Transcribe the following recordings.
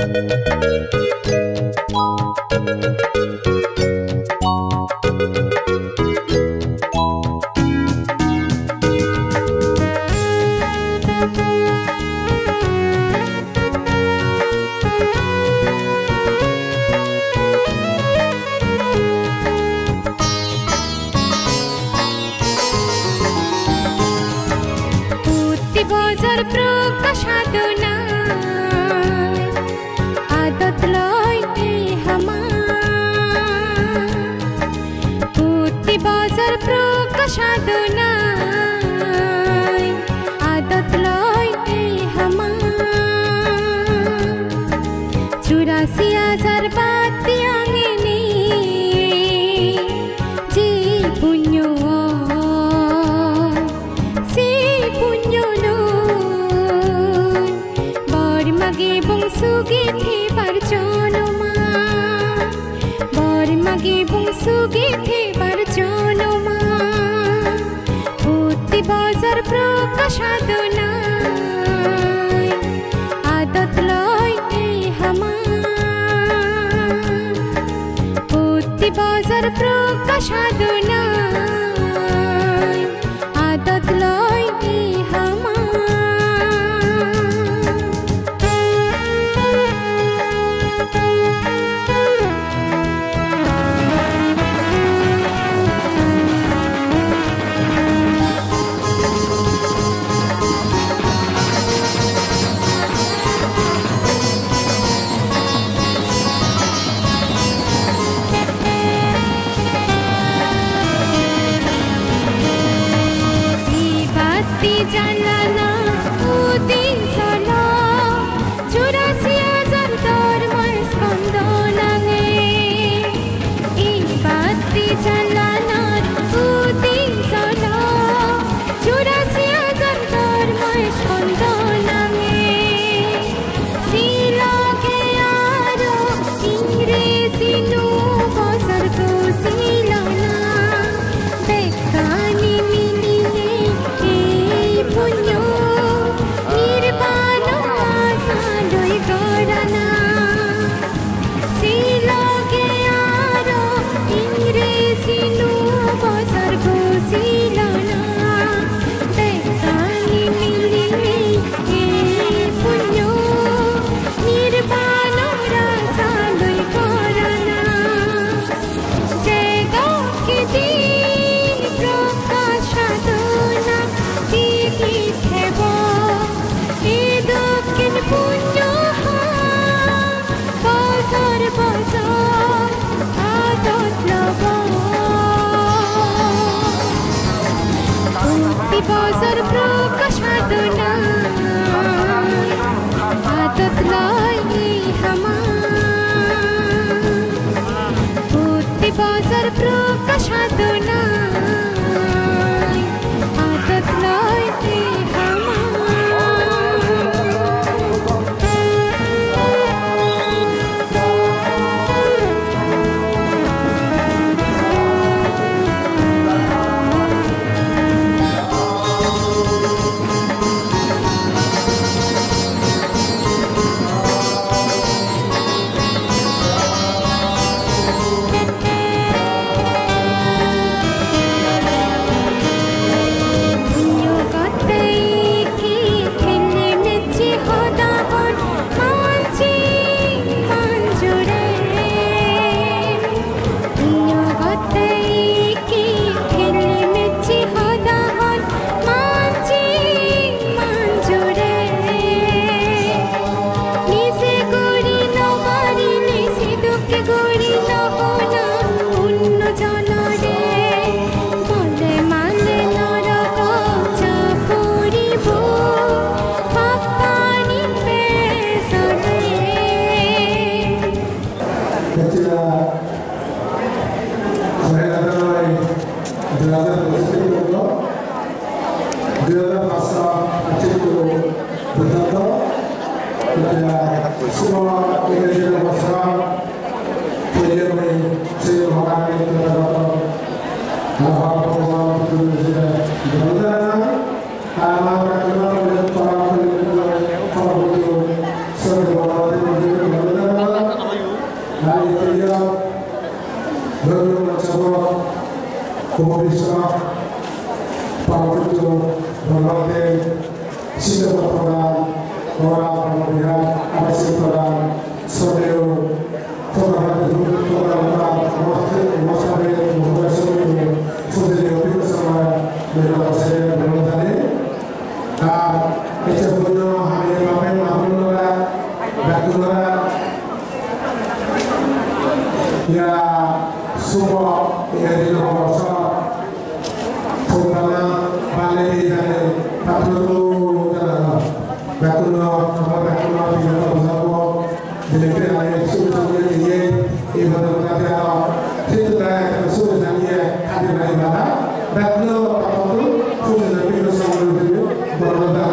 Terima kasih. Lalu mencoba komunisme Pakutu berbagai sistem program kemudian aksi program sodeo program ya semua yang di nomor terutama balai dan patroli dan bakulo di nomor jadi ada sudah ini ibadah berkata itu dah sudah dia ada ibadah bakulo patroli sudah lebih besar dari berbagai patroli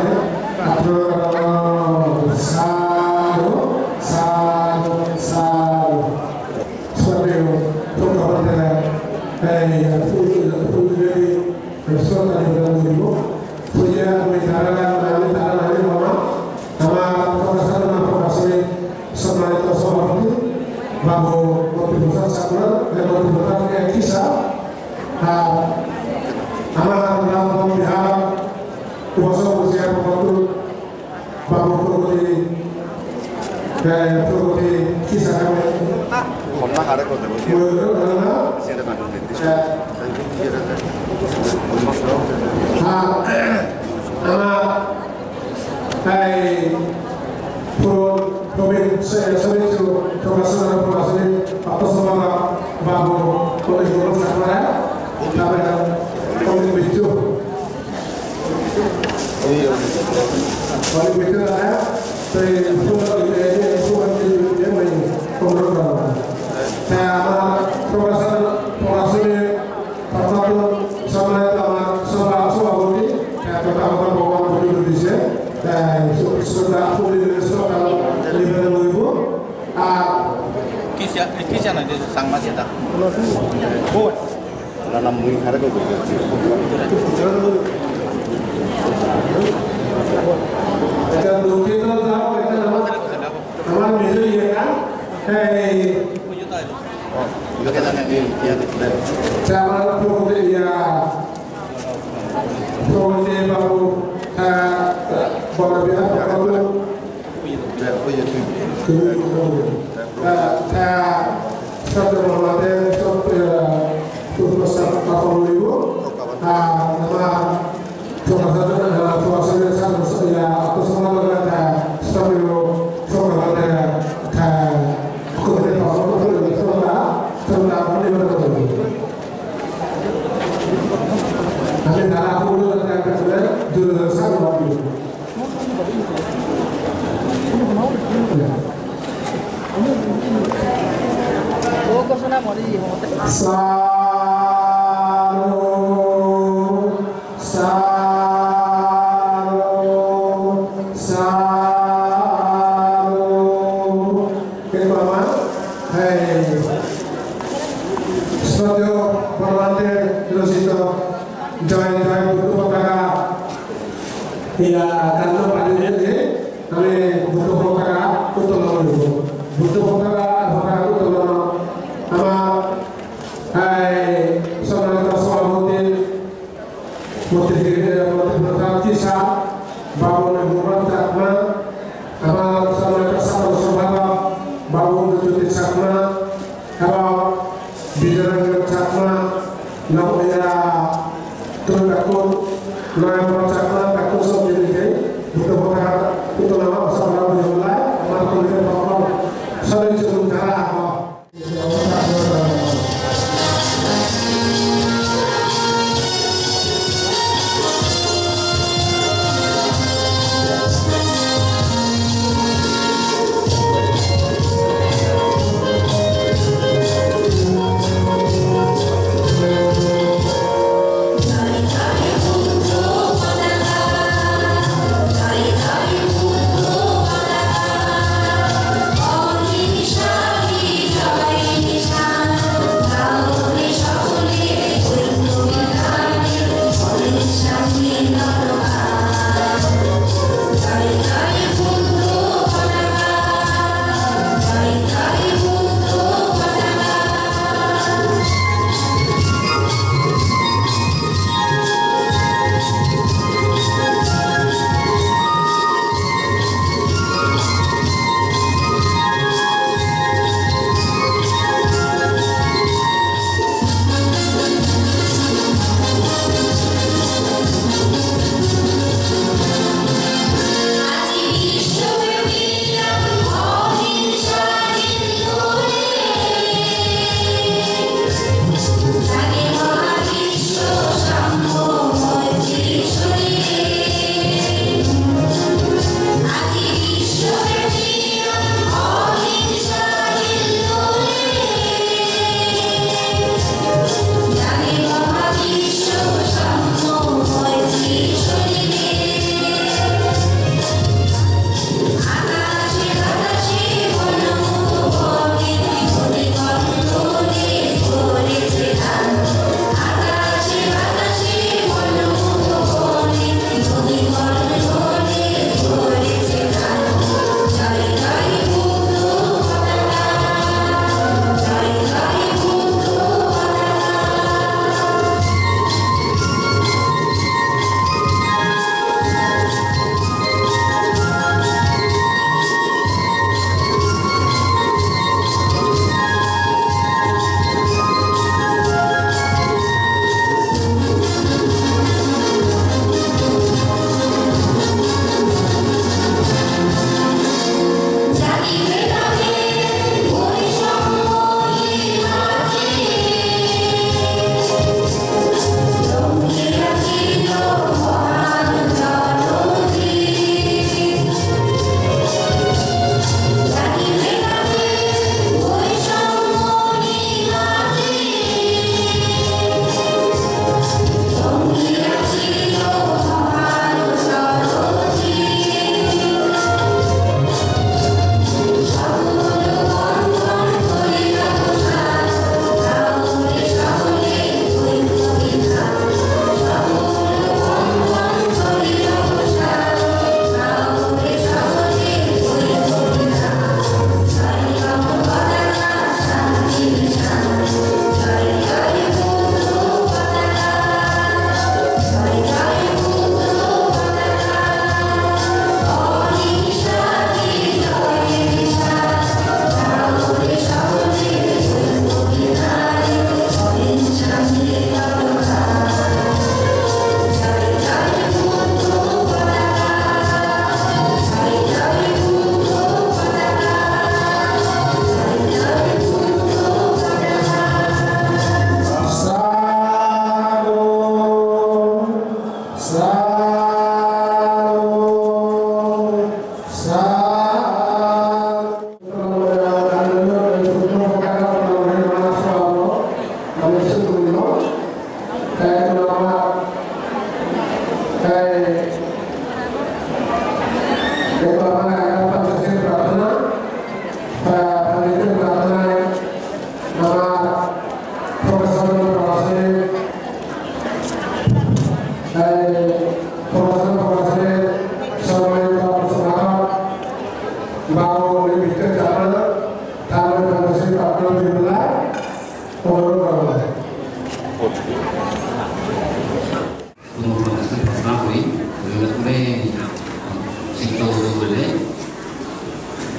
Sabe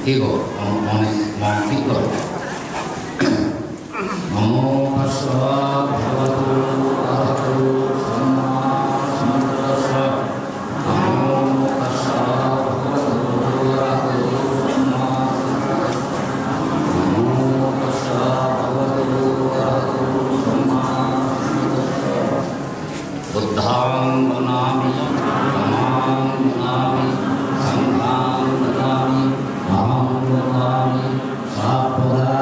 Iku Iku Namo tassa bhagavato arahato samma sambuddhassa. Namo tassa bhagavato arahato samma sambuddhassa. Namo tassa bhagavato arahato samma sambuddhassa. Buddhaṃ nāmi dhammāṃ nāmi saṅghāṃ nāmi āhaṃ nāmi sāpada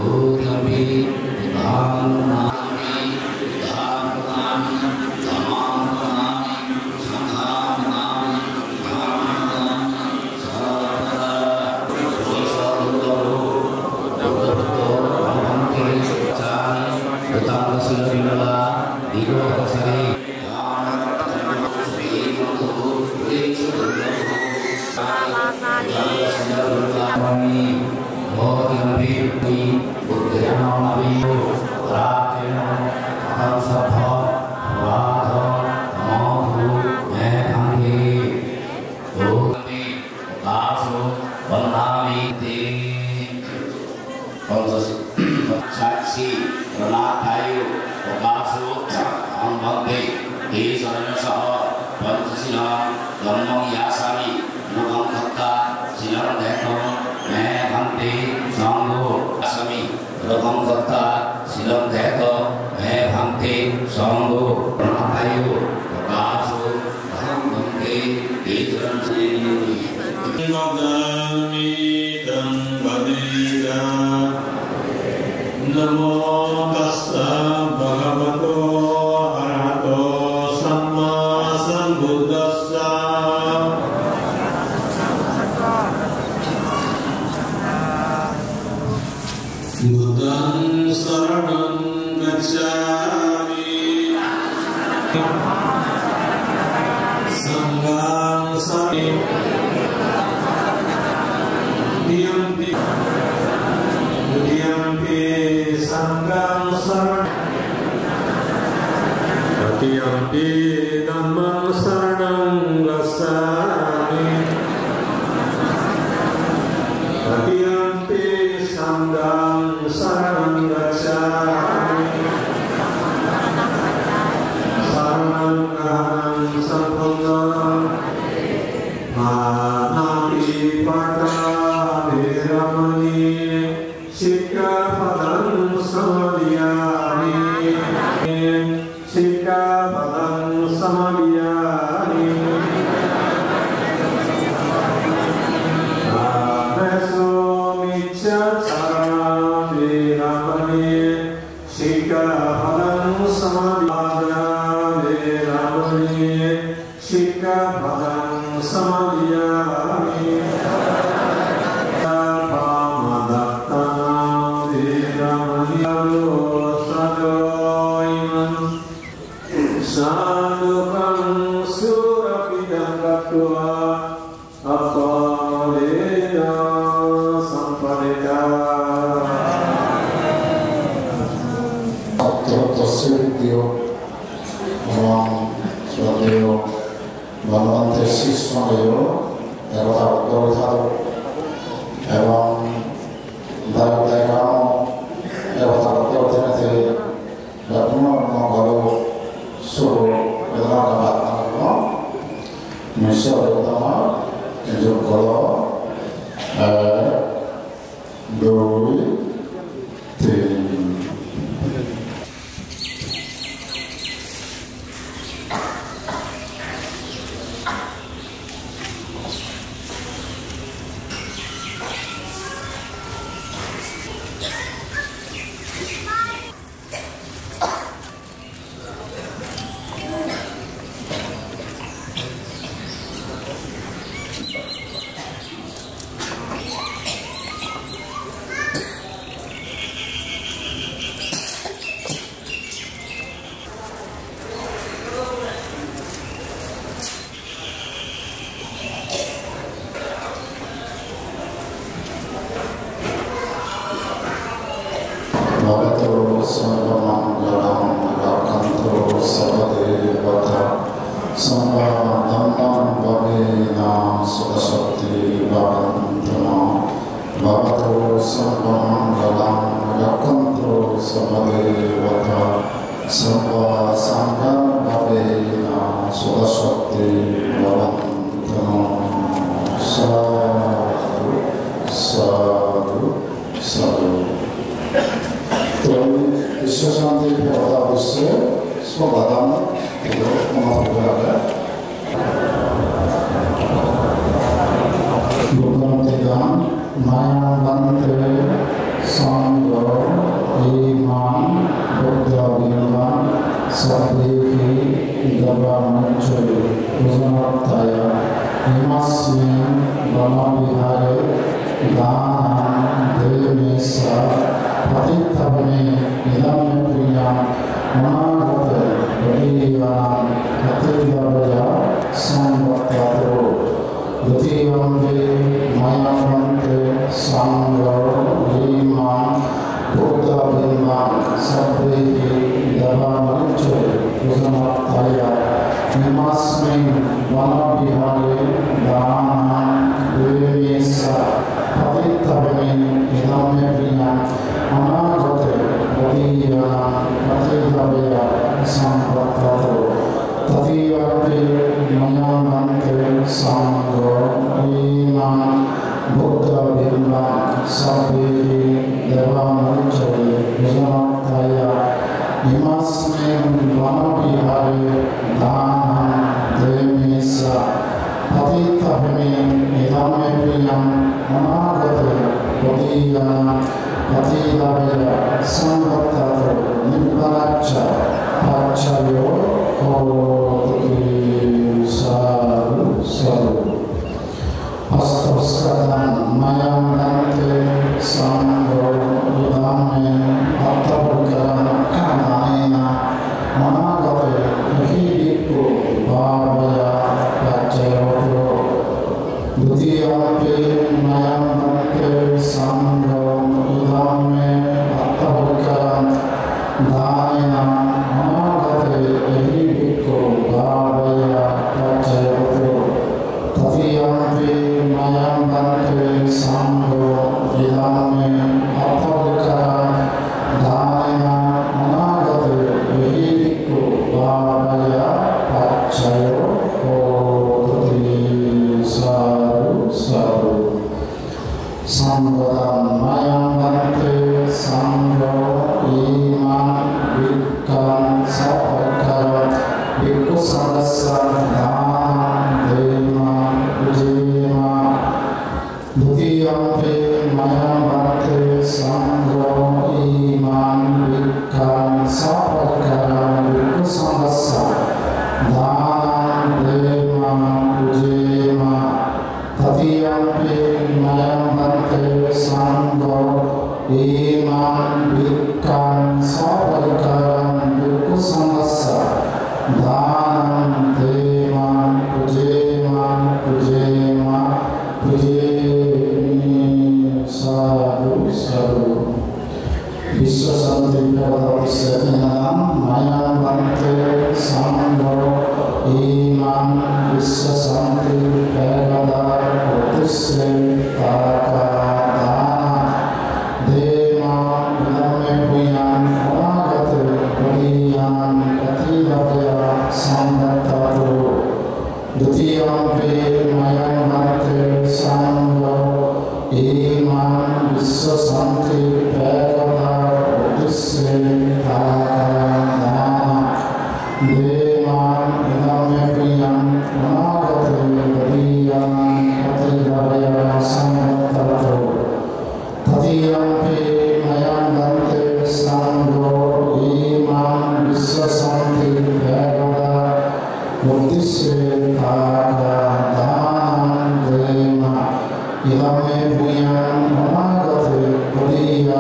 Udhampi Buddhaṃ nāmi dhammāṃ nāmi saṅghāṃ nāmi āhaṃ nāmi sāpada Sāsadharo Buddhato Brahmante Cāni Buddhaṃ Silavinala Diro Hasari Namo tassa bhagavato arahato samma sambuddhassa. Buddhaṃ saranam gacchāmi Saṅghāṃ saranam Diyampi Saṅghāṃ saranam Diyampi Dhammāṃ saranam gacchāmi Diyampi Saṅghāṃ saranam gacchāmi Saranam Gāṇam Sampurnaṃ Mānāti Pāṭā Viramani Sikkhapadam samadhiyāmi Sikkhapadam samadhiyāmi Ameso miccacaram viramani Sikkhapadam samadhiyāmi Sikkhapadam samadhiyāmi Sadhukam surapidam gatva apalena samparita. Attratta Dio, Om Swadeo, Bhagavante Sismayo, Devata Gautharo, Evam Devadekamo, Devata Gauthate, Latmo Mogalo, Suru Vedana Bhattanamo, Misha Vedana, Jukolo, Doi, Tin. Bhagavato Sarvamangalam Rakanto Savadevata Sambha Dhammam Bhavena Sudasati Bhavantana Bhagavato Sarvamangalam Rakanto Samadevata Sarva Sangam Bhavena Sudashakti Bhavantano Sadhu Sadhu Sadhu. तो विश्व शांति होता उससे स्वबादान तो महापुरुष है गुणवंतिकां माया बंते संगो ईमान बुद्धाविमान सद्देहि दवामंचोय उजनत्ताया हिमास्मिन् वनविहारे दानं देवमेसा पतितवने इदं प्रियं मनागते वदीयानां कतिव्यवया संवत्तरो द्वितीयंते मायावन्ते संगो ईमान बुद्धविमान सद्देहि दवामंचोय उजनत्ताया हिमास्मिन् वनविहारे दानं देवमेसा पतितवने इदं प्रियं मनागते वदीयानां कतिव्यवया संवत्तरो तथैवते मायावन्ते संगो ईमान बुद्धविमान सद्देहि दवामंचोय उजनत्ताया हिमास्मिन् वनविहारे दानं देवमेसा पतितवने इदं प्रियं मनागते वदीयानां कतिव्यवया संवत्तरो निब्बाच्च पाच्चयो होति साधु साधु अस्तस्कतं मायावन्ते संगो इदं अर्थवृकरं कामेन मनागते भिक्खु भावया पाच्चयो द्वितीयंते मायावन्ते संगो इदं अर्थवृकरं दानेन मनागते भिक्खु भावया पाच्चयो तथैवते मायावन्ते संगो इदं अर्थवृकरं दानेन मनागते भिक्खु भावया पाच्चयो होति साधु साधु संगतं मायावन्ते संगो ईमान विक्कं सपरिकरं भिक्खु संगस्सं दानं देवां विजेमा द्वितीयंते मायावन्ते संगो ईमान विक्कं सपरिकरं भिक्खु संगस्सं दानं देवां विजेमा तथैवते मायावन्ते संगो ईमान विक्कं सपरिकरं भिक्खु संगस्सं दानं देवां विजेमा साधु साधु विश्व शांति प्रवर्तक मायावन्ते संगो ईमान विश्व शांति प्रवर्तक उद्देश्य देवां इदं प्रियं मनागते वदीयानां कतिव्यवया संवत्तरो द्वितीयंते मायावन्ते संगो ईमान विश्व शांति प्रवर्तक उद्देश्य देवां इदं प्रियं मनागते वदीयानां कतिव्यवया संवत्तरो तथैवते मायावन्ते संगो ईमान विश्व शांति प्रवर्तक उद्देश्य दानं देवां इदं प्रियं मनागते वदीयानां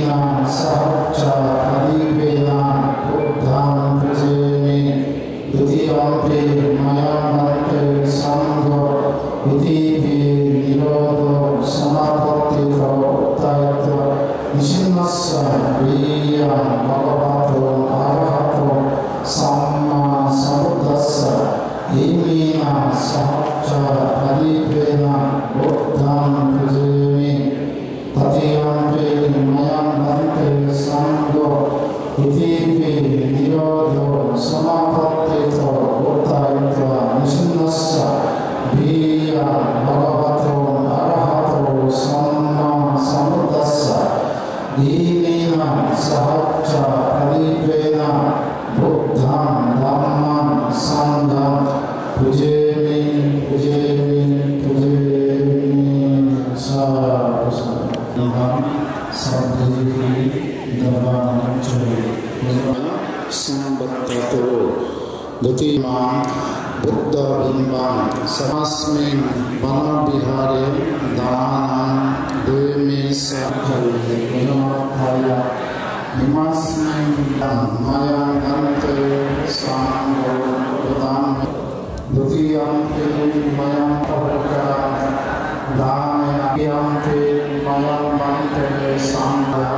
Imina Sahaja Adivena Buddham Prajemi Dutiyampi Mayamante Sangho Itipi Nirodo Samapatiko Tayata Nishinasa Riya Bhagavato Arahato Samma Sambuddhassa Imina Sahaja Adivena Buddham Prajemi Tatiyampi Mayamante Sangho Itipi Nirodo Samapatiko Uttayatva Nishinassa Viya Bhagavato Arahato Samma Sambuddhassa Imina Sahaja Adivena Buddham Dhammam Sangham Pujemi Pujemi Pujemi Sadhu Sadhu Sadhu Dhammam Chari Sambattato Dutimam Buddha Bimbam Samasmin Vanabihare Dhanam Demi Sakali Vinodhaya Nimasmin Maya Gante Sangho Udam Dutiyampi Maya Pavaka Dhamena Dutiyampi Maya Gante Sangha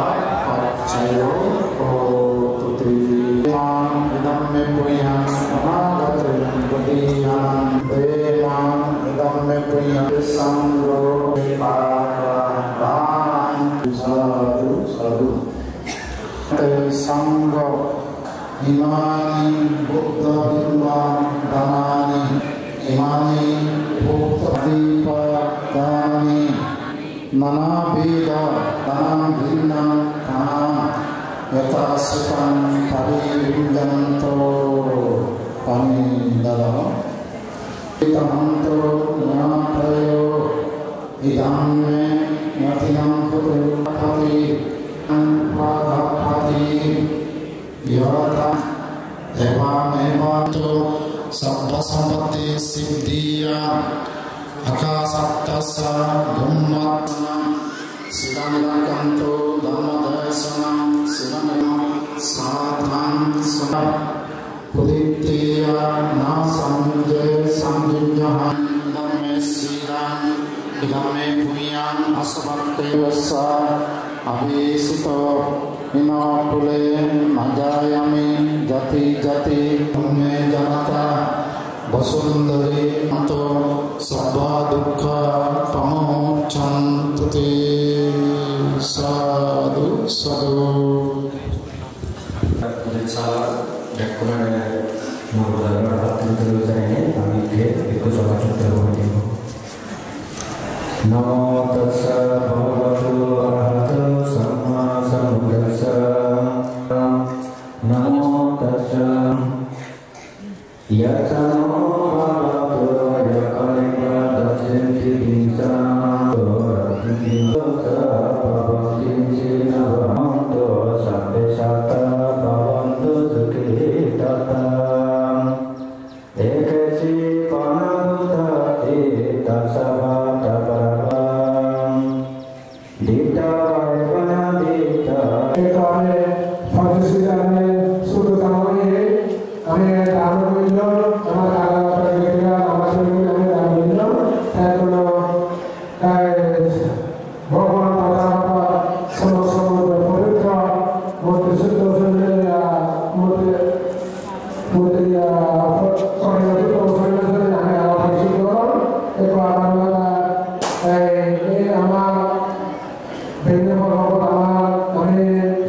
Pachayo Otuti Idam Me Puyan Anagate Dutiyan Devan Idam Me Puyan Sangho Pavaka Dhanam Sadhu Sadhu Sangho Imani Buddha Bimba Dhanani Imani Buddha Dipa Dhanani Nana Veda Dhanam Bhinnam Dhanam Yata Sukam Parivindanto Panindala Itamanto Nyatayo Idam Me Yatinam Putu Pati Yata Eva Mevato Sabba Sampati Siddhiya Akasaptasa Dhammatana Siddhanakanto Dhammadesana Siddhanam Sadhan Sadhan Puditya Na Samjaya Samjinyahan Dhamme Siddhan Dhamme Puyan Asabhatte Vasa Abhisito Inapule Madayami Jati Jati Umme Janata Vasundari Anto Sabba Dukkha Pamocchantuti Sadhu Sadhu Salah Dakunan Murudara Hati Terusane Amike Itu Salah Sutra Namo Tassa Bhagavato Arahato Samma Sambuddhassa Namo Tassa Yatano Bhagavato Yakalinga Dasyenti Dinsa Dinsa Bhavanti Navamanto Sabbe Sata Bhavantu Sukhi Tata Ekasi Panabhutati Tasava Ini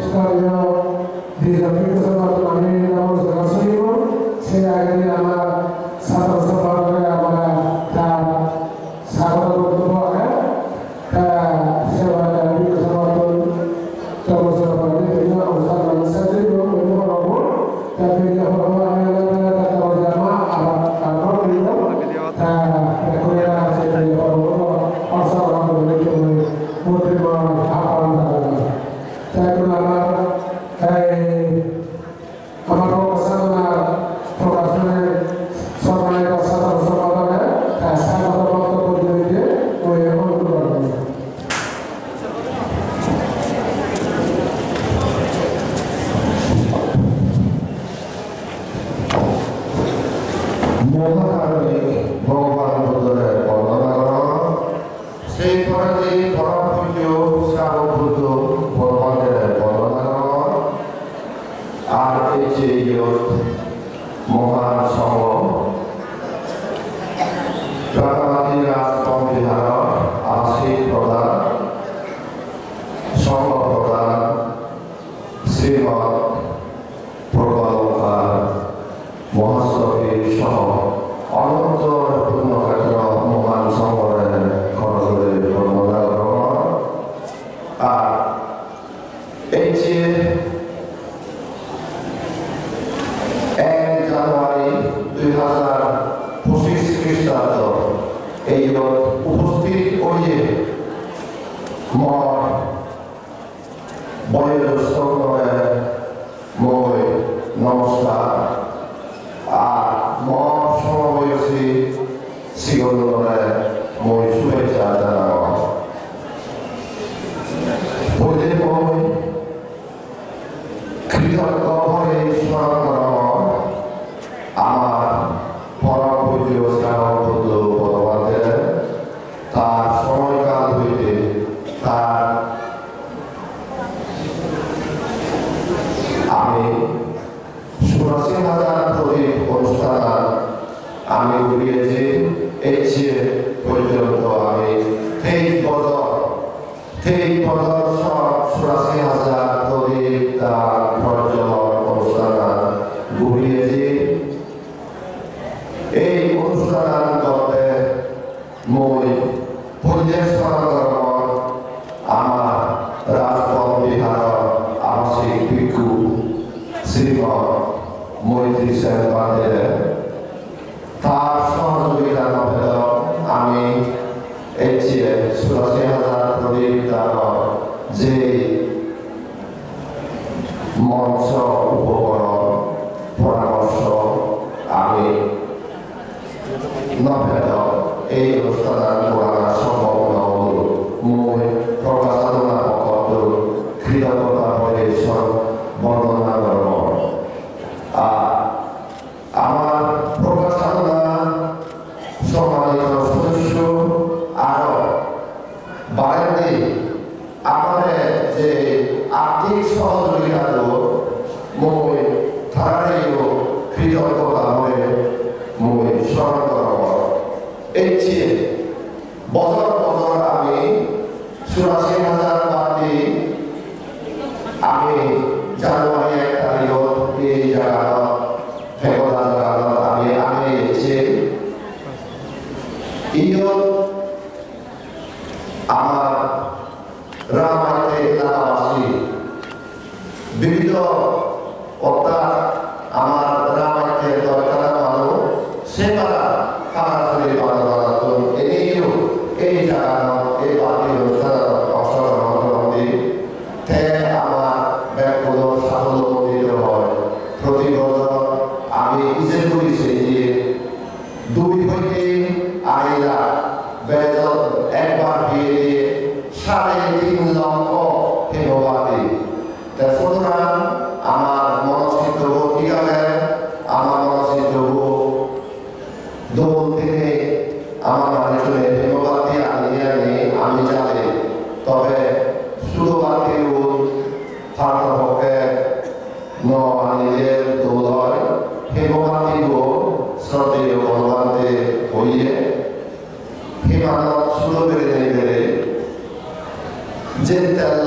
মই নমস্কাৰ মোৰ সমাবেশী সিগলৰে মই শুভেচ্ছা জনাওঁ মই কৃতজ্ঞভাৱে স্মৰণ কৰোঁ আমাৰ পৰম পূজ্য শ্ৰীমন্ত ভগৱতে তাৰ সময়কাল হইতে তাৰ আমি ৮৪,০০০ প্রদীপ অনুষ্ঠান আমি ঘুরিয়েছি এর চেয়ে পর্যন্ত আমি ২৩ বছর সব ৮৪,০০০ প্রদীপ তার প্রজ্বলন অনুষ্ঠান ঘুরিয়েছি এই অনুষ্ঠান করতে মই পূজ্যস্মরণ আমার রাজপথ বিহার আবাসিক ভিক্ষু শ্রীমৎ মৈত্রী সেন পান্ডে তার সহযোগিতা মতে আমি এর চেয়ে ৮৪,০০০ প্রদীপ তার যে মঞ্চ উপকরণ পরামর্শ আমি নভেদ এই অনুষ্ঠান করা সম্ভব নহল মই প্রকাশ সাধনা পক্ষত কৃতজ্ঞতা পরিবেশন বর্ণনা করব আমার প্রকাশ সাধনা সম্মানিত সদস্য আরো বাড়াতে আমাদের যে আর্থিক সহযোগিতা মই ধারাবাহিক কৃতজ্ঞতা হয়ে মই স্মরণ করব এর চেয়ে বছর বছর আমি ৮৪,০০০ বাদে আমি জানুয়ারি ১ তারিখত এই জায়গাত ফেকলা জায়গাত আমি এসেছি ইয়ত আমার রামায়তে এলাকাবাসী বিবিধ অর্থাৎ আমার রামায়তে দরকার মানুষ সেবা কারাশরী বানাত এনেও এই জায়গাত এই বাকি অনুষ্ঠান অংশগ্রহণ করতে তে আমার ব্যক্তিগত সাফল্যমণ্ডিত হয় প্রতি বছর আমি হিসেব করেছি যে ২ হইতে ২.৫ লাখ বেতন একবার দিয়ে দিয়ে ৩.৫ লক্ষ হেমবাদী সুতরাং আমার মনস্থিত ঠিক আছে আমার মনস্থিত দোল থেকে আমার মানুষের হেমবাদী আনিয়ে আমি জানি তবে শুধুমাত্র পক্ষে নিজের দোল হয় হেমবাদী শ্রদ্ধেয় ভগবানতে হইয়ে হিমানত শুরু বেড়ে যে তেল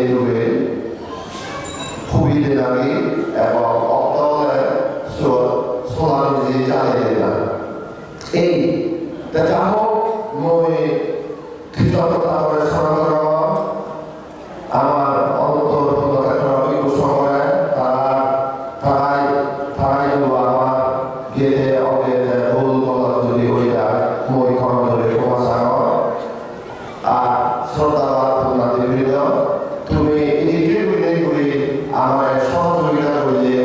ডুবে খুবই লাগে এবং অক্টোবরে সোলার নিজে চালিয়ে দিলাম এই যা হোক মই কৃতজ্ঞতা করে স্মরণ করব আমার অন্তর্ভুক্ত সময় তারাই আমার গেলে অগেলে ভুল বলা যদি হয়ে যায় মই ক্ষমা করে ক্ষমা চাও আর শ্রদ্ধাবাদ তোমাদের তুমি এইটুকু করে আমার সহযোগিতা করলে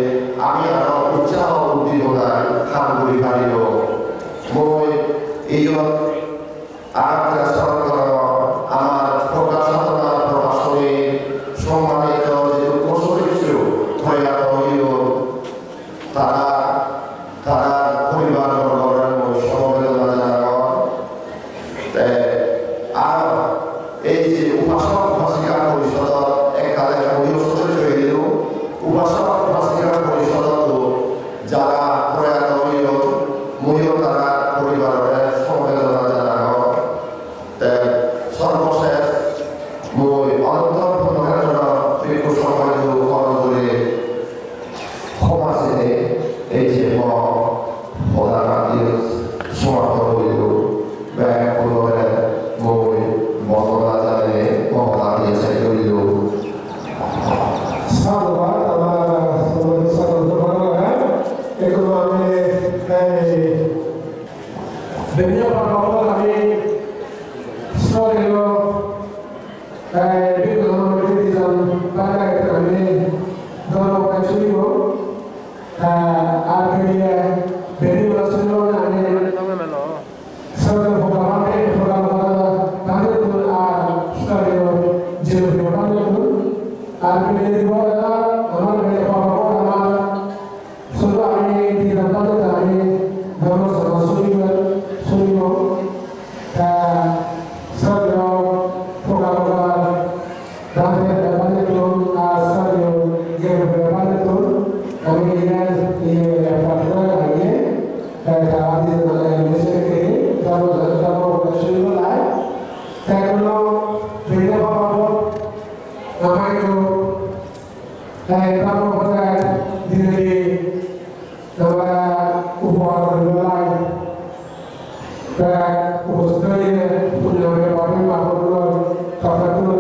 আর মেনে দিব আমার মেনে পাবো আমার শুধু আমি দিনটাতে আমি ধর্ম শুনিব সর্ব প্রকার দাঁতের ব্যাপারে তো আর সর্ব যে ব্যাপারে তো আমি প্রার্থনা করি আমাদের দেশকে ধর্ম শুনিব নাই তাহলে মেনে পাবো আমাকে ধর্ম প্রচার দিনে আমরা উপহার দিলাই উপস্থিত পুণ্যময় বাবু বাবুর কথাগুলো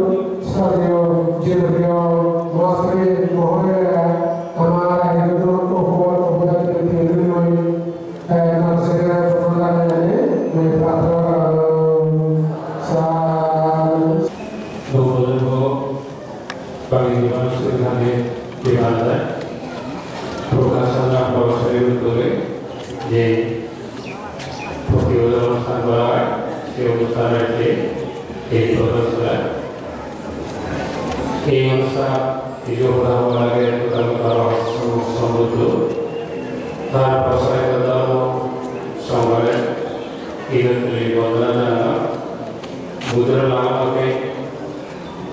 সদীয় জীবনীয় মহাস্ত্রী মহোদয়া আমার হিন্দু উপহার উপহার দিতে নয় নরসেনা প্রদান জানে मैं प्रार्थना bagi manusia kami di mana prokasana proses itu di Prokiwala Sanbara Siobutara di proses ini masa hidup dalam lagi bukan kalau sembuh dan proses dalam sampai hidup di bawah budaya lama ke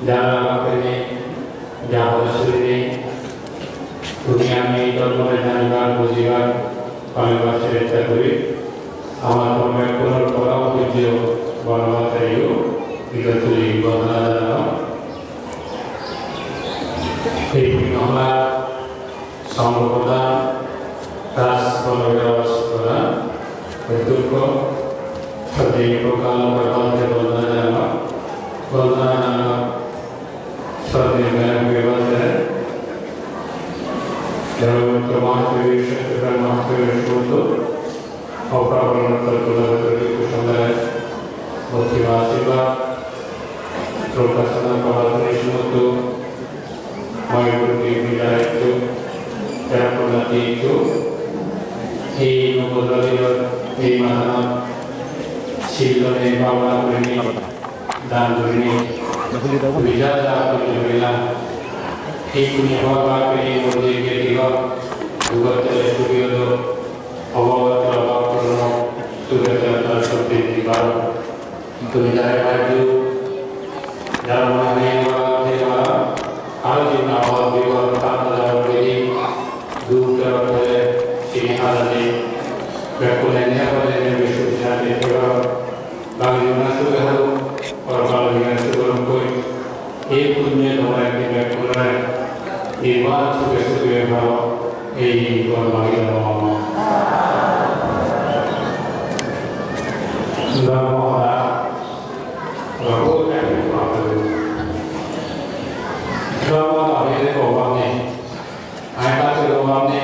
jalan ini jauh sini dunia ini termodern buzian paling besar terjadi amat ramai orang tujuh orang teriu kita tulis bahasa ini nama samudra ras penerus pada betul kok seperti kalau berbahasa bahasa seperti yang berbahasa dalam termasuk itu apa tertulis itu sampai motivasi bah prokasana bahasa itu mengikuti bidang itu dan pengerti itu ini memudahkan di mana silone bawa ini dan ini bicara bilang ini bawa ini boleh jadi juga terjadi awal terlalu sudah terjadi seperti ini baru untuk bicara baju dalam mengenai dewa hal ini awal dewa tanpa berdiri juga terjadi ini hal ini berkulenya pada yang bersuara itu bagi manusia itu orang yang sebelum koi एक पुण्य होना है कि मैं पुण्य इमान सुबह सुबह भाव यही और बाकी नवामा नवामा रहो ऐसे बात करो नवामा अभी को बांधे आयता से बांधे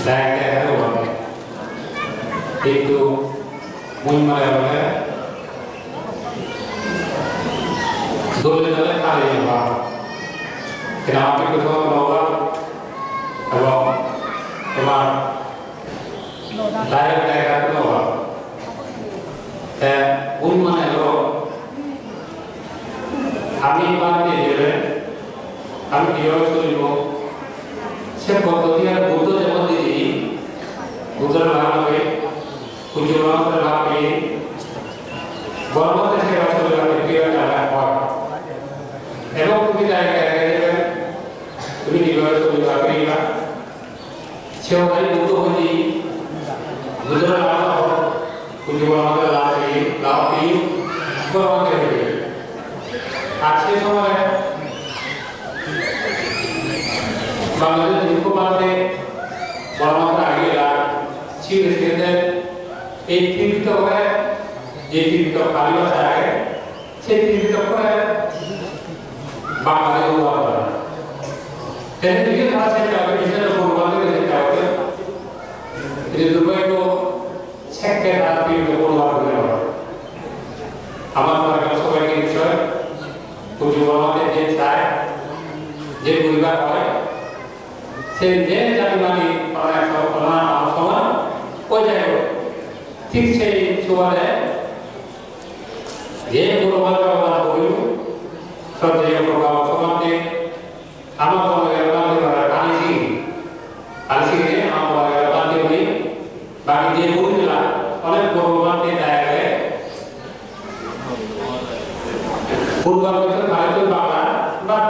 डायरेक्ट है बांधे एक तो मुझ में है Dole dole kali yang baru. Kenapa kita bawa kalau kemar daerah itu bawa. Unmana itu kami pasti jadi kami diorang itu seperti dia butuh zaman ini butuh lagi kunjungan terlaki bahwa saya rasa sudah dia ada apa এবং তুমি জায়গায় গেলে তুমি নির্বাচন করতে পারবে না সেও ভাই মতো হলি বুঝলো না তুমি আমাকে লাভ দিই আমাকে আর সে সময় বাংলাদেশ দীর্ঘপাতে বর্মাতা আগে ছিল সেখানে এই তৃপ্ত করে যে তৃপ্ত কালীবাসা আগে সে তৃপ্ত করে बांग्लादेश हुआ था। ऐसे देखिए थोड़ा सा क्या होता है इसमें तो बोलने के लिए क्या होता है? ये दुबई को चेक के साथ भी बोलना पड़ता है। हमारे पास क्या सोचा कि इंसान कुछ वालों ने जेल साए जेल बुरीबार है से जेल जाने वाली पढ़ाई समाज हो जाएगा ठीक से सुबह है ये बुरीबार का वाला बोलूं सदैव प्रभाव समाप्ति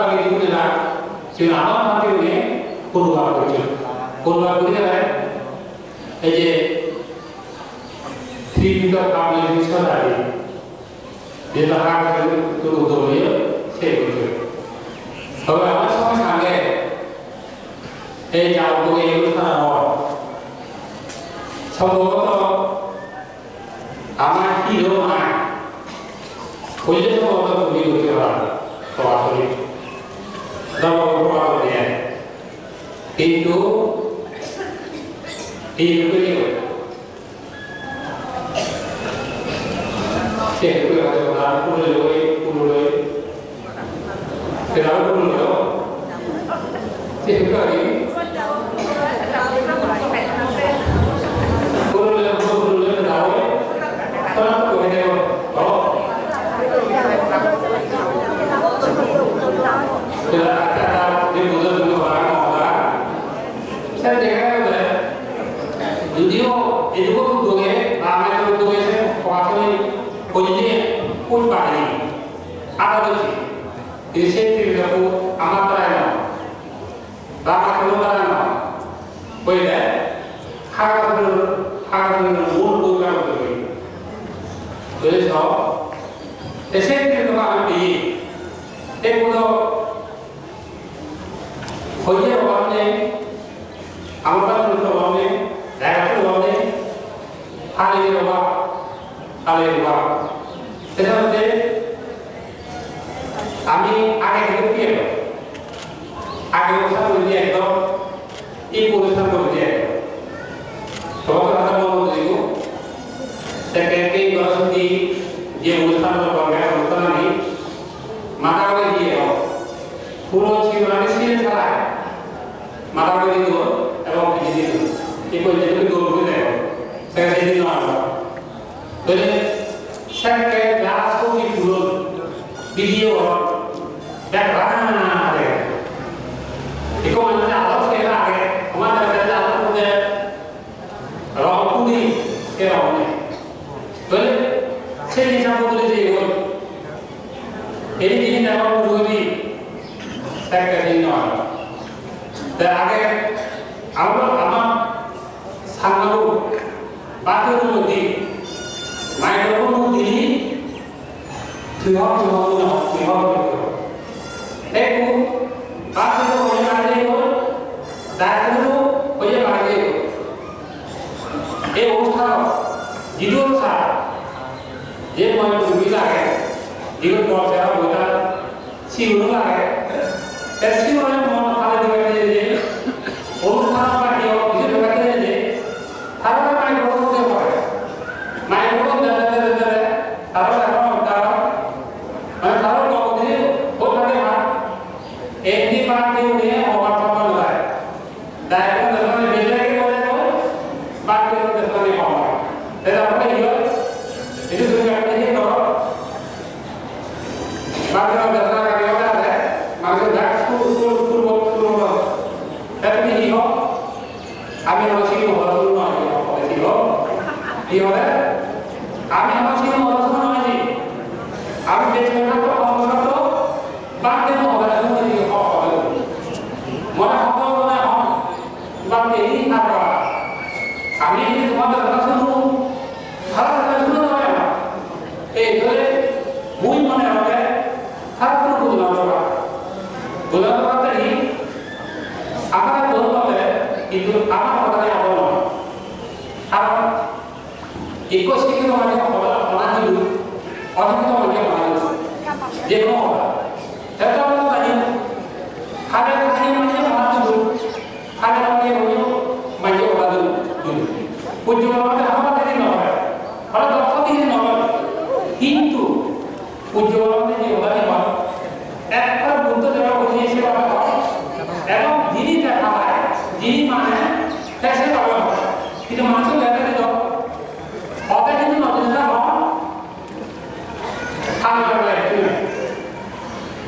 lagi itu adalah sih apa nanti ini kurang ini kan aja 3 meter kabel ini sekali dia tak akan turun dia saya betul kalau apa sama sange jauh tu itu sana orang semua tu amat hero mana kuliah tu orang tu begitu orang Tuhan dalam beberapa dia itu ini saya itu ada orang puluh kenapa puluh saya itu hari puluh kenapa kenapa kau ini tidak ada di mulut orang orang saya dengar video itu pun dua ramai tu dua saya kuasa Kunci pun bagi, ada tu sih. Ini aku amat terang, ramai tu terang. Boleh, harus mulu kan tu. Jadi so, ini tu kan ini. Ini tu, kunci orang ni, amat tu orang ni, dah tu orang ni, hari ni orang. Alhamdulillah. Sebenarnya, kami ada hidup dia. Ada urusan dia itu, ibu urusan dia. Kalau ada orang itu, seperti kalau dia urusan orang urusan ini, maka kalau dia, pulau Cimande sini salah, maka kalau itu, orang begini itu, ibu jadi dulu dia, saya jadi orang. Jadi saya kayak langsung di video dan mana ada. Itu mana ada sekali ada, mana ada punya orang puni sekarang ni. Jadi saya ni sama boleh jadi. Ini jadi orang puni saya kayak ni orang. Dan ada awal sangat batu mudi. Microphone ini tiap Eko, apa itu punya ada itu, dah itu punya ada itu. Usaha, jidu usaha, dia mau beli lagi, jidu kalau saya buat, siul lagi, siul yang mau ada juga jadi, usaha apa dia, itu juga jadi, apa microphone dia boleh, microphone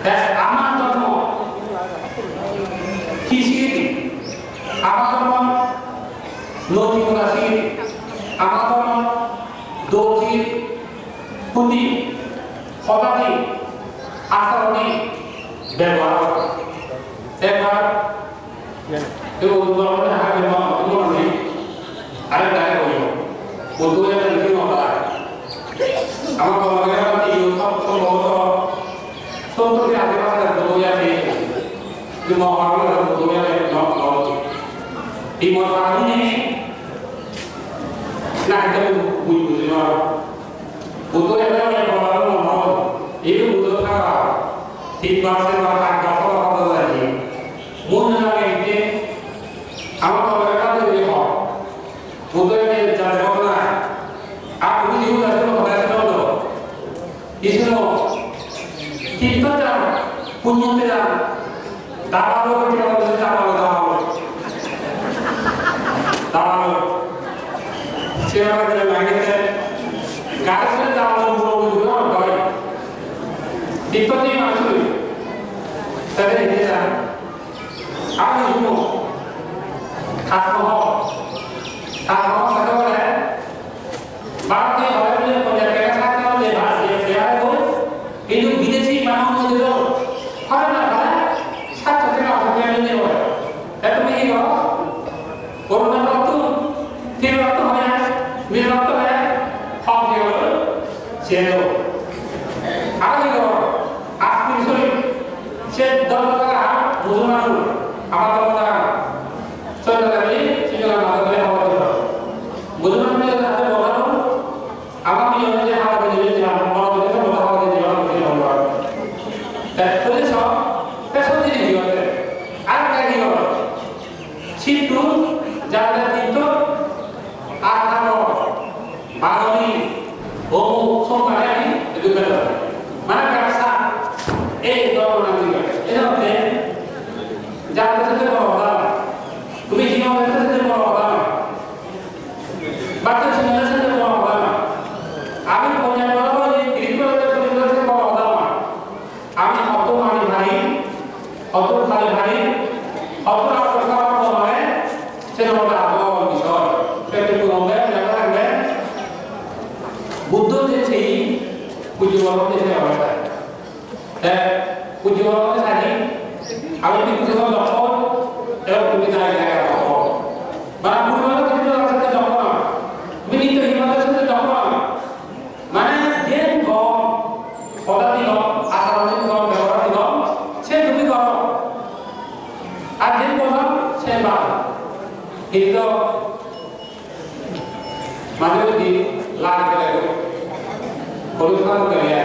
That's একবার itu untuk hari mau itu nanti ada dari koyo untuk yang nanti mau apa apa kalau mereka nanti itu soal dia ada pada untuk yang ini mau apa untuk yang mau di mana ini nah itu butuh untuk yang kalau mau itu butuh apa tiba tiba kan kalau lagi mungkin lagi আমার বাবারা কাছে দেখো বুদ্ধের জানে কথা আপনি use করতে কথা শুনো ইসনো কিতটা পুণ্যতে যান দাবালো কি বলে দাবালো সেবা করে লাগাইতে গাছে দাবালো বলে হয় বিপত্তি আসলে তাদের এটা আপনি শুনো alkohol kata boleh berarti orang yang punya kekasihan oleh dia itu hidup bidesi mana itu orang apa satu kena orang ini boleh itu begini orang waktu tiada waktu mana bila waktu mana hak dia boleh siapa ada itu asli sulit siapa dalam negara musuh apa dalam negara saudara ini sehingga mata boleh awal itu. Bukan dia ada orang apa yang dia ada di dalam orang itu bukan awal di dalam orang. Dan boleh so, person ini juga. Ada lagi orang. Situ jalan itu ada Bali, oh, semua ini itu benar. Mana kerasa? Dua orang juga. Ini apa? Jalan itu orang. তুমি কি হবে সেটা বড় কথা না বাকি শুনলে সেটা বড় কথা না আমি কোনে বলবো যে ত্রিপুরা শুনলে সেটা বড় কথা না আমি কত মানি ভাই কত খালি ভাই কত প্রসার বলে সেটা বড় আদর বিষয় সেটা বলবে দেখা লাগবে বুদ্ধ যে সেই পুজো বলতে সেটা অবস্থা হ্যাঁ পুজো বলতে সাজি আমি কিছু লক্ষ্য এবং তুমি জায়গা barang purwala itu adalah satu dokter. Begitu himat satu dokter. Mana dia kau, pada tiga, asal orang kau berapa tiga, saya tu tiga. Ada kau saya bar. Itu mana di lar kerja. Polis kalau kerja.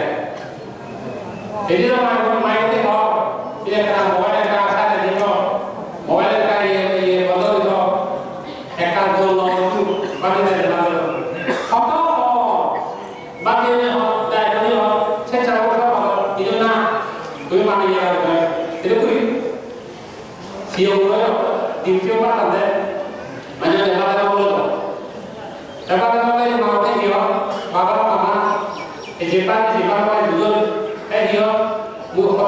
Jadi orang main itu kau, dia kena mobile kena asal dia kau, mobile kena ye bodoh itu. Ekar jolo itu bagi dari mana? Apa? Bagi ni dari ni saya cara apa? Itu na, tu mana yang ada? Itu tu. Siapa orang? Siapa orang ada? Mana yang ada orang itu? Siapa orang yang mahu dia? Bapa mama, Jepang orang dulu, dia,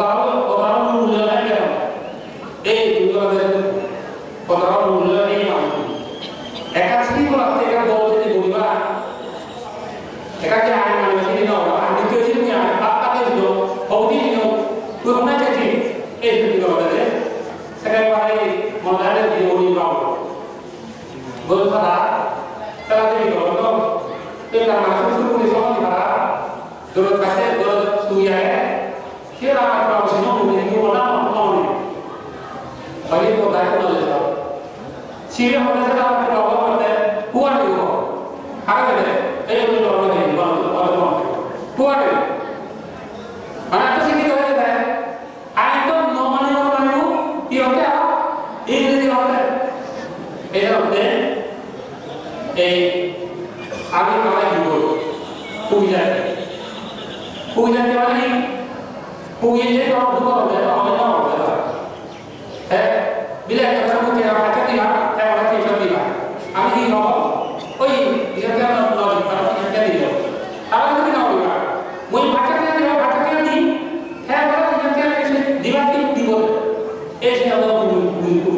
orang dulu lagi. Dulu ada, orang dulu lagi mahu. Ekat sini kalau kita bawa jadi bola, ekat jangan mana sini no, andi tu sini punya, apa tu tu, hobi ni, tu mana jadi, itu juga ada. Sekarang hari modal di bola bawa, bola pada, kalau di bola, kita masuk suruh di sana di mana, turut kasih turut suya, kira apa kalau sini mungkin bola mau ni, bagi bola itu ada. Sini hobi saya apa kalau Puan itu, apa dia? Itu orang lain, orang. Puan itu, mana tu sih kita ada? Itu normal itu, dia apa? Ini dia apa? Ini apa? Abi kalau itu, puja dia mana? Puja dia kalau bukan orang. Bila kita sebut dia macam ni, saya orang macam ni. Ami di bawah, oi, dia kan nak pada kita dia. Kalau kita nak buat, mui macam ni, saya pada kita ni diwati di bawah. Saya ada bulu.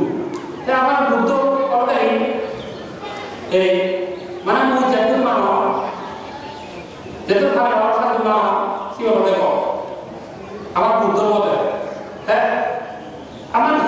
Saya akan butuh orang ini. Mana mui jatuh mana? Jatuh kalau orang satu mana, siapa berdekat? Akan butuh orang. Aman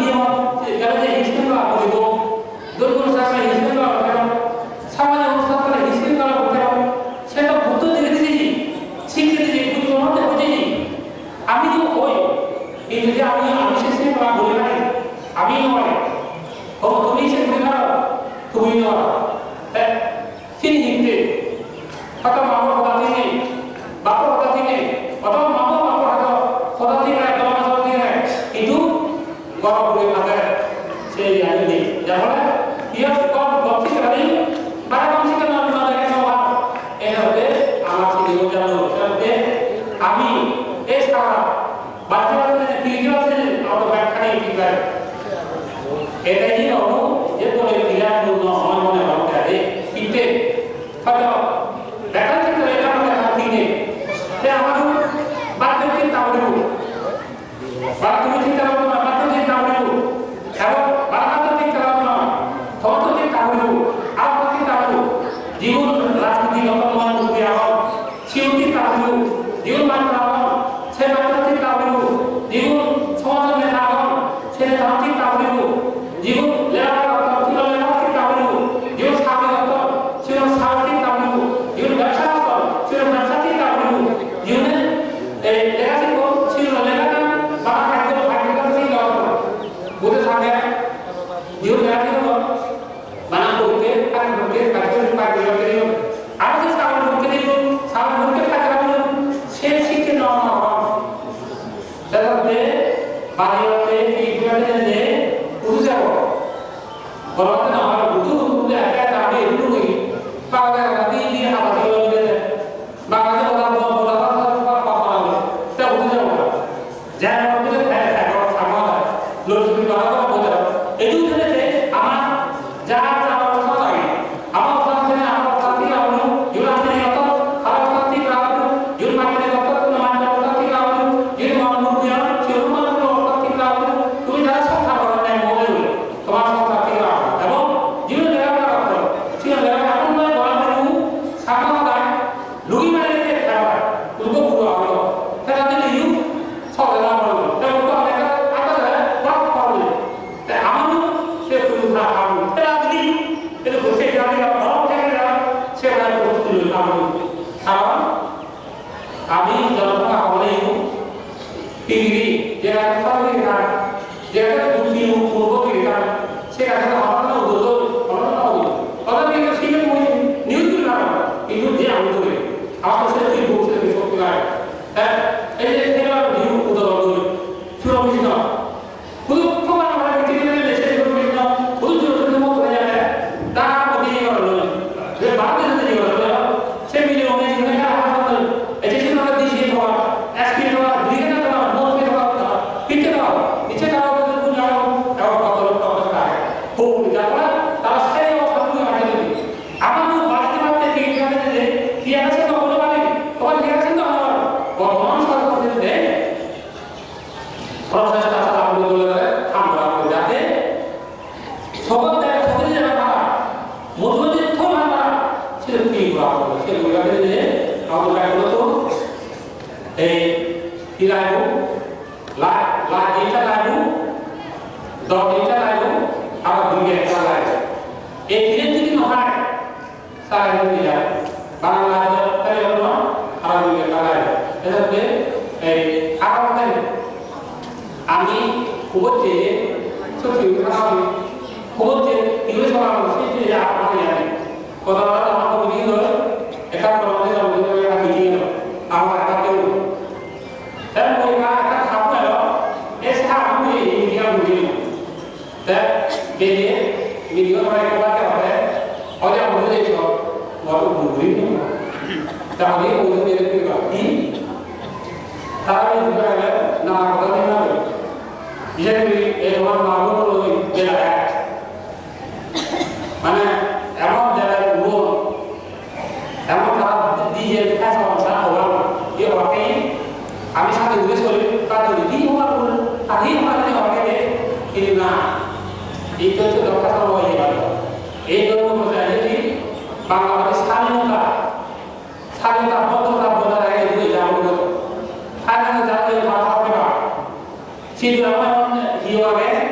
Siapa yang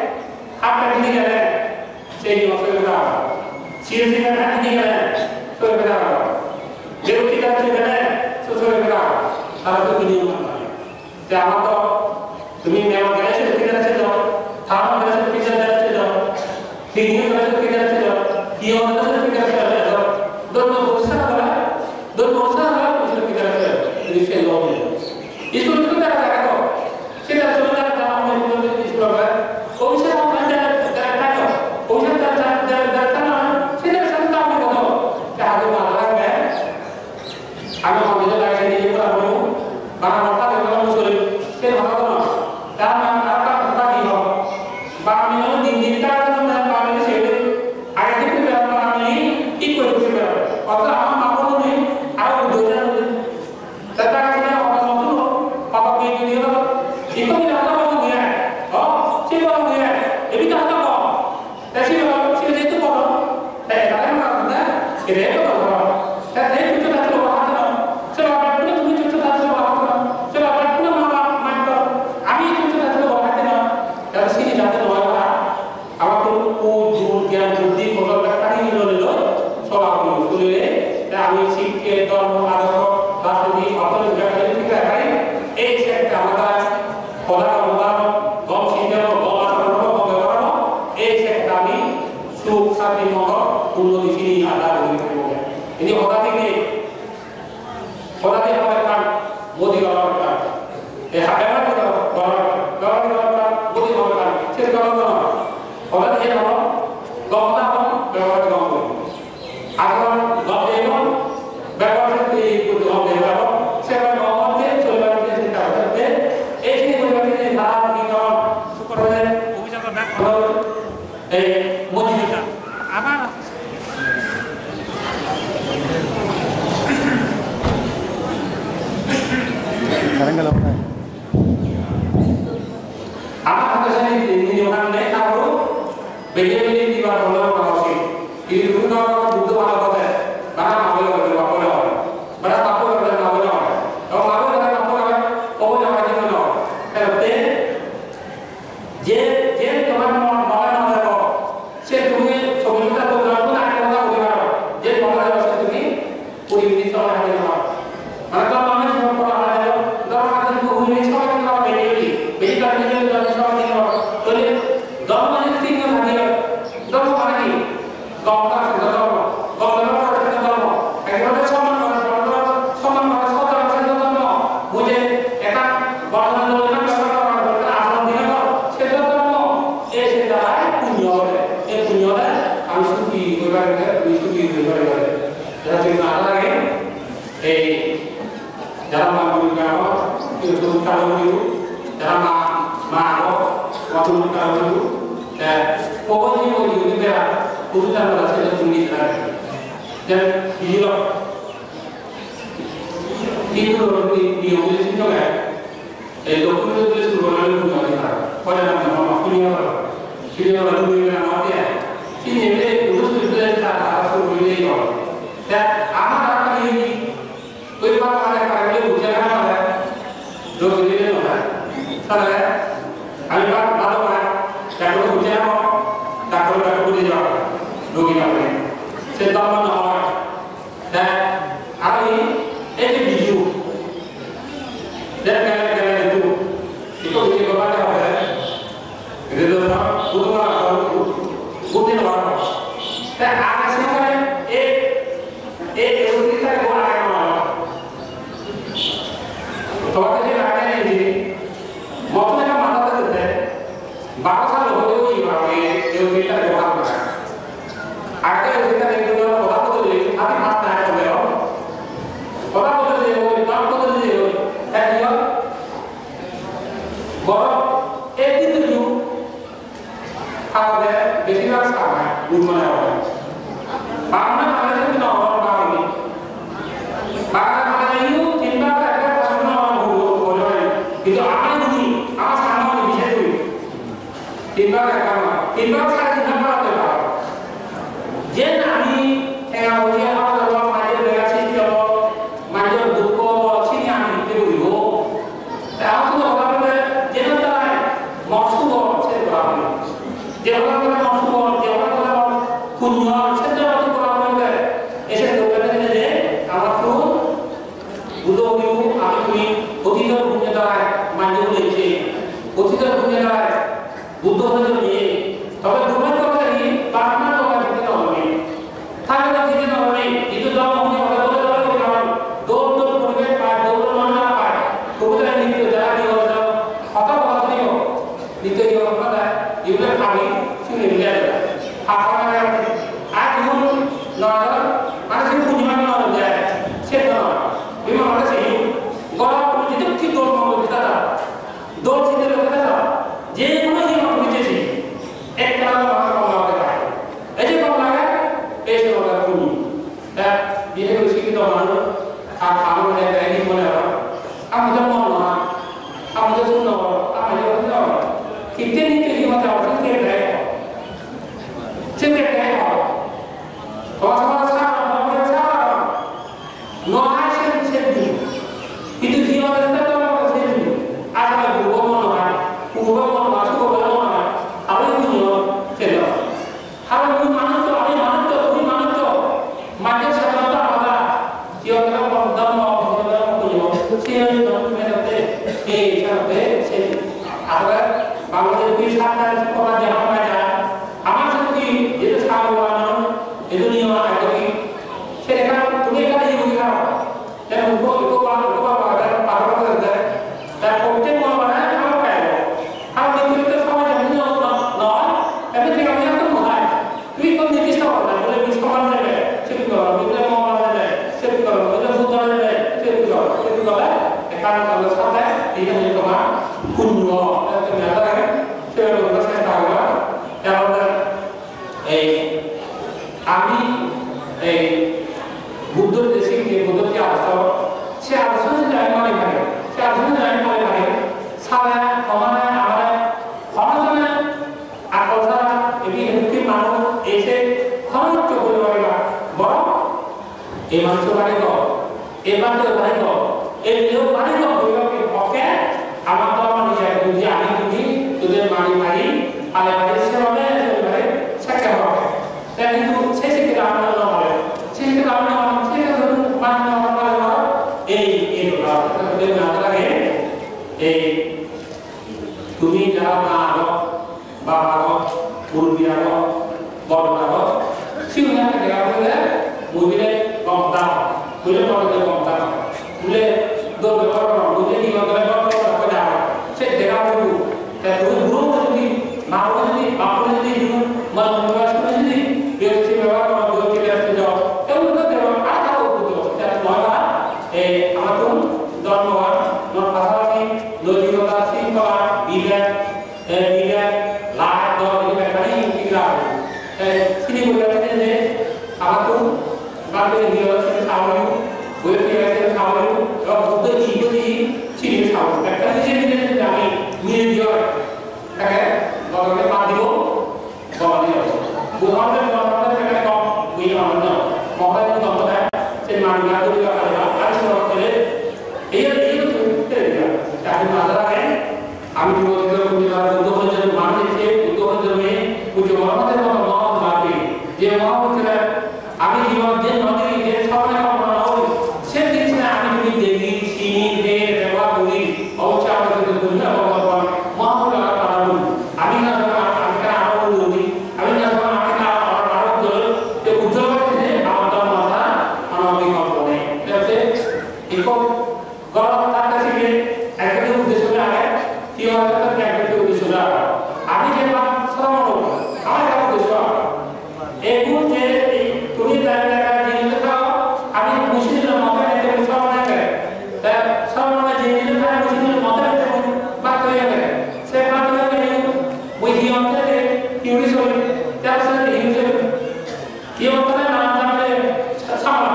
Kita ni kehidupan এই মানুষের বাড়ি কো এই মানুষের বাড়ি কো এই লোক বাড়ি কো ওকে ওকে আমার তো আমার নিজে বুঝি আমি বুঝি তোদের বাড়ি বাড়ি আলে বাড়ি সেভাবে সেভাবে সাক্ষা হবে তাই কিন্তু সেই থেকে আমরা বলে সেই থেকে আমরা সেই থেকে মান্য বলে এই এই ওদের নামটাকে এই তুমি যারা মা গো বাবা গো মুরব্বিয়া গো বড়রা গো সিংহাকে দেখা বলে মুবিলে কম দাম মুবিলে কম দাম মুবিলে দো ব্যবহার মুবিলে কি করে করে দাও সে দেখা বলবো তাই তুমি গুরু যদি মা যদি বাবা যদি মা মনোবাস করে যদি ব্যক্তি ব্যবহার করো ব্যক্তি আসতে যাও এগুলো তো দেব আর কারো উপযোগ তাই নয়টা এই আমাদের ধর্মবাদ নর পাশাপাশি নৈতিকতা শৃঙ্খলা বিবেক লাভ দল এখানে ইন্টিগ্রা সিনি বলতে যে আমাদের বাকি নিয়ম আছে সামনে বইতে আছে সামনে এবং বুদ্ধ জীবনী সিনি সামনে একটা যে আমি মিলে দিও তাকে বলতে বাদ দিব বলা দিও বুঝাতে বলতে এখানে কম বুঝি আমরা মহা যদি কম হয় সে মানবিক আদরিক করে আর শুরু করে এই তাহলে মাদারাকে আমি বলতে উদ্যোগের মানুষকে উদ্যোগের মেয়ে পুজো আমাদের মতো মহৎ ভাবে যে মহাপুত্রে আমি জীবন যে নদী যে সবাই কল্পনা হই সে জিনিসটা আমি যদি দেখি চিনি দিয়ে ব্যবহার করি অবশ্যই আমাদের দুনিয়া অবলম্বন মহাপুর আরো আমি না আমি আরো বলি আমি না আরো যে উজ্জ্বল যে আমার মাথা আমার বিকল্প নেই যাতে একক গরম তার কাছে গিয়ে একটা উদ্দেশ্য আগে কি হয় তার একটা উদ্দেশ্য আমি যে শ্রমণ আমার একটা উদ্দেশ্য এগুলো যে তুমি তার জায়গা জিনিস খাও আমি মুসলিমের মতো একটা শ্রমণ আগে তাই শ্রমণে যে জিনিস খায় মুসলিমের মতো একটা বাদ হয়ে গেলে সে বাদ হয়ে গেলে ওই হিয়ন্ত্রে কিউরিস হলে তার সাথে হিউসে হিয়ন্ত্রে না জানলে সামলা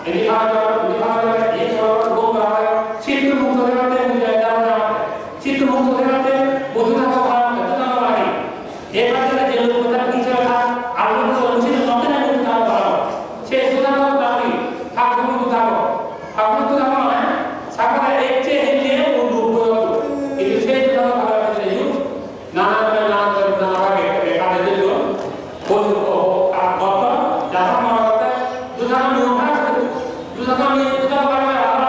এটি খাওয়া যাবে এই খাওয়া গোম করা হয় চিত্ত মুক্ত দেখাতে বুঝায় যাওয়া চিত্ত মুক্ত দেখাতে বুঝতে থাকা এবার যে লোক তার কিছু রাখা আর লোক মুসলিম নতুন একটা উদাহরণ করা সে উদাহরণ দাবি ঠাকুর তো দাও না সাকারে এক চেয়ে হিলে ও দুঃখ কিন্তু সেই উদাহরণ করা হচ্ছে নানা ভাবে দেখা দিল ও আর কত যারা মনে করতে দুধারণ নিয়ম আছে দুধারণ মানে আর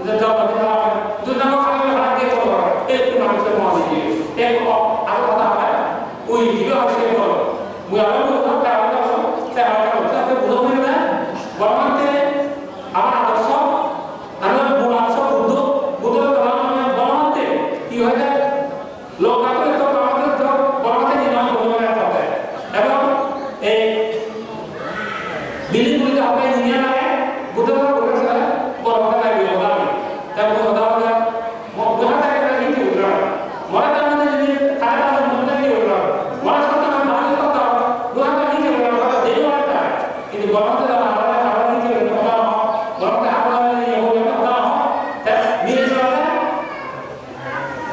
যেটা বলা দুধারণ খালি ভাগে করো একটু মানুষের মনে দিয়ে এক আর কথা হয় ওই দিকে আসে বল মুই আবার বলতে তাতে বুঝাবো না বলতে আমার আদর্শ আমার মূল আদর্শ বুদ্ধ বলতে কি হয় যায় লোক কাছে তো আমাদের তো বলতে কি নাম বলতে হবে এবং এই বিলিগুলিতে হবে দুনিয়া লাগে বুদ্ধ বলেছে বলতে লাগবে ওদামি তাই ওদামি মহাটা একটা নীতি উদাহরণ মহাটা মানে যদি খারাপ আলো মনটা কি উদাহরণ মহা সত্য না মহা সত্য লোহাটা নীতি উদাহরণ দেওয়াটা কিন্তু বলতে আবার নীতি উদাহরণ বলতে আবার এই উদাহরণ তাই মিলে যাওয়া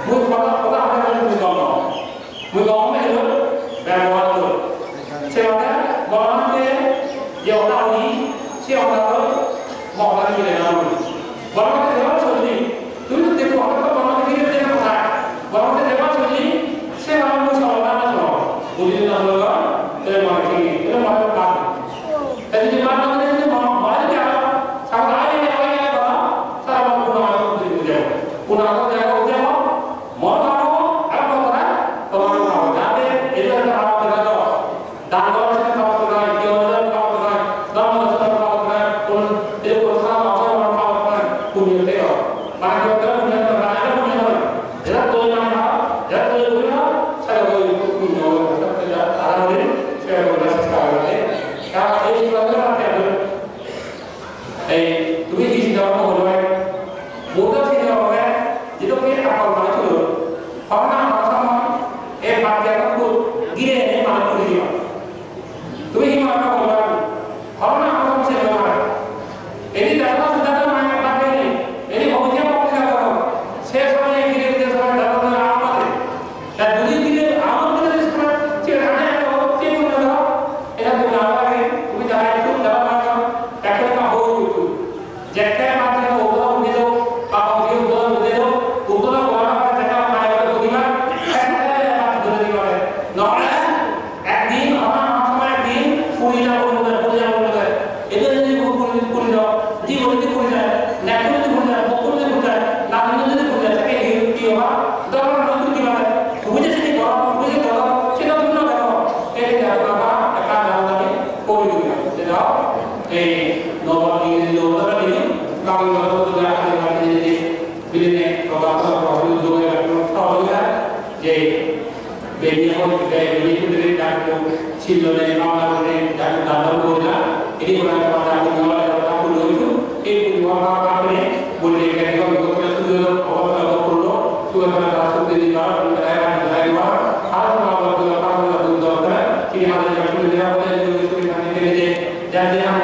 মুখ কথা হবে মুখ গমে হলো ব্যবহার হলো সেটা বলতে যে ওটা হই সে ওটা মহা মিলে না বলতে দেওয়া চললি তুমি তো দেখো আমরা বলতে গিয়ে দেখে কোথায় বলতে দেওয়া চললি সে আমার সমাধান না বুঝলি না হলো তাই মনে ঠিক এটা মনে কাজ তাই যদি মান না দিলে মনে কি আর সব আয় বাবা সারা বাবা পুরো বুঝে পুরো জায়গা বুঝে মন ভাবো আর কথা তোমার ভাবো যাতে এটা আমাদের nomor ini nomor ini kami baru sudah ada lagi jadi bilik program program juga yang tahu ya jadi beli pun beli pun dari dan silone nama dari dan dalam bola ini orang pada punya orang punya itu ini punya apa ini boleh kan juga kita sudah orang punya sudah ada sudah di dalam daerah hal apa juga kamu lakukan dokter ini ada yang punya apa yang juga ini jadi yang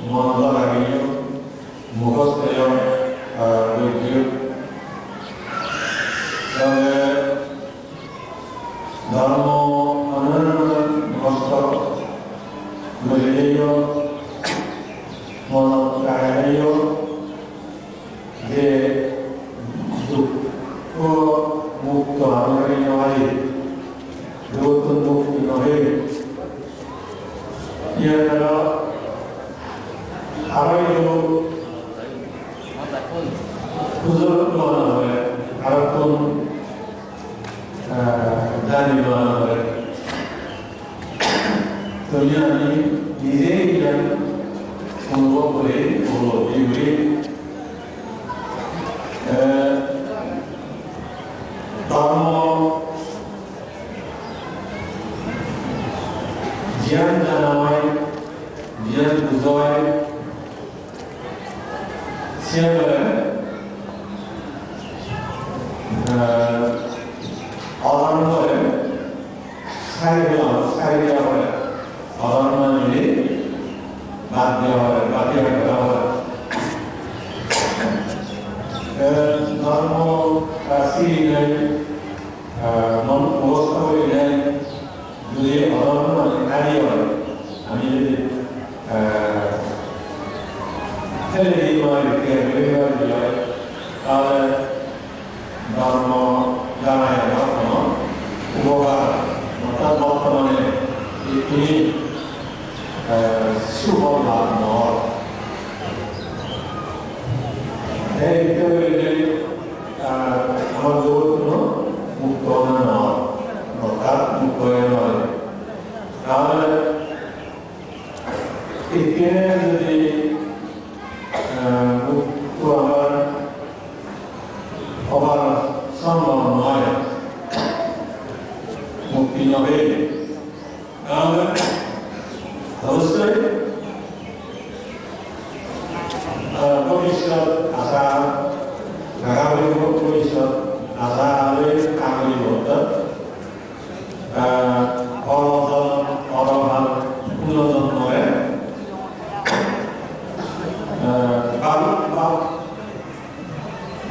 মনোলাগিও মুখস্থেয় বৈদ্য ধর্ম অনুষ্ঠ বুঝলেও মন কাহিনীও যে দুঃখ মুক্ত আমি নয় দুঃখ মুক্তি নহে ইয়ারা আরো হুজুর মনে হয় আরো কোন জানি মনে হয় তো আমি নিজেই অনুভব করে বলবো এগুলি ধর্ম জ্ঞান জানায় জ্ঞান বুঝায় সিয়ারে অধর্মে সাইড হয় অধর্ম নিলে বাদ দেওয়া হয় বাতিল করা হয় ধর্ম রাশি নেই মন অবস্থা হয়ে নেই যদি অধর্ম নারী হয় আমি যদি ছেলে দিই হয় তাহলে ধর্ম জানায় ধর্ম উপকার অর্থাৎ বর্তমানে তিনি শুভ লাভ নয় এই ভিতরে আমার জগৎ মুক্ত নয় অর্থাৎ মুক্ত নয় তাহলে এখানে যদি মুক্ত আমার হবার সম্ভব নয় মুক্তি নবে তাহলে অবশ্যই ভবিষ্যৎ আশা আগামী ভবিষ্যৎ আশা আগামী ভবিষ্যৎ অরভাব উন্নতন করে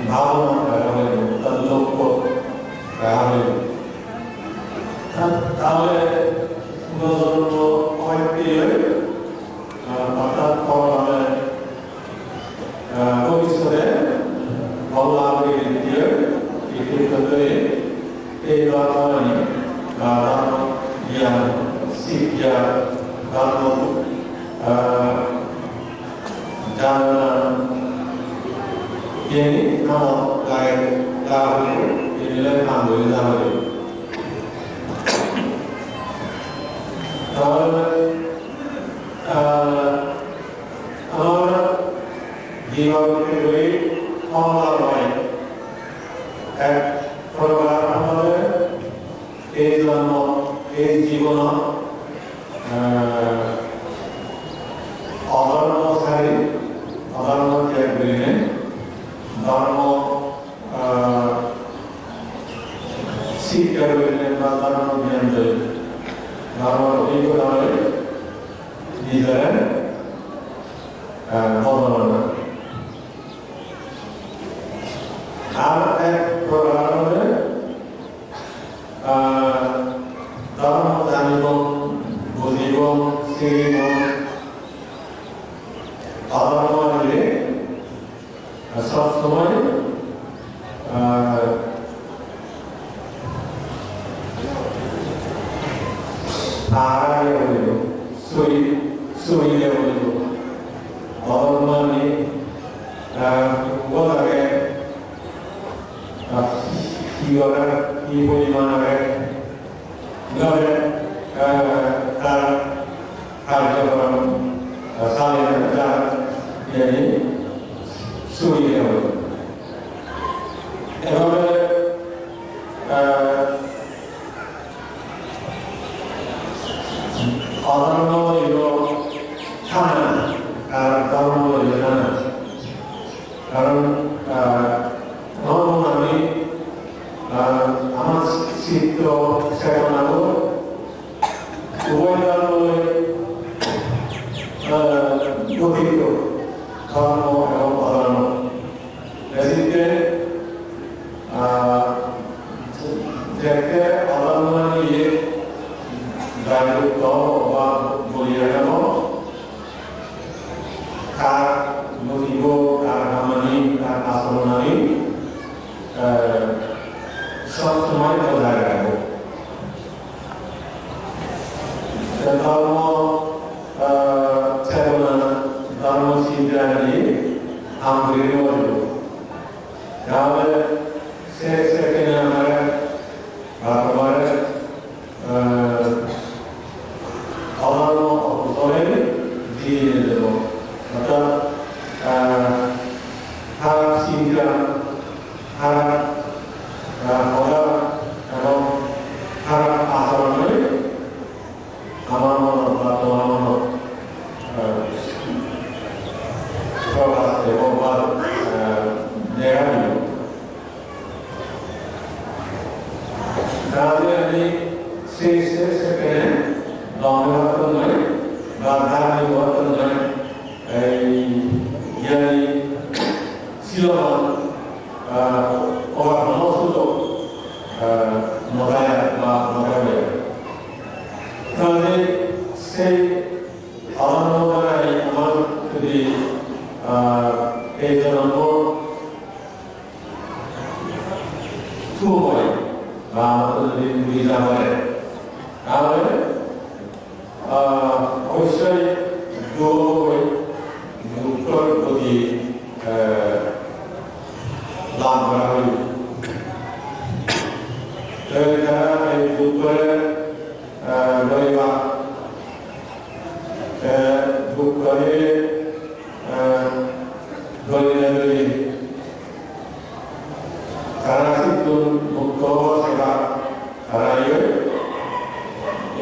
ভাবনা রাখা হইব তার লক্ষ্য রাখা হইব তাহলে উন্নতন কয়েকটি অর্থাৎ পরমাণে ভবিষ্যতে ভালো লাগবে দিয়ে একটু ক্ষেত্রে এই ধর্মই ধর্ম জ্ঞান শিক্ষা ধর্ম জানা ini nama lain tahu ini lain ambil tahu orang jiwa kita orang lain program আমাদের এই জন্ম এই জীবন অধর্মচারী অধর্ম ত্যাগ করিলে ধর্ম শিক্ষা করিলে বা ধর্ম জ্ঞান করিলে ধর্ম অভিজ্ঞতা হলে নিজের বদল আর এক প্রকার হলে ধর্ম জানিব বুঝিব শিখিব অধর্ম হলে সব সময় আড়াই হইল সইলে হইল অধর্ম নিয়ে বলাকে কি পরিমাণ তার কার্যক্রম স্বাধীনতা সরিয়ে হবে এভাবে অধর্ম হইল থানা আর ধর্ম হইল থানা কারণ ধর্ম আমি আমার চিত্ত চেতনা উভয় ধর্ম গতি বা বলিয়া গেল কার নদীব কার নামানি কার আচরণানি সবসময় বজায় রাখবো ধর্ম চেতনা ধর্ম চিন্তা নিয়ে আমগুলি বলব তাহলে সেখানে আমরা বারবার অন্য অবসরে দিয়ে দেব অর্থাৎ খারাপ চিন্তা খারাপ কথা এবং খারাপ আচরণে আমার মনে বা তোমার মনে প্রকাশ এবং দেখা দিল তাহলে আমি সেখানে ধর্মবর্তন নয় বা ধার্মিক বর্তন নয় এই জ্ঞানী শিলমান অভাব সুযোগ মজায় বা মজায় তাহলে সেই আনন্দটাই আমার যদি এই জন্ম শুরু হয় বা আমাদের যদি বুঝা হয় তাহলে অবশ্যই দুঃখের প্রতি লাভ করা হইল যারা এই দুঃখের রইবা দুঃখে দলিল তারা কিন্তু মুক্ত সেবা হারাইবে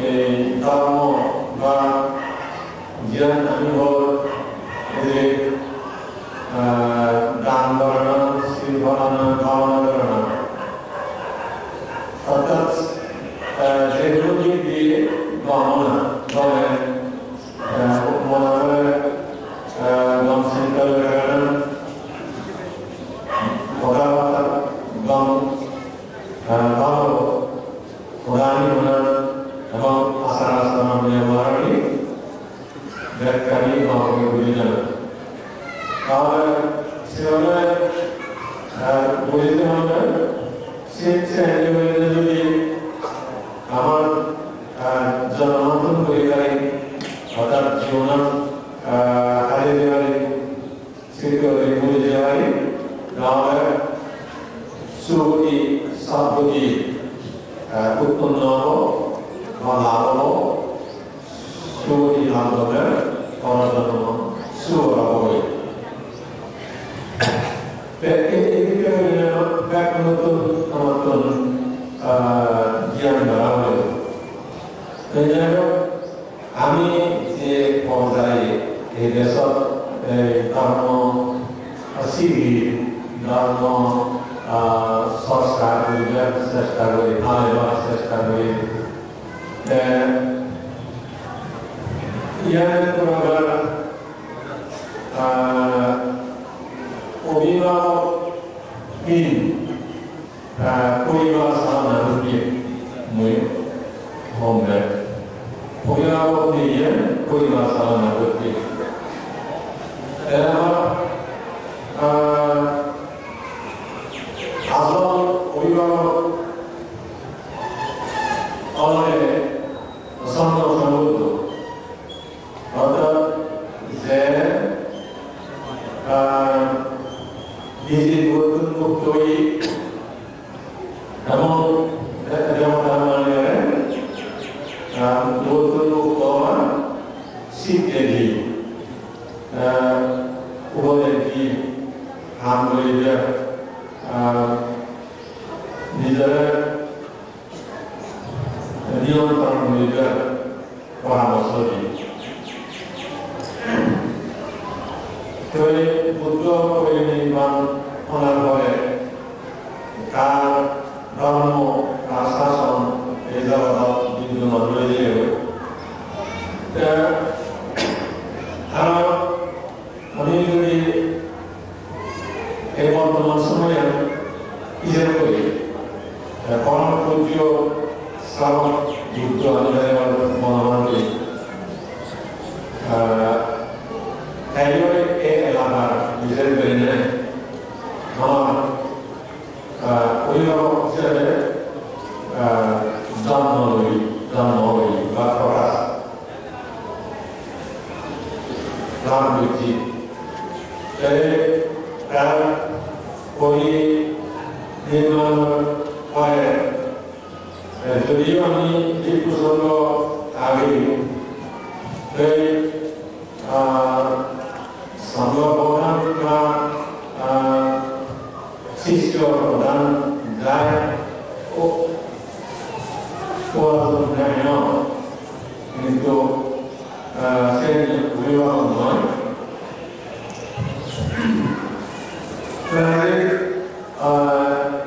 এই ধর্ম বা জ্ঞান অনুভব দান করানো শিল বানানো ভাবনা করানো অর্থাৎ সেগুলো দিয়ে ভাবনা বলে মনে করে গম সেন্টার লাগানো কথাবার্তা গম ভালো প্রধানী হলেন এবং আশা আলোচনা ব্যবহারী ব্যাখ্যানী আমাকে বুঝলেন তাহলে সেভাবে বুঝতে হবে যদি আমার জন্মগ্রহণ পরিবারে অর্থাৎ জীবন হারিয়ে দেওয়ারে স্মৃতি ভুলে দেওয়ারে তাহলে সুগতি সদ্গতি উৎপন্ন হব বা লাভ হব সুগতি লাভ হবে করার জন্য শুভ হবে এদিকে নতুন নতুন জ্ঞান ধরা হল আমি যে পর্যায়ে এই দেশত ধর্ম শিখি ধর্ম সংস্কার করবে চেষ্টা করি ভালো চেষ্টা করি ইয়ার প্রকার অভিভাবকহীন পরিবার সামনে muy hombre অভিভাবক নিয়ে পরিবার চালনা করতে আসল অভিভাবক অনেক সমৃদ্ধ অর্থাৎ যে নিজের মুক্ত হয়ে এবং শিখতে দিই উভয়ের কি হাত বলিয়ে নিজের নিয়ন্ত্রণ বলিয়ে পরামর্শ দিই তো এই বুদ্ধ পরিনির্মাণ হওয়ার পরে তার ধর্ম তার শাসন এই জগৎ বিদ্যমান রয়ে যাবে আমি যদি এই বর্তমান সময়ে ইয়ে করি পরম পূজ্য শ্রাবক যুক্ত আমি মহামারী রামজি তার ওই নির্মাণ হয় যদিও আমি এই প্রসঙ্গ আগে সম্ভাবনা শিষ্য প্রধান যায় কিন্তু সে অভিভাবক নয়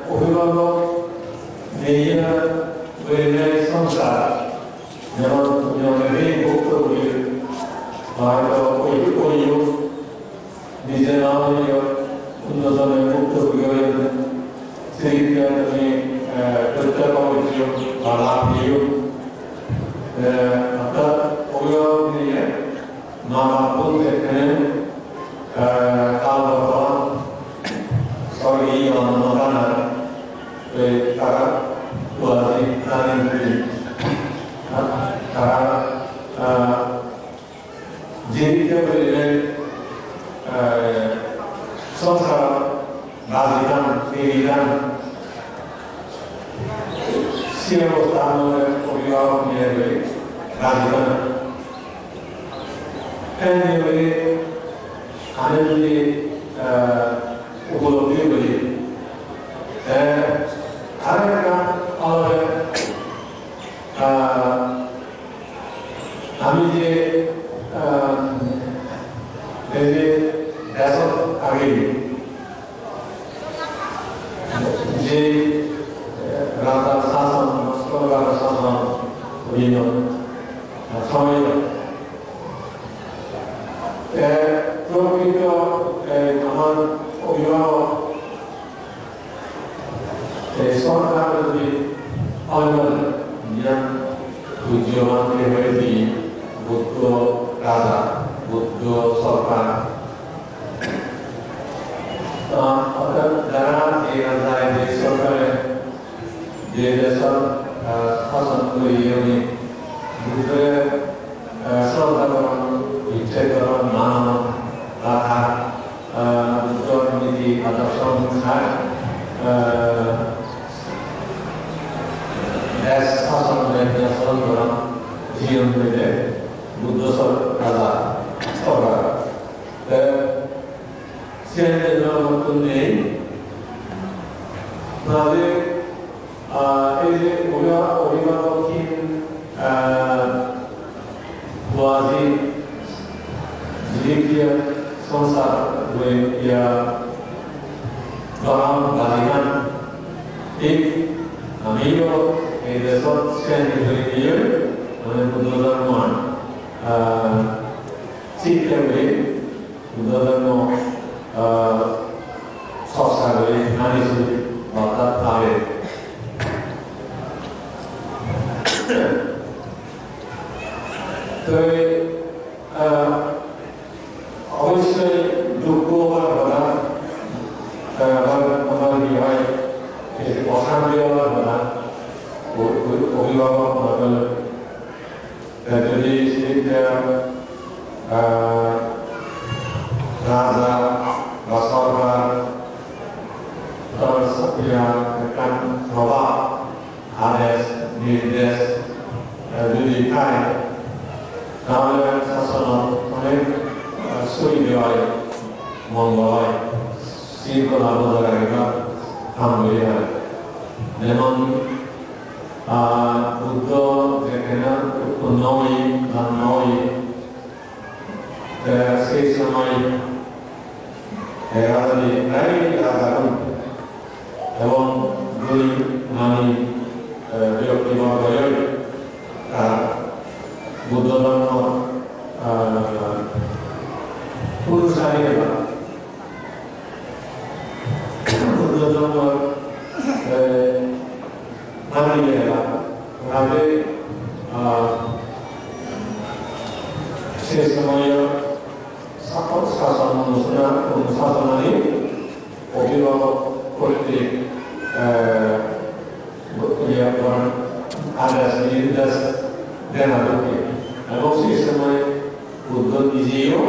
অভিভাবক নিজের সংসার যেমন অনেকেই ভুক্তভোগী হয়তো ওই নিজের নাম উন্নতনের ভুক্তভোগী হয়েছেন সেদিকে তুমি চেষ্টা করেছ বা লাভ দিও অর্থাৎ অভিভাবক নিয়ে মা বাপ এখানে কাল সরি মতানা তারা তারা জীবিত সংসার রাজধান বিধান সে অবস্থান অভিভাবক নিয়ে রাজধান আমি যদি উপলব্ধি করি আরেকটা আমি যে দশক আগে যে রাজা শাসন সরকার শাসন সময় প্রকৃত আমার অভিভাবক সরকার যদি জ্ঞান উজ্জ্বলকে হয়েছি বুদ্ধ রাজা বুদ্ধ সরকার অর্থাৎ যারা এই রাজায় যে সরকারের যে দেশের শাসন করি উনি বুদ্ধের শ্রদ্ধা করুন ইচ্ছে করুন মান রাখা বুদ্ধ নীতি আদর্শ অনুসার দেশ শাসন স্মরণ করা জীবন হইলে বুদ্ধ রাজা সরকার সে নতুন নেই তাদের এই যে অভিভাবকহীন ওয়াজি জীবিকা সংসার ইয়া গরম বাজিগান ঠিক আমিও এই দেশত শ্রেণী হয়ে গিয়ে মানে বুদ্ধ ধর্ম শিখতে হয়ে বুদ্ধ ধর্ম চর্চা করে নানিছো অর্থাৎ তাদের তো অবশ্যই দুঃখ হওয়ার কথা আমার কি হয় অশান্তি হওয়ার কথা অভিভাবক যদি রাজা বা সরকার একটা প্রভাব আদেশ নির্দেশ যদি পায় তাহলে শাসন অনেক সুবিধা হয় মঙ্গল হয় শৃঙ্খলা বজায় রাখা সম্ভব হয় যেমন বুদ্ধ যেখানে নয় বা নয় সেই সময় রাজাদি প্রায় রাজাগণ এবং দুই নানি ব্যক্তিবর্গ বুদ্ধ ধর্ম পুরুষারী বুদ্ধ ধর্ম মানিয়েরা তাহলে সে সময় শাসন অনুশাসনালী অভিভাবক কর্তৃক আদেশ নির্দেশ দেওয়া হতো এবং সেই সময় বুদ্ধ নিজেও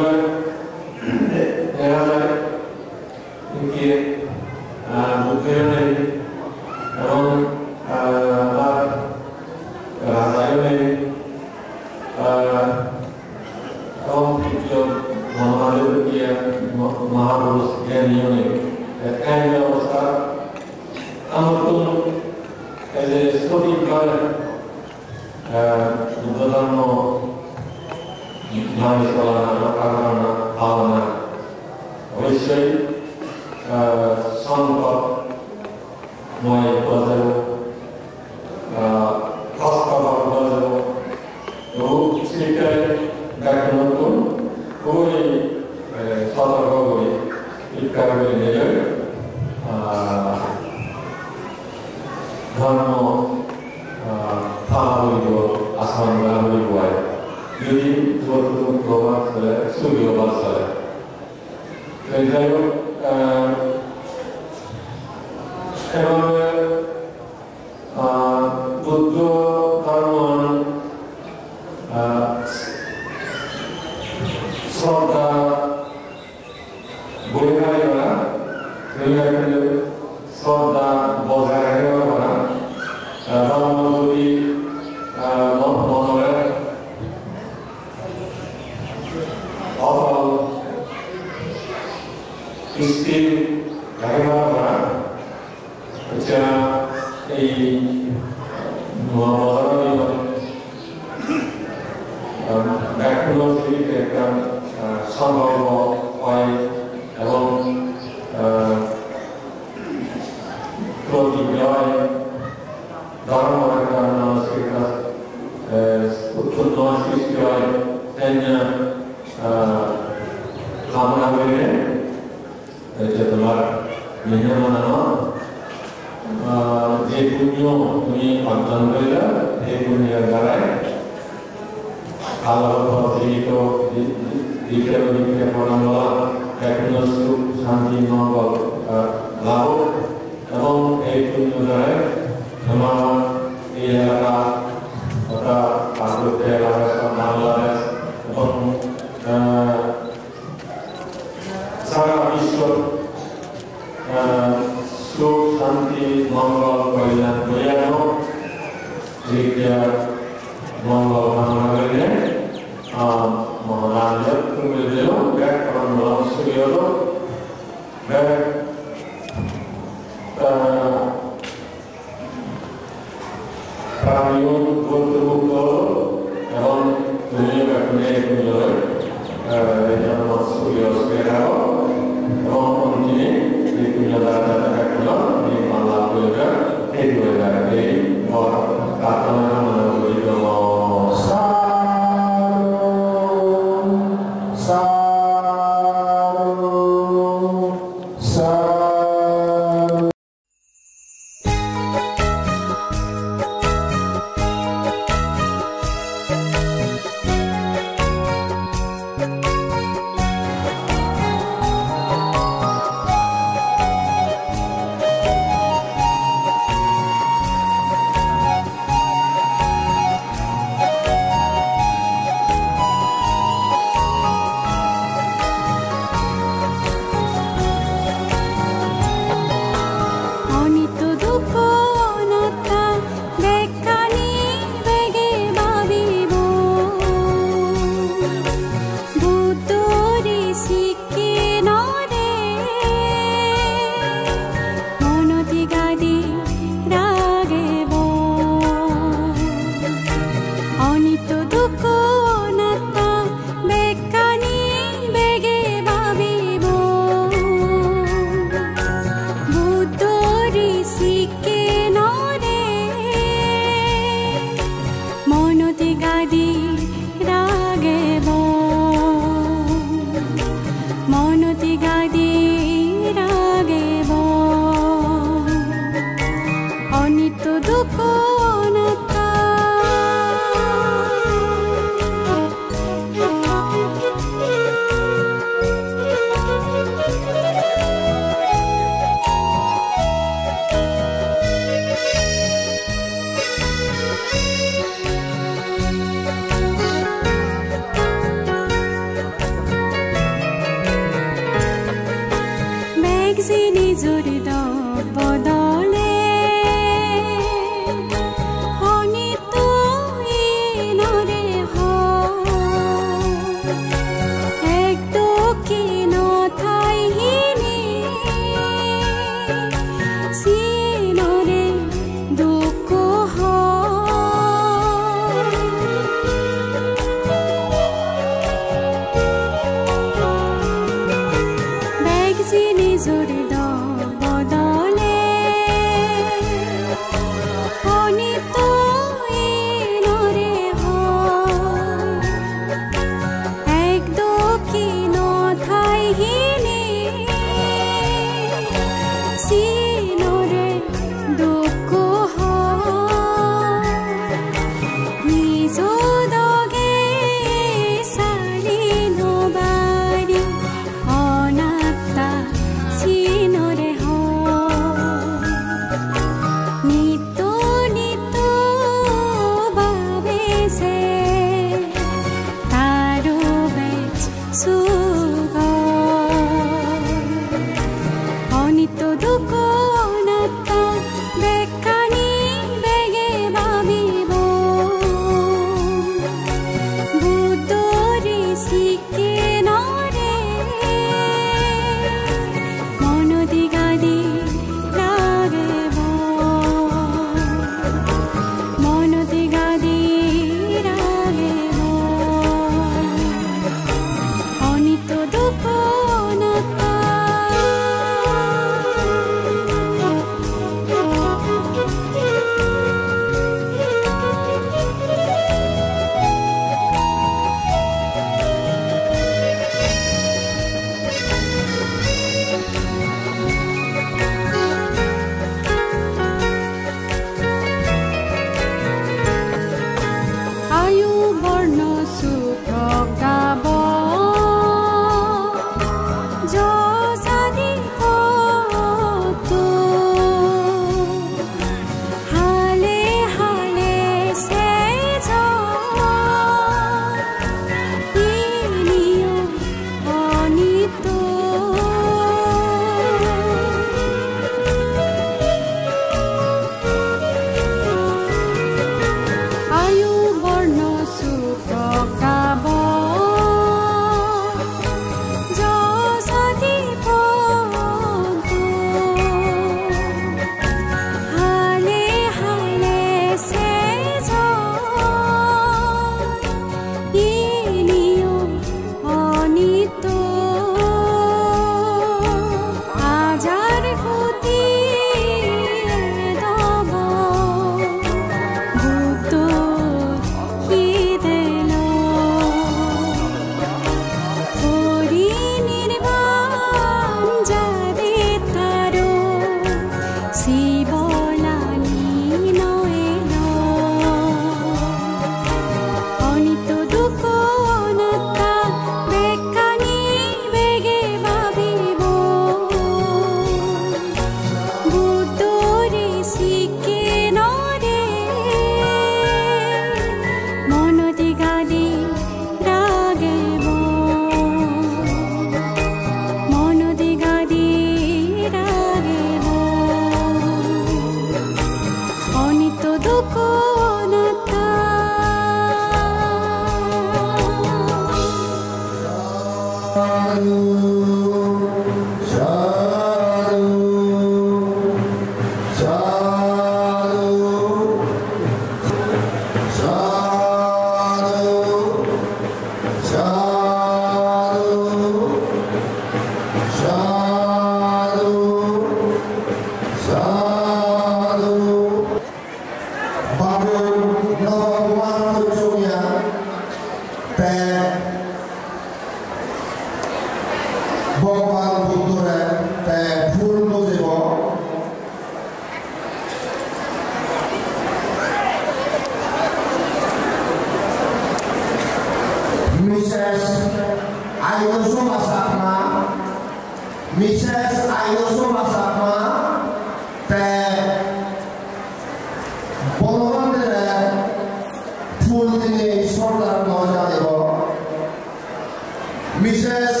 Mrs.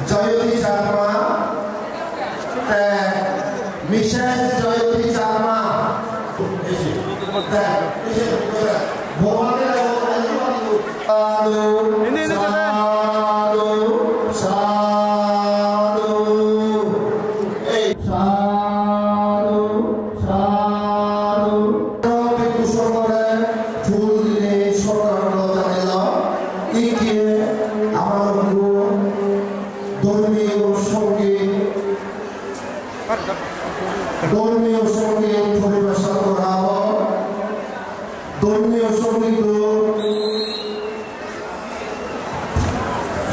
Jayoti Sharma, ধর্মীয় সঙ্গীত পরিবেশন করা হয়। ধর্মীয় সঙ্গীত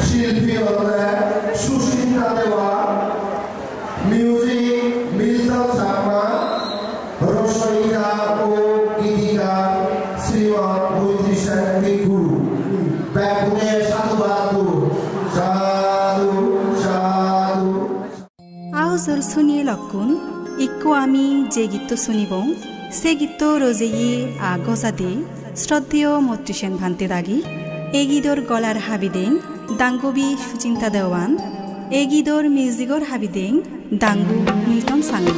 শিল্পী হলে সুচিন্তা দেওয়া, মিউজিক মিল্টন চাকমা, রসইকা ও গীতিকা শ্রীমৎ মৈত্রী সেন ভিক্ষু। ব্যাকুণে সাধুবাদ সাধু সাধু। আওজর শুনিয়ে লক্ষণ ইকো আমি যে গীত শুনিব সে গীত রোজেয়ে গজাদে শ্রদ্ধেয় মৈত্রী সেন ভান্তে দাগি এই গীতর গলার হাবিদেং দাঙ্গবি সুচিন্তা দেওয়ান, এই গীতর মিউজিকর হাবিদেং দাঙ্গু মিল্টন সাংমা।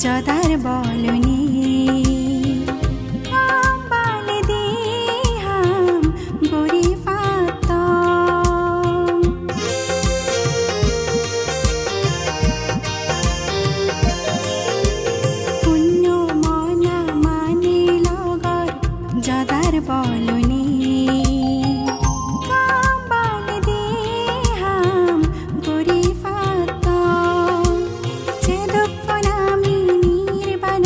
জদার বলনি বালে দিহাম গরি ফাতম পুণ্য মনা মানে লগর জদার বলনি বালে দিহাম গরি ফাতম চেদক নামি নির্বাণ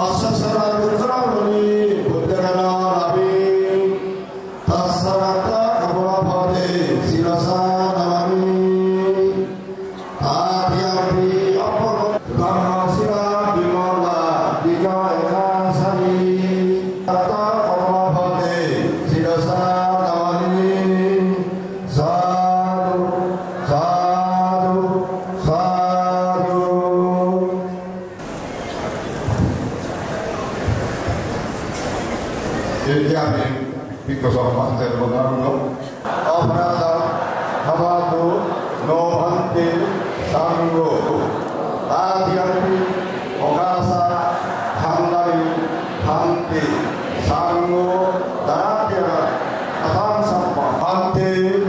Asasara Dukramani Buddhana Nabi Sejati Pikosompan Terbenarno Abrada Habatu Nohante Sanggo Adiati Ogasa Handari Hante Sanggo Daratia Atan Sampa Hante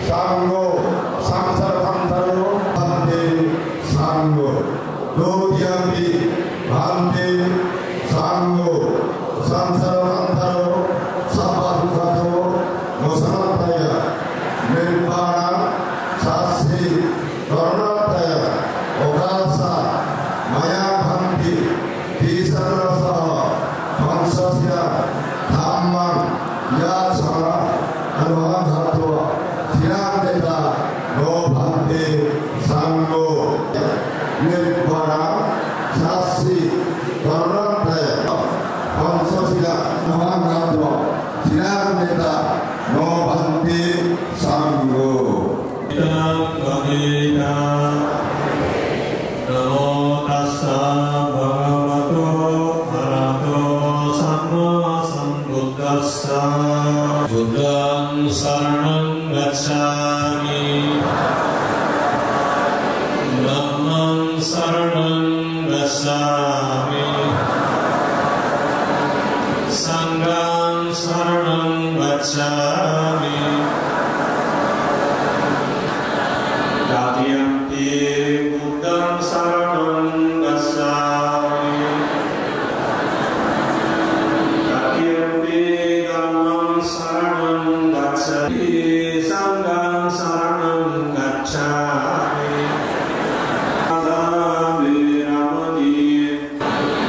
Sanggo Samsar Hantaro Hante Sanggo Lodiambi Hante Sanggo Samsar Hantaro Sabah Hantaro Nusanataya Nirvana Sasi Dornataya Ogasa Maya Bhanti Tisarasa Pansasya Dhamman Yasara Anwang Hatua Sinandeta No Bhanti Sanggo Nirvana Sasi Dornataya Pansasya Anwang Hatua Sinandeta No Bhanti Sanggo Namo tassa bhagavato arahato samma sambuddhassa Buddhang saranang gacchami Dhammang saranang gacchami Sanghang saranang gacchami Tatiyanti Buddhang saranang gacchami Tatiyanti Dhammang saranang gacchami Sanghang saranang gacchami Adami Ramani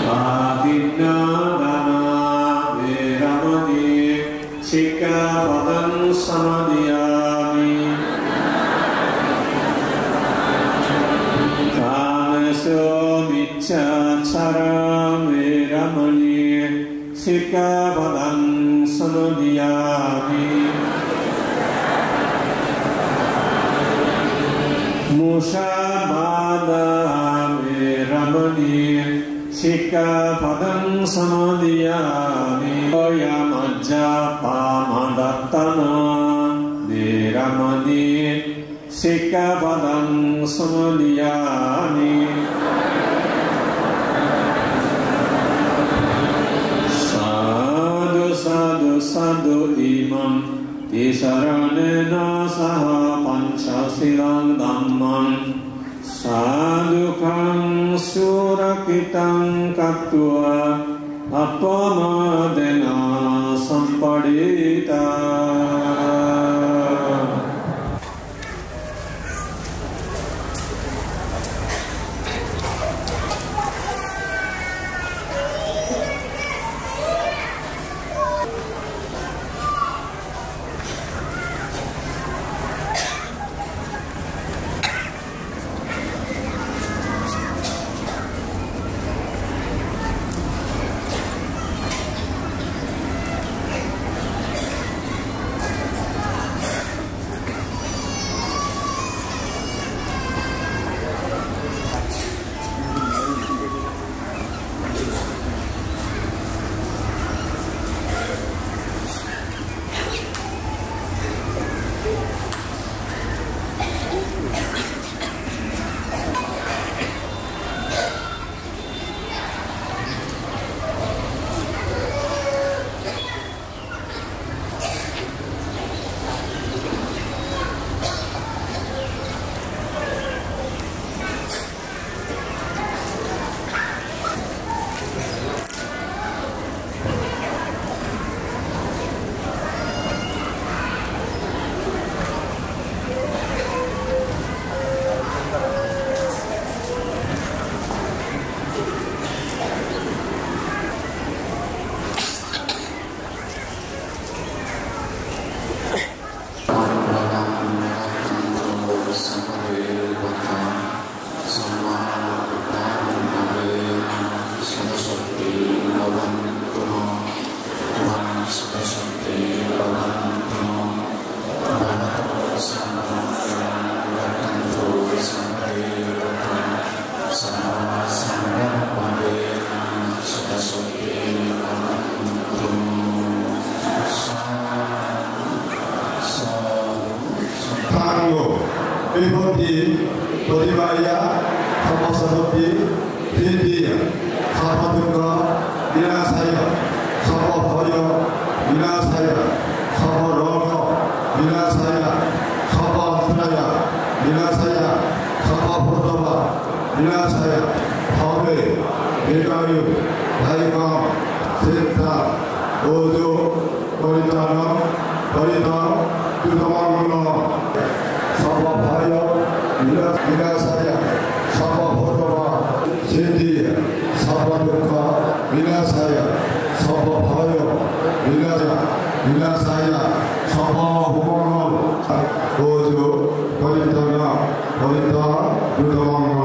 Adinna Dana Veramani Sikkhapadang samadhiyami Kaneso Miccācara Veramani Sikkhapadang samadhiyami Musāvāda Veramani Sikkhapadang samadhiyami Yamajjapamadatthana Veramani Sikkhapadang samadhiyami Sadhu sadhu sadhu imam Tisaranena saha panchasilang dhammam Sadhukang surakitang kattua Appamadena sampadita বিভূতি প্রতিবাইয়া সমস্যাপতি সিদ্ধিয়া সর্বদুঃখ বিনাশায় সর্বভয় বিনাশায় সর্বরোগ বিনাশায় সর্বন্ত্রায় বিনাশায় সর্বভূতবা বিনাশায় হবে দীর্ঘায়ু ধারিকম সিদ্ধা ওজো পরিত্রাণ পরিত্রাণ দুর্গমঙ্গল সর্বভয় বিনাশায় সর্বভূতবা সিদ্ধি সর্বদুঃখ বিনাশায় সর্বভয় বিনাশায় সর্বভূমঙ্গল ওজো পরিত্রাণ পরিত্রাণ দুর্গমঙ্গল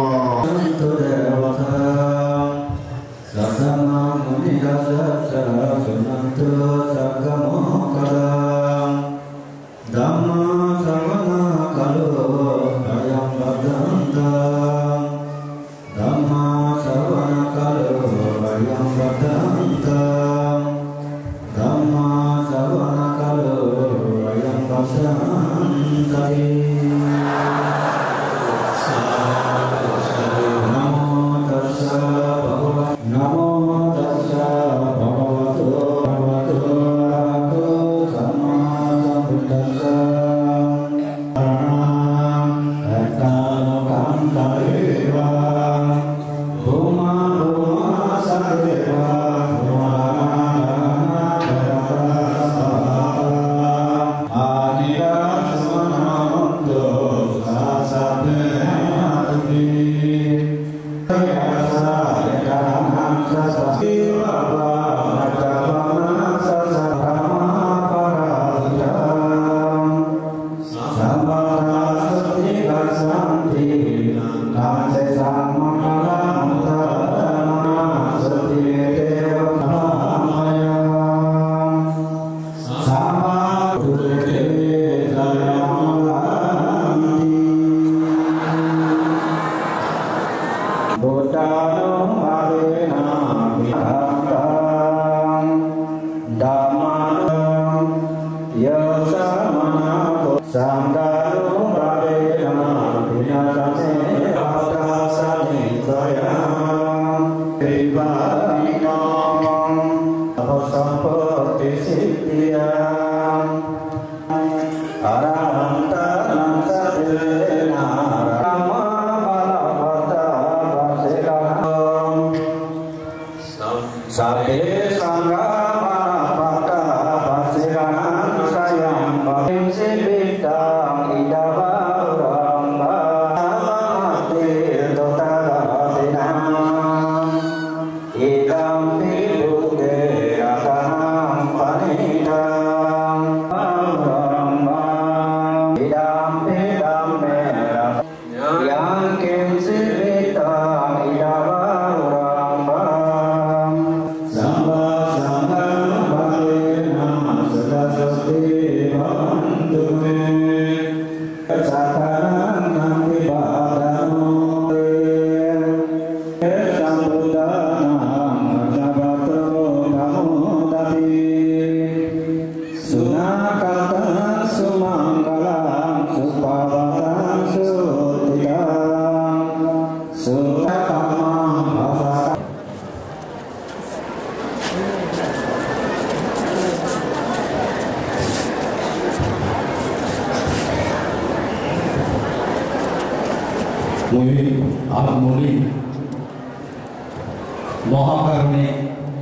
মহাকারণে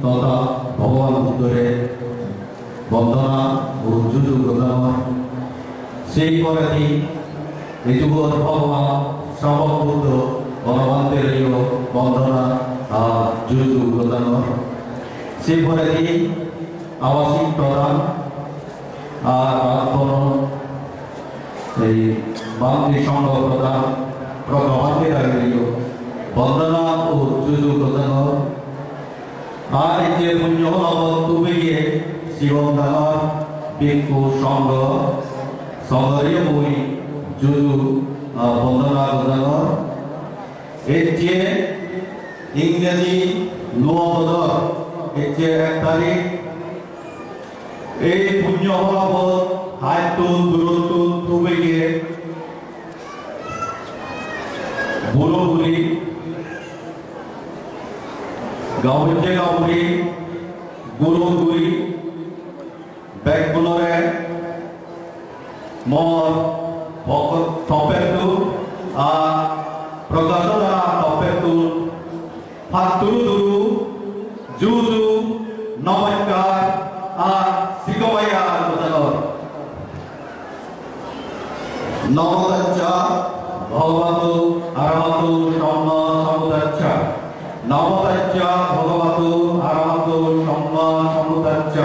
তথা ভগবান বুদ্ধরে বন্দনা ও যুযুগ সেই পরাধী ঋতুবোধ ভগবান সর্ববুদ্ধ ভগবান্তের বন্দনা আর যুযুগ সেই পরাধী আবাসিক প্রদান আর এই বান্ধি সংঘ প্রদান প্রভান্তের বন্দনা ও যুযুগ আর যে পুণ্য তুমি গিয়ে শিবন্দার ভিক্ষু সংঘ সংঘরীয় বই যুযুগ বন্দনা প্রদান এর যে ইংরেজি নবদর এর যে 1 তারিখ এই পুণ্য হলাবত হাইতুন দূরতুন তুমি গিয়ে গুরুগুলি গাঁৱতে গাঁৱৰি গুৰুগুৰি বেগবলৰে মোৰ টপেটো প্ৰকাশনা টপেটো ফাতুৰু জুজু নমস্কাৰ শিকমায়া গোটালৰ নমস্য ভগবতু আৰহতু সম্ম সমুদাচ্ছ নমস্য ভগবতু আরহতু সম্ম সমুদাচ্ছ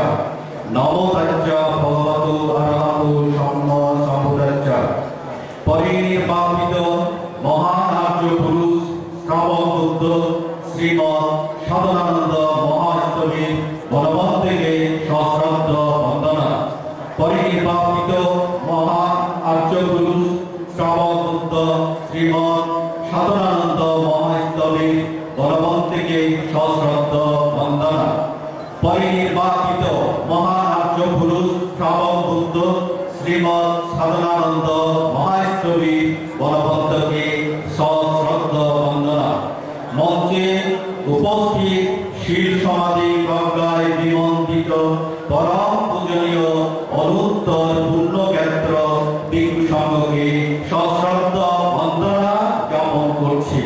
নমস্য ভগবতু আরহতু সম্ম সমুদাচ্ছ পরিনির্বাপিত মহান আর্য পুরুষ শ্রবণ বুদ্ধ শ্রীমৎ সদানন্দ মহাস্তমী বনবন্তেকে সশ্রদ্ধ বন্দনা। পরিনির্বাপিত মহান আর্য পুরুষ শ্রবণ বুদ্ধ শ্রীমৎ সদানন্দ মহাস্তমী বনবন্তেকে সশ্রদ্ধ বন্দনা। পরিনির্বাপিত মহান আর্য পুরুষ শ্রবণ বুদ্ধ শ্রীমৎ সদানন্দ মহাস্তমী বনবন্তকে সশ্রদ্ধ বন্দনা। মঞ্চে উপস্থিত শীল সমাধি প্রজ্ঞায় বিমন্ডিত পরম পূজনীয় অনুত্তর পুণ্যক্ষেত্র ভিক্ষু সংঘকে সশ্রদ্ধ বন্দনা জ্ঞাপন করছি।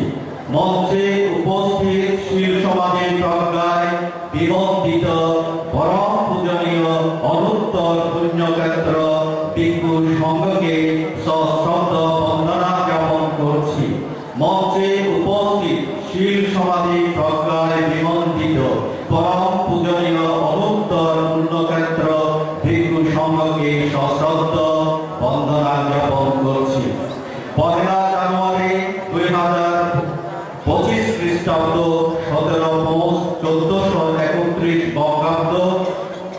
মঞ্চে উপস্থিত শীল সমাধি প্রজ্ঞায় বিমন্ডিত পরম পূজনীয় অনুত্তর পুণ্যক্ষেত্র ভিক্ষু সংঘকে সশ্রদ্ধ বন্দনা জ্ঞাপন করছি। মঞ্চে উপস্থিত শীল সমাধি প্রজ্ঞায় বিমন্ডিত পরম পূজনীয় অনুত্তর পুণ্যক্ষেত্র ভিক্ষু সংঘকে সশ্রদ্ধ বন্দনা জ্ঞাপন করছি। 1 জানুয়ারি 2025 খ্রিস্টাব্দ 17 পৌষ 1431 বঙ্গাব্দ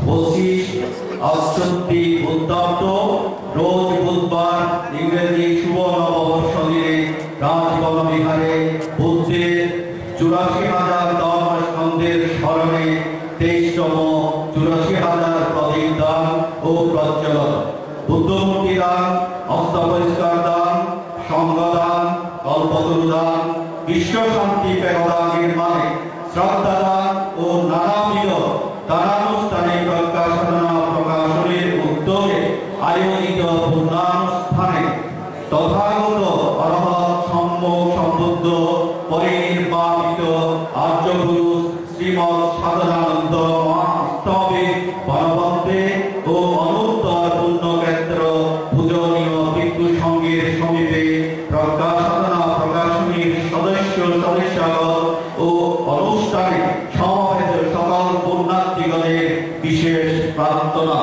25 অষ্টমী বুদ্ধাব্দ রোজ বুধবার ইংরেজি শুভ নববর্ষ দিনে রাজবন বিহারে বুদ্ধের 84,000 ধর্মস্কন্ধের স্মরণে 23তম 84,000 প্রদীপ দান ও প্রজ্বলন, বুদ্ধমূর্তি দান, হস্তপরিষ্কার দান, সঙ্গদান, কল্পতরু দান, বিশ্ব শান্তি পেগোডা নির্মাণে শ্রদ্ধা দান ও নানাবিধ দানানুষ্ঠানে প্রকাশনা প্রকাশনের উদ্যোগে আয়োজিত পূর্ণানুষ্ঠানে তথাগত অরহৎ সম্যক সম্বুদ্ধ পরিনির্বাপিত আর্য পুরুষ শ্রীমৎ সদানন্দ মহাস্তমী বনবন্তে ও অনুত্তর পুণ্যক্ষেত্র পূজনীয় ভিক্ষু সংঘের সমীপে প্রকাশনা প্রকাশনীর সদস্য সদস্যগণ ও অনুষ্ঠানে সমাবেত সকল পুণ্যার্থীগণের বিশেষ প্রার্থনা।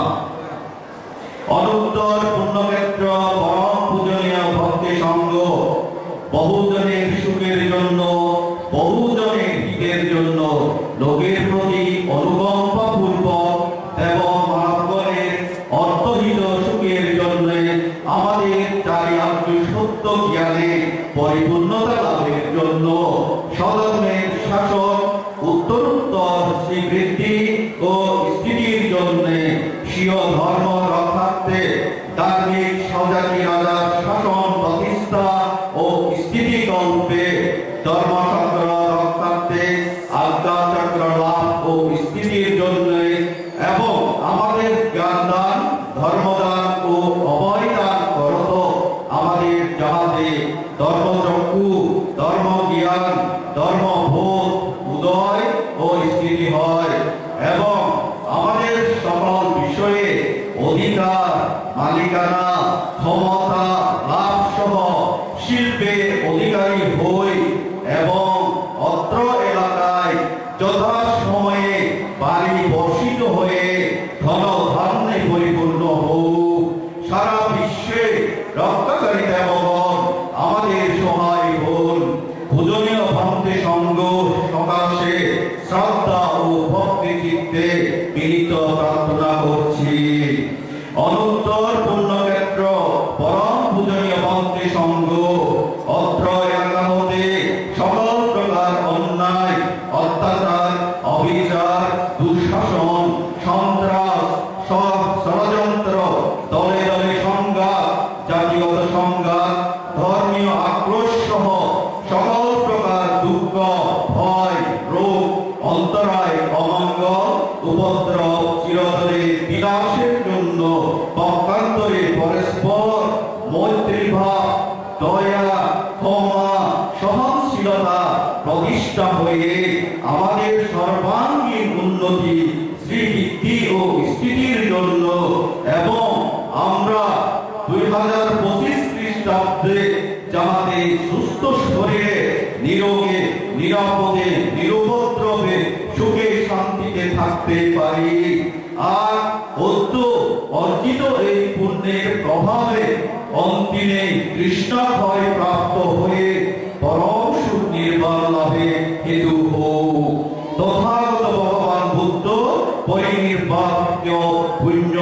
অনুত্তর পুণ্যক্ষেত্র পরম পূজনীয় ভক্তি সংঘ বহুজনের সুখের জন্য, বহুজনের হিতের জন্য, লোকের প্রতি অনুকম্পা পূর্বক এবং মানবগণের অর্থহিত সুখের জন্য আমাদের চারিত্র্য সত্য জ্ঞানে পরিপূর্ণতা লাভের জন্য সদনের শাসন উত্তরোত্তর শ্রীবৃদ্ধি ও স্থিতির জন্য স্বীয় ধর্ম রক্ষার্থে ধার্মিক স্বজাতি রাজার শাসন প্রতিষ্ঠা ও স্থিতিকল্পে ধর্মচক্র রক্ষার্থে আজ্ঞাচক্র লাভ ও স্থিতির জন্য এবং আমাদের জ্ঞান দান, ধর্মদান ও অভয় দান করত আমাদের যাহাতে ধর্মচক্ষু, ধর্মজ্ঞান, ধর্মবোধ উদয় ও স্থিতি হয় এবং আমাদের সকল বিষয়ে অধিকার, মালিকানা, ক্ষমতা লাভ সহ শিল্পে অধিকারী হই এবং অত্র এলাকায় যথাসময়ে বাড়ি বর্ষিত হয়ে ধন ধান্যে পরিপূর্ণ হোক। সারা বিশ্বে রক্ষাকারী দেবগণ আমাদের সহায় হন। পূজনীয় ভক্তি সংঘ সকাশে শ্রদ্ধা ও ভক্তি চিত্তে বিনীত প্রার্থনা করছি। অনুত্তর পুণ্যক্ষেত্র পরম পূজনীয় ভক্তি সংঘ অত্র এলাকা পক্ষান্তরে পরস্পর মৈত্রীভাব, দয়া, ক্ষমা, সহনশীলতা প্রতিষ্ঠা হয়ে আমাদের সর্বাঙ্গীন উন্নতি, শ্রীবৃদ্ধি ও স্থিতির জন্য এবং আমরা 2025 খ্রিস্টাব্দে যাহাতে সুস্থ শরীরে, নিরোগে, নিরাপদে, নিরুপদ্রবে, সুখে শান্তিতে থাকতে পারি। আর অর্জিত এই পুণ্যের প্রভাবে অন্তিমে কৃষ্ণাভয় প্রাপ্ত হয়ে পরম সুখ নির্বাণ লাভে হেতু হোক। তথাগত ভগবান বুদ্ধ পরিনির্বাণ পুণ্য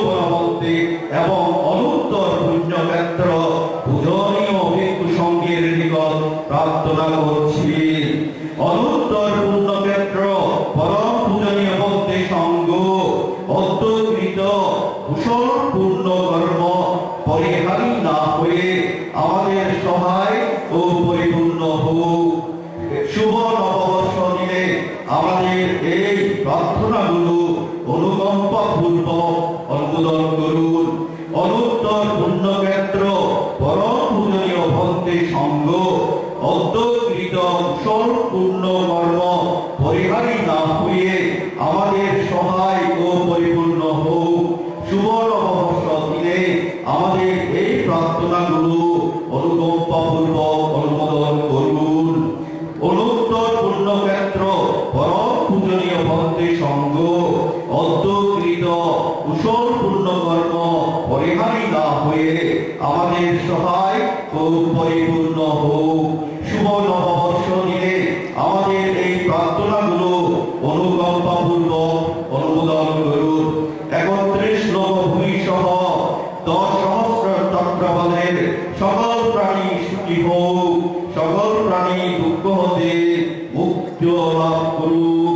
পরবর্তী এবং অনুত্তর পুণ্যক্ষেত্র পূজনীয় ভিক্ষু সংঘের নিকট প্রার্থনা করছি। অনুত্তর পুণ্যক্ষেত্র পরম পূজনীয় ভক্তি সংঘ অদ্বৈত কুশল পূর্ণ কর্ম পরিহারী না হয়ে আমাদের সহায় ও পরিপূর্ণ হোক। শুভ নববর্ষ দিনে আমাদের এই প্রার্থনাগুলো অনুকম্পা পূর্বক অনুমোদন করুন। অনুত্তর পুণ্যক্ষেত্র পরম পূজনীয় ভক্তি সংঘ অদ্বৈত কুশল পূর্ণ কর্ম পরিহারী না হয়ে আমাদের সহায় ও পরিপূর্ণ হোক। শুভ নববর্ষ দিনে আমাদের এই প্রার্থনাগুলো অনুকম্পা পূর্বক অনুমোদন করুন। অনুত্তর পুণ্যক্ষেত্র পরম পূজনীয় ভক্তি সংঘ অদ্বৈত কুশল পূর্ণ কর্ম পরিহারী না হয়ে আমাদের সহায় ও পরিপূর্ণ হোক। শুভ নববর্ষ দিনে আমাদের এই প্রার্থনাগুলো অনুকম্পা পূর্বক অনুমোদন করুন। 31 লোক ভূমি সহ 10 সহস্র চক্রবালের সকল প্রাণী সুখী হোক, সকল প্রাণী দুঃখ হতে মুক্তি লাভ করুক।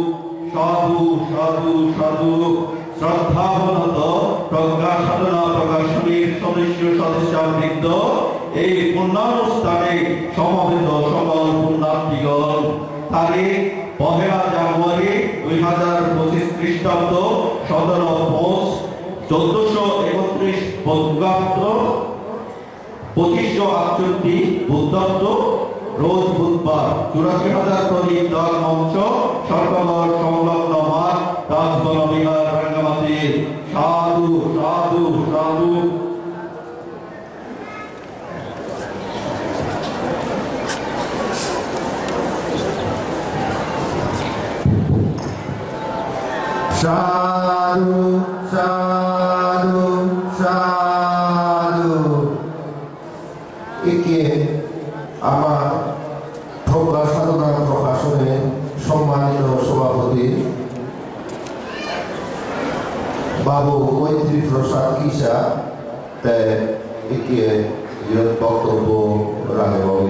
সাধু সাধু সাধু। শ্রদ্ধাবনত প্রজ্ঞা সাধনা প্রকাশনীর সদস্যবৃন্দ, এই পুণ্যানুষ্ঠানে সমবেত সকল পুণ্যার্থীগণ, তারিখ 1 জানুয়ারি 2025 খ্রিস্টাব্দ 17 পৌষ 1431 বঙ্গাব্দ 2568 বুদ্ধাব্দ রোজ বুধবার 84,000 প্রদীপ দান মঞ্চ সরকার সংলগ্ন মাঠ রাজবন বিহার রাঙ্গামাটি। সাধু সাধু সাধু। সাধু সাধু সাধু। একে আমার প্রজ্ঞা সাধনা প্রকাশনের সম্মানিত সভাপতি বাবু মৈত্রী প্রসাদ কিসা একে বক্তব্য রাখবেন।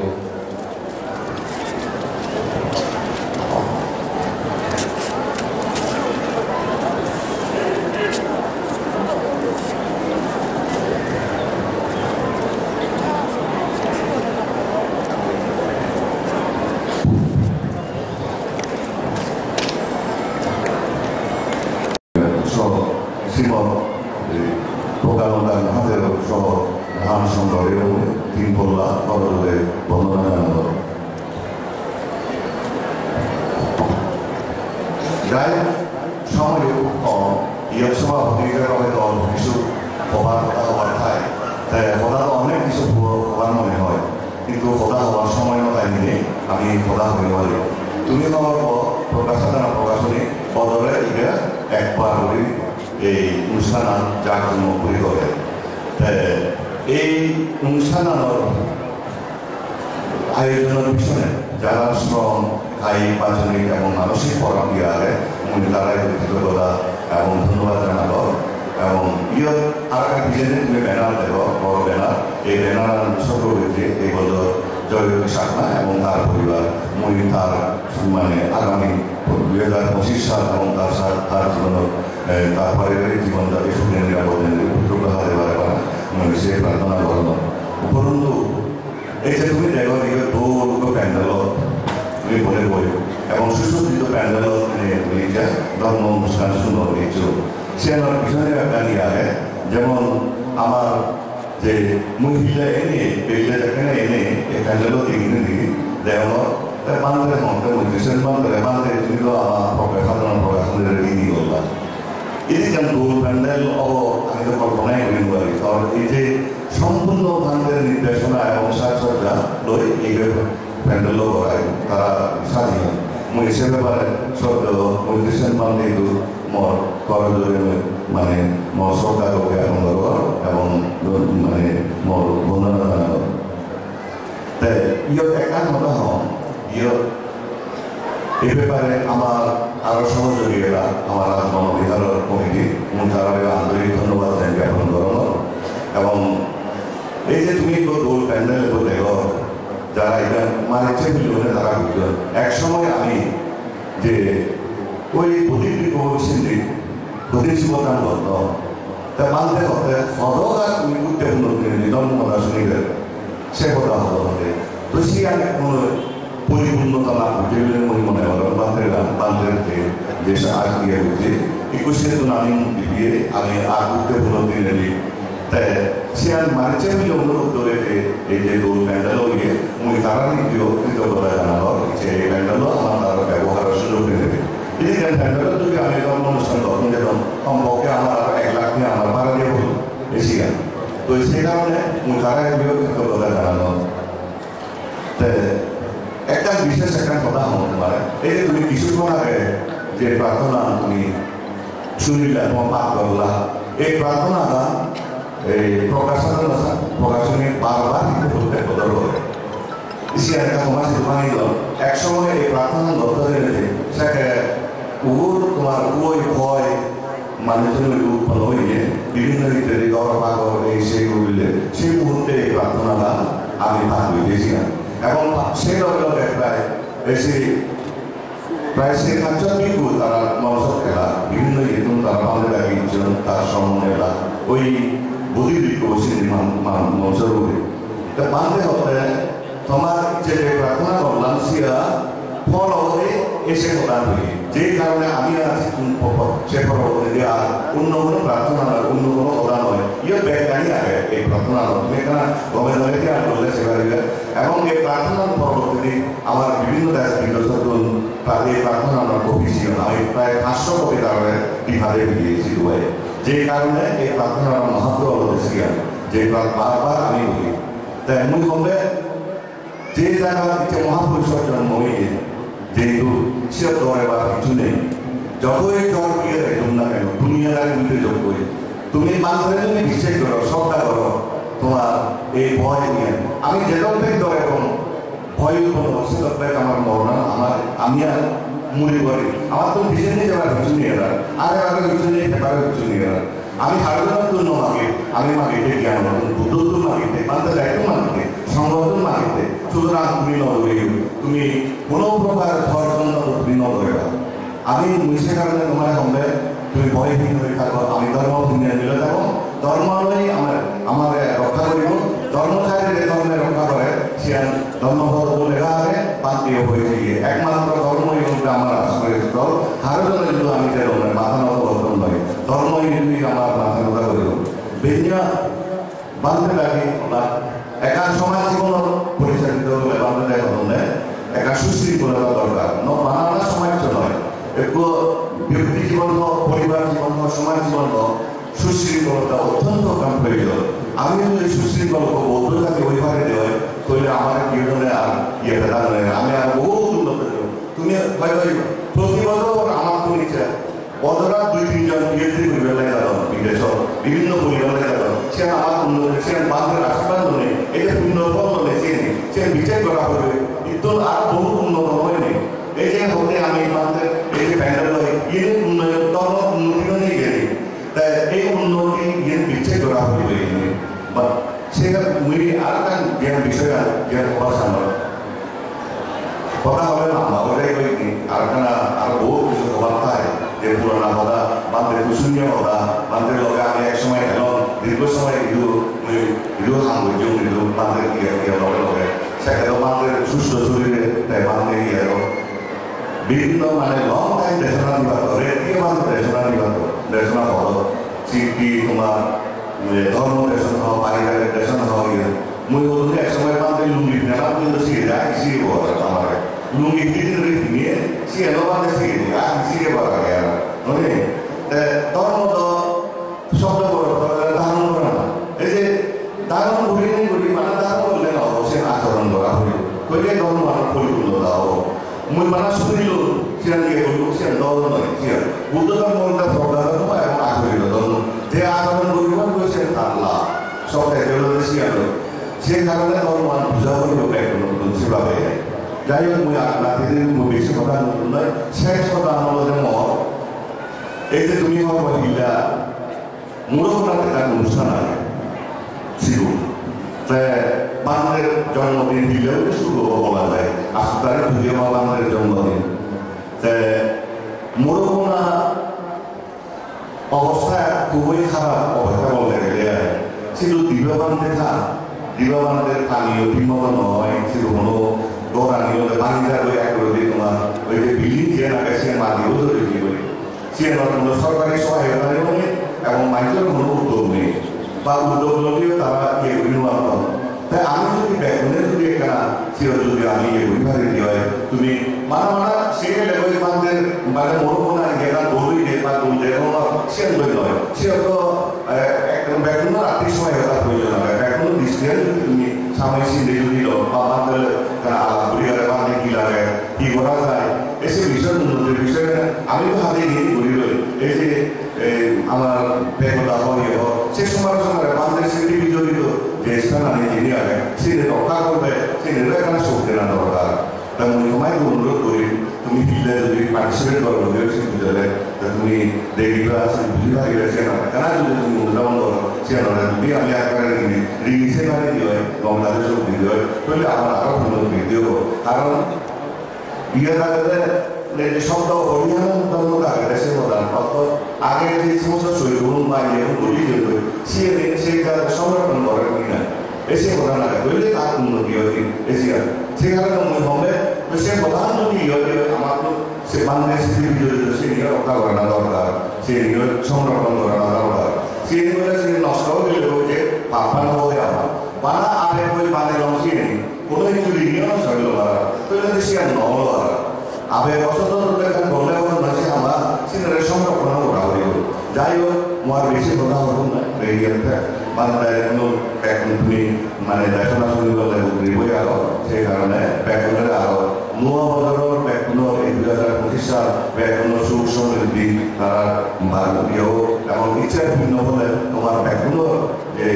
যাই সময় খুব কম, ইয়ার সভাপতিকে হয়তো কিছু হবার কথা হবার ঠাই, তাই কথা তো অনেক কিছু হবার মনে হয়, কিন্তু কথা হবার সময় টাইমে আমি কথা হয়ে পারি। তুমি হওয়ার পর প্রকাশনা প্রকাশনী বদলে এটা একবার করে এই অনুষ্ঠান জাঁকজমক করে করে। এই অনুষ্ঠানের আয়োজনের পিছনে যারা শ্রম, কায়িক, বাচনিক এবং মানসিক পরাম দিয়া তারাই কৃতজ্ঞতা এবং ধন্যবাদ জানাব। এবং ইয়ত আর একটা পিছনে তুমি ব্যানার দেব, বড় ব্যানার। এই ব্যানার চক্রবর্তী এই হল জয়জ্যোতি সাধনা এবং তার পরিবার। মুই তার মানে আগামী 2025 সাল এবং তার জীবন তার পারিবারিক জীবন যাতে সুখে নিরাপদে উপকৃত হতে পারে সে প্রার্থনা করব। উপরন্তু এই যে তুমি দেখো দৌড় প্যান্ডেলত তুমি বলে বই এবং সুসজ্জিত প্যান্ডেলত তুমি ধর্ম অনুষ্ঠান সুন্দর দিচ্ছ। সে আমার পিছনে একটা নিয়ে আগে যেমন আমার যে মহিলা এনে বেলা যেখানে এনে এখানে দিকে দিকে দেওয়া বান্ধে মন্ত্রে মন্ত্রী বান্ধে বান্ধে তুমি তো আমার সাধারণ প্রকাশনের দিদি করলাম এই যে গোল প্যান্ডেল আমি তো কল্পনাই করি পারি কারণ এই যে সম্পূর্ণ বান্ধের নির্দেশনা এবং সাজসজ্জা লই এই প্যান্ডেলও করায় তারা স্বাধীন মই সে ব্যাপারে সদ্য মন্ত্রী বান্ধে মোর করজোরে মানে মোর সরকারকে আনন্দ কর এবং মানে মোর বন্দনা জানাব তাই ইয়ত একটা কথা হন ইয়ত এই ব্যাপারে আমার আরো সহযোগীরা আমার রাজমহাবিহার কমিটি তারা আন্তরিক ধন্যবাদ জ্ঞাপন করানো এবং এই যে তুমি গোল প্যান্ডেল দেখো যারা এটা মানিছে মিলিয়নে তারা বুঝল এক সময় আমি যে ওই প্রতিটি কমিশনটি প্রতিশ্রুতান করত তা মানতে হতে সদকার তুমি গুরুত্বপূর্ণ নিধন কথা শুনিলে সে কথা হতে তো সে আমি কোনো পরিপূর্ণতা লাভ করছে বলে মনে হয় বান্ধের যে আজ দিয়ে হচ্ছে 21 আমি দিয়ে আমি আর গুরুত্বপূর্ণ দিনে নিই তাই সে আর মানিছে মিলে অনুরোধ করে এই যে গোল প্যান্ডেলও গিয়ে মুই তারা নিজেও কৃতজ্ঞতা জানালো যে এই প্যান্ডেলও আমার তারা ব্যবহারের সুযোগ দিয়ে দেবে এই যে প্যান্ডেলও যদি আমি যখন অনুষ্ঠান তখন যেরকম কমপক্ষে আমার 1 লাখ নিয়ে আমার ভাড়া দিয়ে বলি বেশি গান তো সেই কারণে মুই তারা নিজেও কৃতজ্ঞতা জানালো তাই একটা বিশেষ একটা কথা হতে পারে এই যে তুমি কিছুক্ষণ আগে যে প্রার্থনা তুমি শুনিলা তোমার পাঠ করলা এই প্রার্থনাটা এই প্রকাশনে বারবার প্রত্যেক বদল করে ইসে একটা তোমার দোকানে গেল এক সময় এই প্রার্থনা দরকার হয়েছে সেটাকে তোমার ওই ভয় মানুষজন উৎপন্ন হয়ে বিভিন্ন রীতিতে গড় পাগর এই সেই বললে সেই মুহূর্তে এই প্রার্থনাটা আমি ভাগ হইতেছিলাম এবং সেই লগে প্রায় সেই কাজটা কিন্তু তারা নজর খেলা বিভিন্ন ইয়েতন তারা বাঁধে লাগিয়েছেন তার সম্বন্ধেরা ওই বুদ্ধিবৃক্ষ বসে নজর করে তা বাঁধে হতে তোমার যে প্রার্থনা করলাম সেটা ফল হতে এসে প্রদান করি যে কারণে আমি আছি সে পরবর্তীতে আর অন্য কোনো প্রার্থনা নয় অন্য কোনো প্রদান হয় ইয়ে ব্যাখ্যানি আগে এই প্রার্থনা তুমি এখানে গভে ধরে আর করলে সেখানে এবং এই প্রার্থনার পরবর্তীতে আমার বিভিন্ন দেশ বিদ্যুৎ তাদের প্রার্থনা আমার কবি ছিল আমি প্রায় 500 কবি তারা বিভাগে গিয়েছি দুবাই যে কারণে এই প্রার্থনার মহত্ব ছিলাম যে বারবার আমি বলি তাই এমন হবে যে জায়গা মহাপুরুষের জন্ম হয়ে যেহেতু সে দরে বা কিছু নেই যতই জ্বর দিয়ে দেখুন না কেন দুনিয়াদারি বুঝতে যোগ করি তুমি মানুষের তুমি বিশ্বাস করো সবটা করো তোমার এই ভয় নিয়ে আমি যেরকম ধর এবং ভয় উৎপন্ন করছি তখন আমার মরণা আমার আমি আর মুড়ি করি আমার তো বিশেষ নিয়ে যাবার কিছু নিয়ে না আগে আগে কিছু নিয়ে ফেকারের কিছু নিয়ে না আমি সার্বজনীন জন্য মাগে আমি মাগিতে জ্ঞান বুদ্ধত্ব মাগিতে মানতে দায়িত্ব মাগিতে সংগঠন মাগিতে সুতরাং তুমি নদরে তুমি কোনো প্রকার ধর্ষণ তুমি নদরে আমি সে কারণে তোমার সঙ্গে তুমি ভয়হীন হয়ে থাকো আমি ধর্ম ভিন্ন দিলে থাকো ধর্ম নয় আমার রক্ষা করিব ধর্ম চাইলে যে ধর্মের রক্ষা করে সে ধর্মপদ লেখা আছে বান্তিও হয়েছে গিয়ে একমাত্র ধর্মই হচ্ছে আমার আশ্রয়ের স্থল হারজনের জন্য আমি যে ধর্মের মাথা নত বর্তন নয় ধর্মই যদি আমার মাথা কথা করিব বেঞ্জা বান্ধে লাগে একা সমাজ জীবন পরিচালিত হলে বান্ধে দেখা হলে একা সুশৃঙ্খলতা দরকার বানানোর সময় নয় একটু ব্যক্তি জীবন পরিবার জীবন সমাজ জীবন সুশৃঙ্খলতা অত্যন্ত প্রয়োজন আমি যদি সুশৃঙ্খল বৌদ্ধতাকে ওইভাবে দেওয়া তাহলে আমার জীবনে আর ইয়ে বেদা নয় আমি আর বহু উন্নত তুমি প্রতি বছর আমার তো নিচে অধরা 2-3 জন বিএসসি পরিবার বিদেশ বিভিন্ন পরিবার সে আমার উন্নত সে বান্ধবের আশীর্বাদ নেই এটা উন্নত নেই সে বিচার করা হবে কিন্তু আর বহু উন্নত হয়নি এই যে হতে আমি বান্ধব এই যে প্যান্ডেল হয় ইয়ে উন্নয়ন তখন উন্নতিও নেই গেলে তাই এই উন্নতি ইয়ে বিচার করা হবে বা সেটা মুই আর একটা জ্ঞান বিষয় জ্ঞান হওয়ার সামনে কথা হবে না ওটাই করি আর একটা আর বহু কিছু হওয়ার থাকে যে পুরানা কথা বান্ধবের কুসুমিয়া কথা বান্ধবের লগে আমি এক সময় খেলাম দীর্ঘ সময় ইদু সাংবাদিক ইদু বান্ধবের লগে লগে সেখানে বান্ধবের সুস্থ শরীরে তাই বান্ধবে বিভিন্ন মানে লং টাইম দেশনা দিবা ধরে কি মানুষ দেশনা হল কি তোমার ধর্ম দেশন হোক পারিবারিক দেশন হোক মুই বলতে এক সময় বান্ধে লুঙ্গি নেওয়া কিন্তু শিখে যায় শিখে বল আমার লুঙ্গি দিন নিয়ে শিখে নেওয়া শিখে দিই আর শিখে বলা গেল মানে ধর্ম তো শব্দ বড় ধারণ করা না এই যে ধারণ করি মানে ধারণ করলে না অবশ্যই আচরণ করা হইল কইলে ধর্ম মানুষ পরিপূর্ণ দাও মুই মানুষ শুনিল সেখান দিয়ে বলব সে দল নয় বুদ্ধ ধর্ম প্রজ্ঞা ধর্ম এবং আচরিত ধর্ম যে আচরণ করিব সে আল্লাহ সবাই দেবতা শিয়ালো সে কারণে ধর্ম বুঝা হইল একদম সেভাবে যাই হোক মুই নাতিদের বেশি কথা নতুন নয় শেষ কথা আমাদের মত এই যে তুমি আমার মহিলা মূলকনাথ একটা অনুষ্ঠান আছে ছিল বাংলার জন্মদিন দিলেও শুভ বলা যায় আসলে ভুলিয়ে বাংলার জন্মদিন মূলকনা অবস্থা খুবই খারাপ অবস্থা বলতে গেলে ছিল দিবাবান্ধের পানীয় বিমল নয় ছিল কোনো দৌড়ানীয় বাণিজ্য এক করে তোমার ওই যে বিল্ডিং দিয়ে রাখে সে মাটিও ধরে দিয়ে বলি সে কোনো সরকারি সহায়তা নেই এবং মানুষের কোনো উদ্যোগ নেই বা উদ্যোগ নিয়েও তারা নির্মাণ করে তাই আমি যদি ব্যাকরণে যদি একটা ছিল যদি আমি পরিবারে দিয়ে হয় তুমি মানা সেটা লেগে বান্ধের মানে মরমনা গেলা দৌড়ি বা যেমন সে নয় সে তো একদম ব্যাকরণের আর্থিক সহায়তা প্রয়োজন হয় ব্যাকরণ দৃষ্টিতে যদি তুমি সাময়িক যদি বা বান্ধের পরিবারে বান্ধে কি লাগে কি করা যায় এসে বিষয়ে আমি তো হাতে নিয়ে ঘুরি রই এই যে আমার বেগদা হয়ে সে সময় বান্ধের স্মৃতি বিজড়িত যে স্থান আনে যিনি আগে সে রক্ষা করবে সে এখানে শক্তি না দরকার তাই আমি তোমায় অনুরোধ করি তুমি ফিল্ডে যদি পার্টিসিপেট করো সে বুঝলে তুমি দেখিবা সে বুঝি পারিবে সে না কেন যদি তুমি উদ্ভাবন করো সে নয় যদি আমি একবারে রিলিজে পারি দিয়ে বাংলাদেশ শক্তি দিয়ে তাহলে আমার আরো সুন্দর বৃদ্ধি হবো কারণ বিয়ে থাকলে যে শব্দ হরিয়ানা থাকে সে প্রধান অর্থ আগে যে সমস্ত শৈগুণ বা ইয়ে বলি যেত সে সংরক্ষণ করেন কিনা এসে প্রধান লাগে বললে তার উন্নতি হয় এশিয়া সেখানে মনে হবে সে প্রধান যদি ইয়ে আমার তো সে বাংলাদেশ বিজড়িত সে নিয়ে রক্ষা করে না দরকার সে নিয়ে সংরক্ষণ করে না দরকার সে নিয়ে সে নষ্ট হয়ে গেলে যে পাপানো হয়ে আমার বানা আগে বই বানের অংশ নেই কোনো কিছু লিখিয়ে নষ্ট হইল মারা তো সে আর নহল আর আবে অসতর্কতা বলে মাঝে আমরা সেখানে সংরক্ষণ করা হইল যাই হোক আমার বেশি কথা হল না রেডিয়াতে বাংলায় এখন তুমি মানে দেশনা শুরু করলে উঠবই আরো সেই কারণে ব্যাকরণের আরো নোয়া বছরের ব্যাকরণ এই 2025 সাল ব্যাকরণ সুখ সমৃদ্ধি তারা ভারতীয় এবং ইচ্ছা ভিন্ন হলে তোমার ব্যাকরণ যে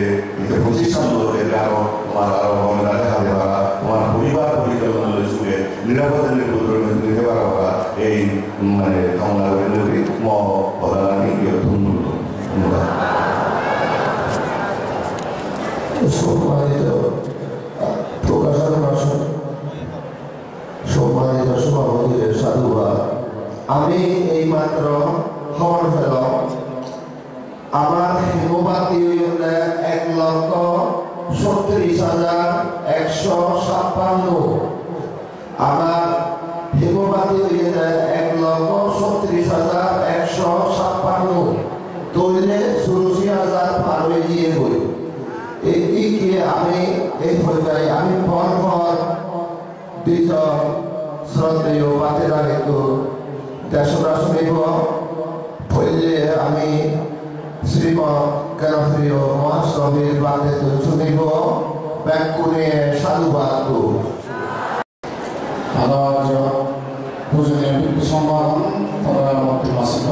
25 সাল এটা আরো তোমার আরো মনে দেখা দেওয়া তোমার পরিবার পরিচালনার সুখে নিরাপদে নিতে পারা এই মানে কামনা করে প্রধানী ধন্যবাদ সম্মানিত প্রকাশক ভাষণ সম্মানিত সভাপতিদের সাধুবাদ আমি এই মাত্র খবর পেলাম আমার হিমবাতি 1,36,156 আমার হিমবাতি 1,36,156 দৈলে 84,000 পার হয়ে গিয়ে বই এইকে আমি এই পর্যায়ে আমি পর দুইজন শ্রদ্ধেয় বাতেরা কিন্তু দেশরা শুনিব পড়লে আমি শ্রীমৎ জ্ঞানপ্রিয় মহাস্বামীর বাতে শুনিব ব্যাকুণে সাধুবাদ আজ পূজনীয় বিদ্যুৎ সম্ভাবন পরবর্তী মাসিক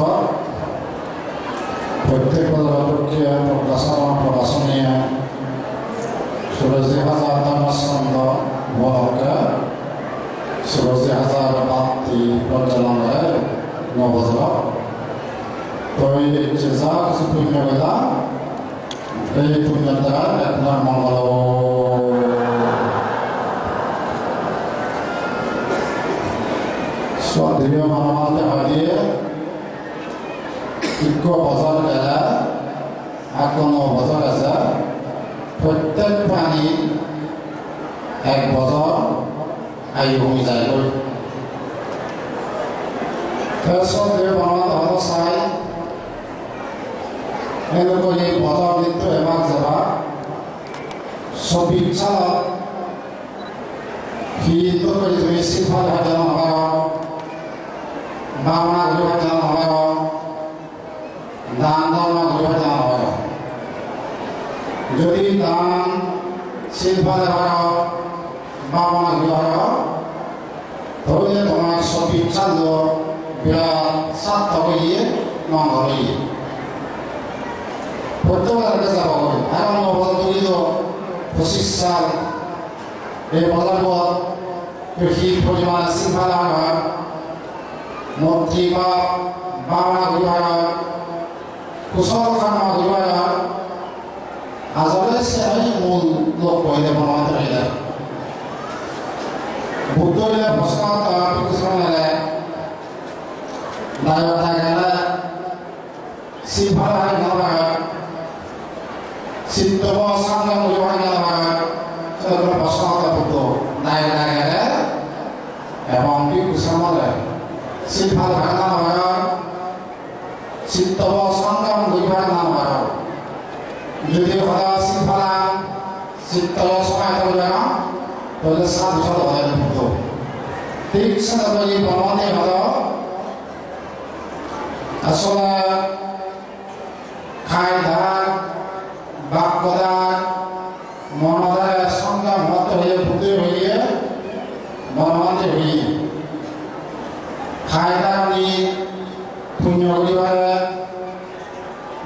প্রত্যেক পক্ষে প্রকাশনীয় ষোলোশি হাজার ধর্মস্কন্ধ মহকে ষোলোশি হাজার বাক্তি প্রজ্বলনে নবজর তো এই যে যা কিছু পুণ্য বেলা এই পুণ্যতা আপনার মঙ্গল স্বধীয় মানবতে হারিয়ে ইক বছর গেলে এখনো বছর আছে প্রত্যেক প্রাণী এক বছর আয়ু কমে যায় Terus dia bawa saya, ini kali bawa itu emang sebab sobica hidup itu mesti pada jalan orang, bawa juga jalan orang, dan bawa juga jalan orang. Jadi dan silpa orang, bawa juga orang, terus orang sobica lo biar satu ini mengawali. Betul ada sebab. Orang mau itu posisi Evaluat perhitungan simpanan, motiva, bawa gaya, kusalkan gaya, azalnya sehari mul lokoi de bawa terida. Buktinya pasca perhitungan daya daya simpanan gaya, sintomo sangka gaya. Kalau pasal itu naik-naik emang itu sama deh. Simpel karena apa? Sintomo sangkam bukan nama. Jadi kalau simpelan sintomo sangkam itu apa? Pada saat itu ada itu. Tik sekali bawaan ini ada. Asalnya kaidah, bakodan, monoda sangka mata dia putih dia, mana dia, kaidah ni punya orang,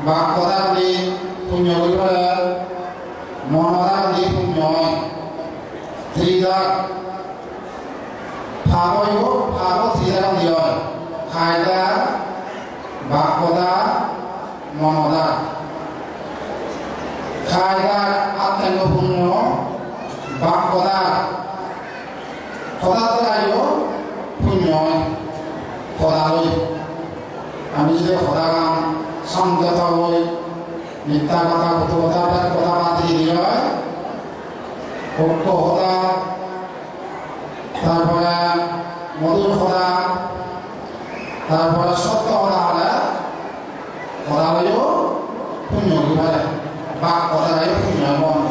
bakodan ni punya orang, monoda ni punya, tidak, pago tidak dia, kaidah, bakodan, monoda. Kaidah atau punya bakoda, koda terayu punya koda loi. Kami juga koda kan samjata loi, minta kata betul kata koda mati dia, koda, terpora modul koda, terpora soto koda ada, koda loi punya gimana? Bak orang lain punya mohon.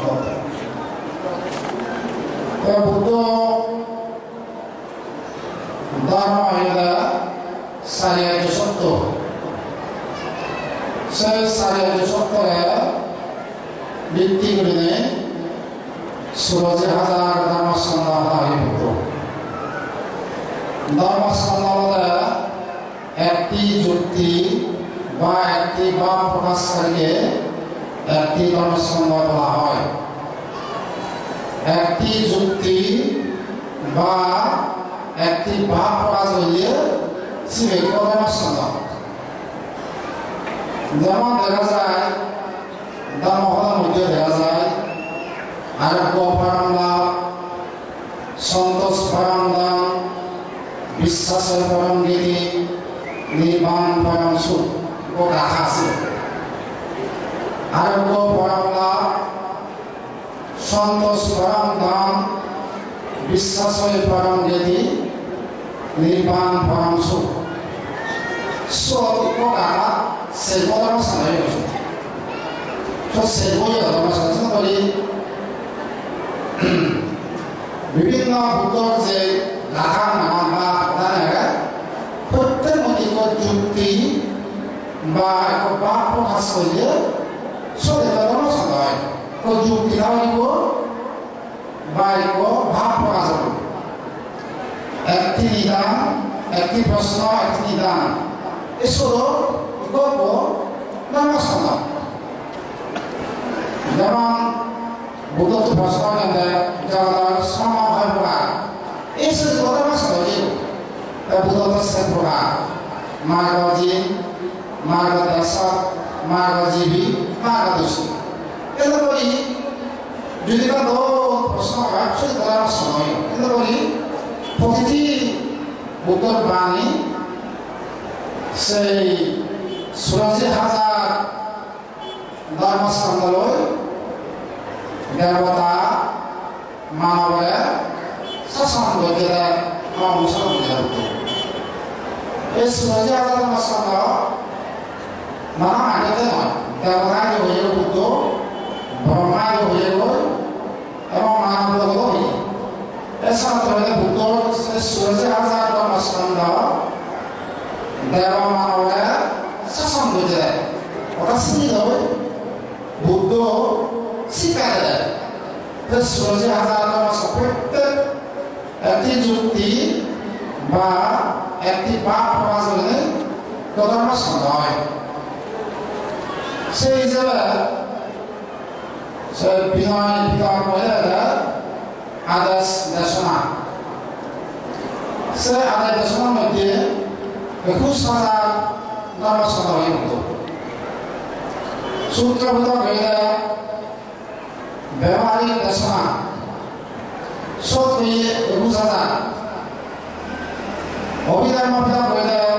Kebetulan dharma ini saya disokto. Saya disokto ya. Binti ini Suraj Hazar Dharma Sangha ini betul. Dharma Sangha একটি যুক্তি বা একটি ভাব প্রকাশকারীকে একটি ধর্মসংজ্ঞা বলা হয়। একটি যুক্তি বা একটি ভাব প্রকাশ হইলে সে ধর্মসংজ্ঞা। যেমন দেখা যায় ধর্মহলার মধ্যে দেখা যায় আরোগ্য পরমলাভ, সন্তোষ পরমদান, বিশ্বাসের পরম গীতি, নির্বাণ পরম সুখ ও রাখা আছে। আরোগ্য পরম লাভ, সন্তোষ পরম দান, বিশ্বাসের পরম গীতি, নির্বাণ পরম সুখ। সব ও রাখা সে ধর্ম সাধারণ সুখ। তো সেগুলি ধর্ম সাধন করি বিভিন্ন বুদ্ধর যে রাখা নাম বা প্রধান প্রত্যেক মৌলিক যুক্তি বা এক বাক প্রকাশ করলে সচেতন সদায় যুক্তি হইব বা এক ভাব প্রকাশ হইব। একটি নিদান, একটি প্রশ্ন, একটি নিদান এসব গল্প নানা সন্ধান। যেমন বুদ্ধ প্রশ্ন জগতের সমভাব প্রকার এসব কথা সদায় butuh sempurna, margajin, margadasa, margajibi, margadusi. Itu bagi, jadi kan do persoalan sudah dalam semua. Itu bagi, posisi butuh bani, sei Suraj Hazar Dharma Sanghaloi, Garbata, Manawaya, sasang berjalan mau musang berjalan. 이 수로지 하자는 것은 나는 안 되는 대보다도 회의도 브라마도 회의고 에마마도 회의 ऐसा तो है बुद्धों से सूरज आज़ाद का मसला देवामानव है ससम बुझे और असली तो बुद्धों सिकार है तो सूरज आज़ाद का मसला ऐसी जुक्ति बा ऐसी बात प्रवास में तो धर्म संधाव है से जब से बिना बिना बोले आदर्श दर्शना से आदर्श दर्शना मध्य कुछ सारा नमस्कार है तो सूत्र बता गया व्यवहारिक दर्शना सोच में कुछ सारा अभिधर्म बता गया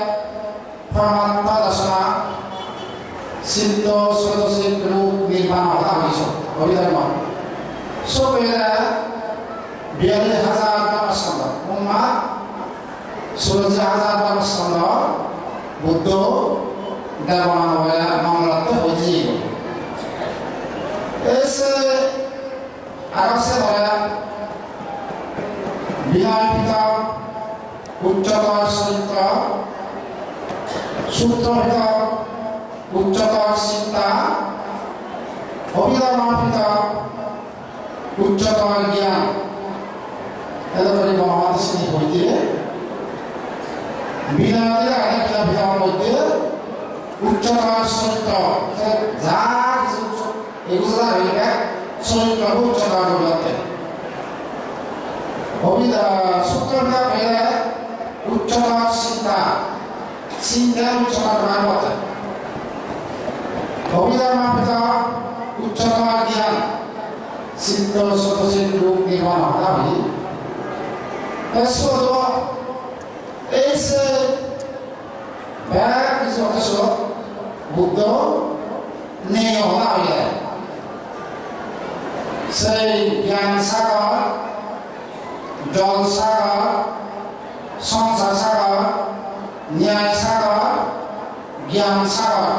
परमात्मा दर्शना सिद्ध स्वतः रूप निर्माण होता है सो अभिधर्म सो गया बियाली हजार नमस्कार उम्मा सूरज हजार नमस्कार बुद्धो देवामानव मामलाते होजी ऐसे आगे से होया बिना पिता उच्चतर सिद्धा सूत्र पिता उच्चतर सिद्धा अभिधर्म पिता उच्चतर ज्ञान এতবারে মহাদেশ নিয়ে হইতে বিনাদের আরেকটা বিধান মধ্যে উচ্চতর সত্য যা এগুলো হইবে সত্য উচ্চতর বলতে অবিদা সত্যটা বেড়ে উচ্চতর চিন্তা চিন্তা উচ্চতর বলতে অবিদা মাপিতা উচ্চতর জ্ঞান সিদ্ধ সতসিদ্ধ রূপ নির্মাণ হয় ऐसा तो ऐसे बैग किसी वक्त सो बुद्धो नहीं होना है से ज्ञान सागर जल सागर संसार सागर न्याय सागर ज्ञान सागर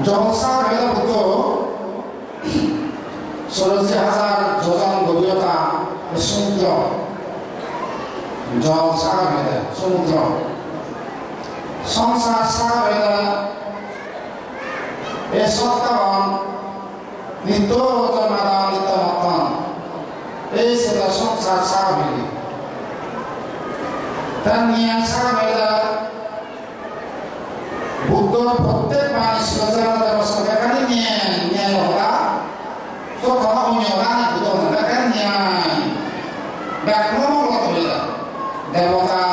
जल सागर है बुद्धो सोलह हजार जोजान गभीरता समुद्र जल सागर है समुद्र संसार सागर है ये सत्तावन नित्य जन्मदा नित्य मतन ऐसे तो संसार सागर है तन्निया सागर है बुद्ध प्रत्येक मानस वजन दरअसल क्या न्याय होगा तो kalau menyolani butuh mereka न्याय बैकग्राउंड होगा तो ये देवता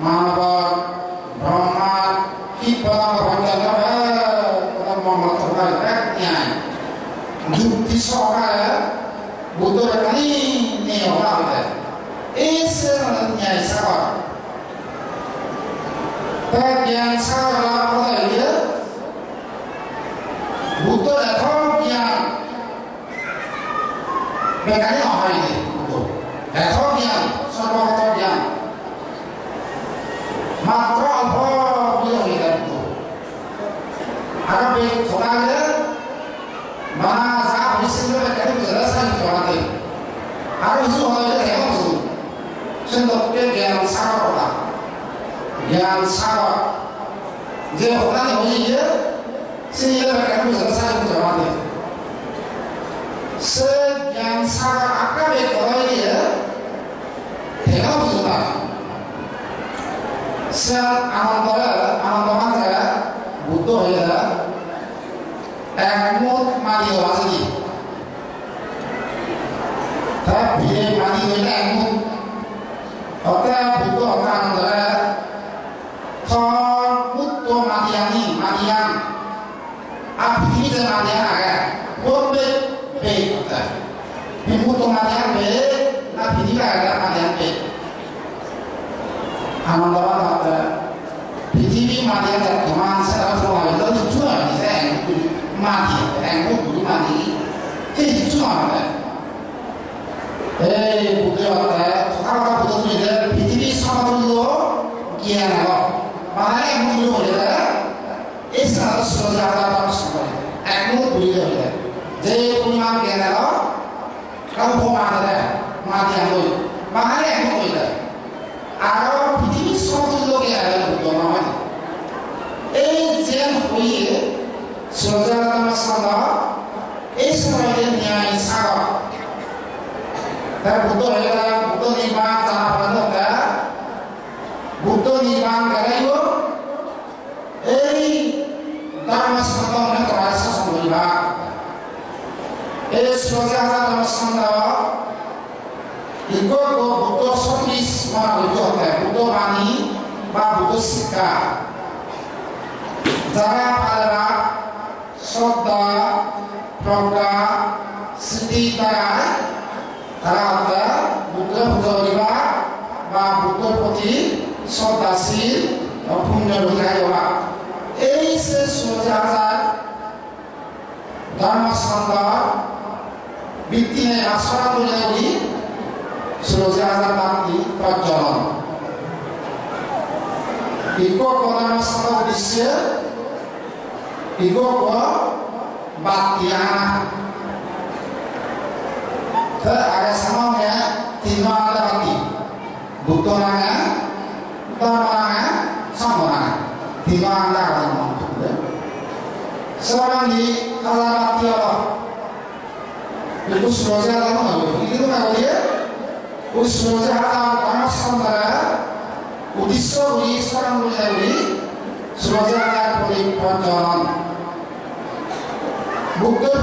मानव ब्रह्मा की पदार्थ भंडार का पदार्थ मामला तो है न्याय जुक्ति सोहा है बुद्ध नहीं होगा है ऐसे न्याय सागर पर ज्ञान सागर होता है ये बुद्ध यथार्थ ज्ञान बेकारी हमारी है तो ऐसा ज्ञान सर्वगत ज्ञान मात्र अल्प भी है तो अगर भी थोड़ा है माना साफ विषय में कहीं जरा सा ही थोड़ा दे अगर उसे होना है क्या उसे संदर्भ के ज्ञान सागर होता ज्ञान सागर जो होता है वही है सिंह में कहीं जरा सा ही थोड़ा दे से ज्ञान सागर आका में कोई है देखा बुझता से आनंद है बुद्ध है एक मोट मानी वाली तब ये मानी हुई है एक मोट और तब बुद्ध का आनंद है तो बुद्ध मानियान आप ही से मानियान आ गए वो पे होता है बिल्कुल तो माध्यम पे ना फिर का आएगा माध्यम पे आनंदवान होता है पृथ्वी माध्यम से कमान से आप लोग आए तो चुना नहीं है माध्यम गुरु माध्यम ये चुना है बुद्ध होता है थोड़ा बुद्ध में पृथ्वी सब sana sudah ada sama ekmu beli deh jadi punya dia lo kamu mau ada mati yang lo makanya ekmu beli deh ada piti suatu lo yang ada untuk nama jen beli sudah ada sama Israel yang sama tapi betul ya betul ni bang tak pernah dah betul ni bang kerana itu Dharma Sangha ने कराया संबंधित इस वजह से धर्म संघ इनको को बुद्ध सर्विस मार बुद्ध होता है बुद्ध वाणी बा बुद्ध सिक्का जरा पालरा श्रद्धा प्रज्ञा सिद्धि कराए कराता बुद्ध बुद्धविवा बा बुद्ध प्रति श्रद्धाशील और पुण्य बुझाएगा ऐसे सोचाजार धर्म संघ व्यक्ति ने आश्रय तो लेगी सोचाजार बाकी प्रज्वलन इको को धर्म संघ उद्देश्य इको को बाकिया तो आगे समय में तीनों ada बाकी बुद्ध नांगा धर्म नांगा संघ नांगा तीनों ada seorang di alamat Allah itu sudah lama itu mana dia sudah ada panas samara udisya ini sekarang mulai sudah ada perjalanan bukan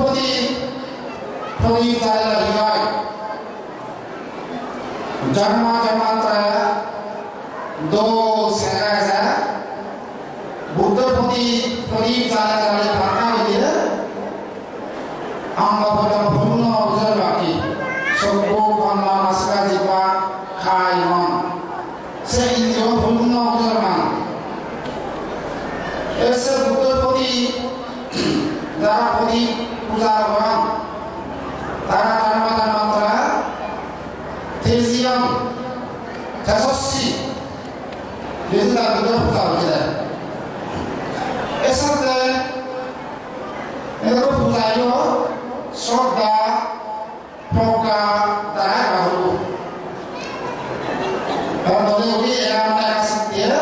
pergi jalan jamaah do sengaja Buddha प्रति जाने भावना लिए हम लोग भूमि उधर बाकी सबको बनना मस्का जीवा खाई मन से इंद्रियों भूमि उधर मान ऐसे बुद्ध प्रति दारा प्रति पूजा वन तारा कर्म मंत्र तेजियम तेजस्वी ये दारा बुद्ध पूजा होती है ऐसा है मेरे पुजारियों श्रद्धा प्रज्ञा दाया बाहु और दोनों भी एराम में आ सकती है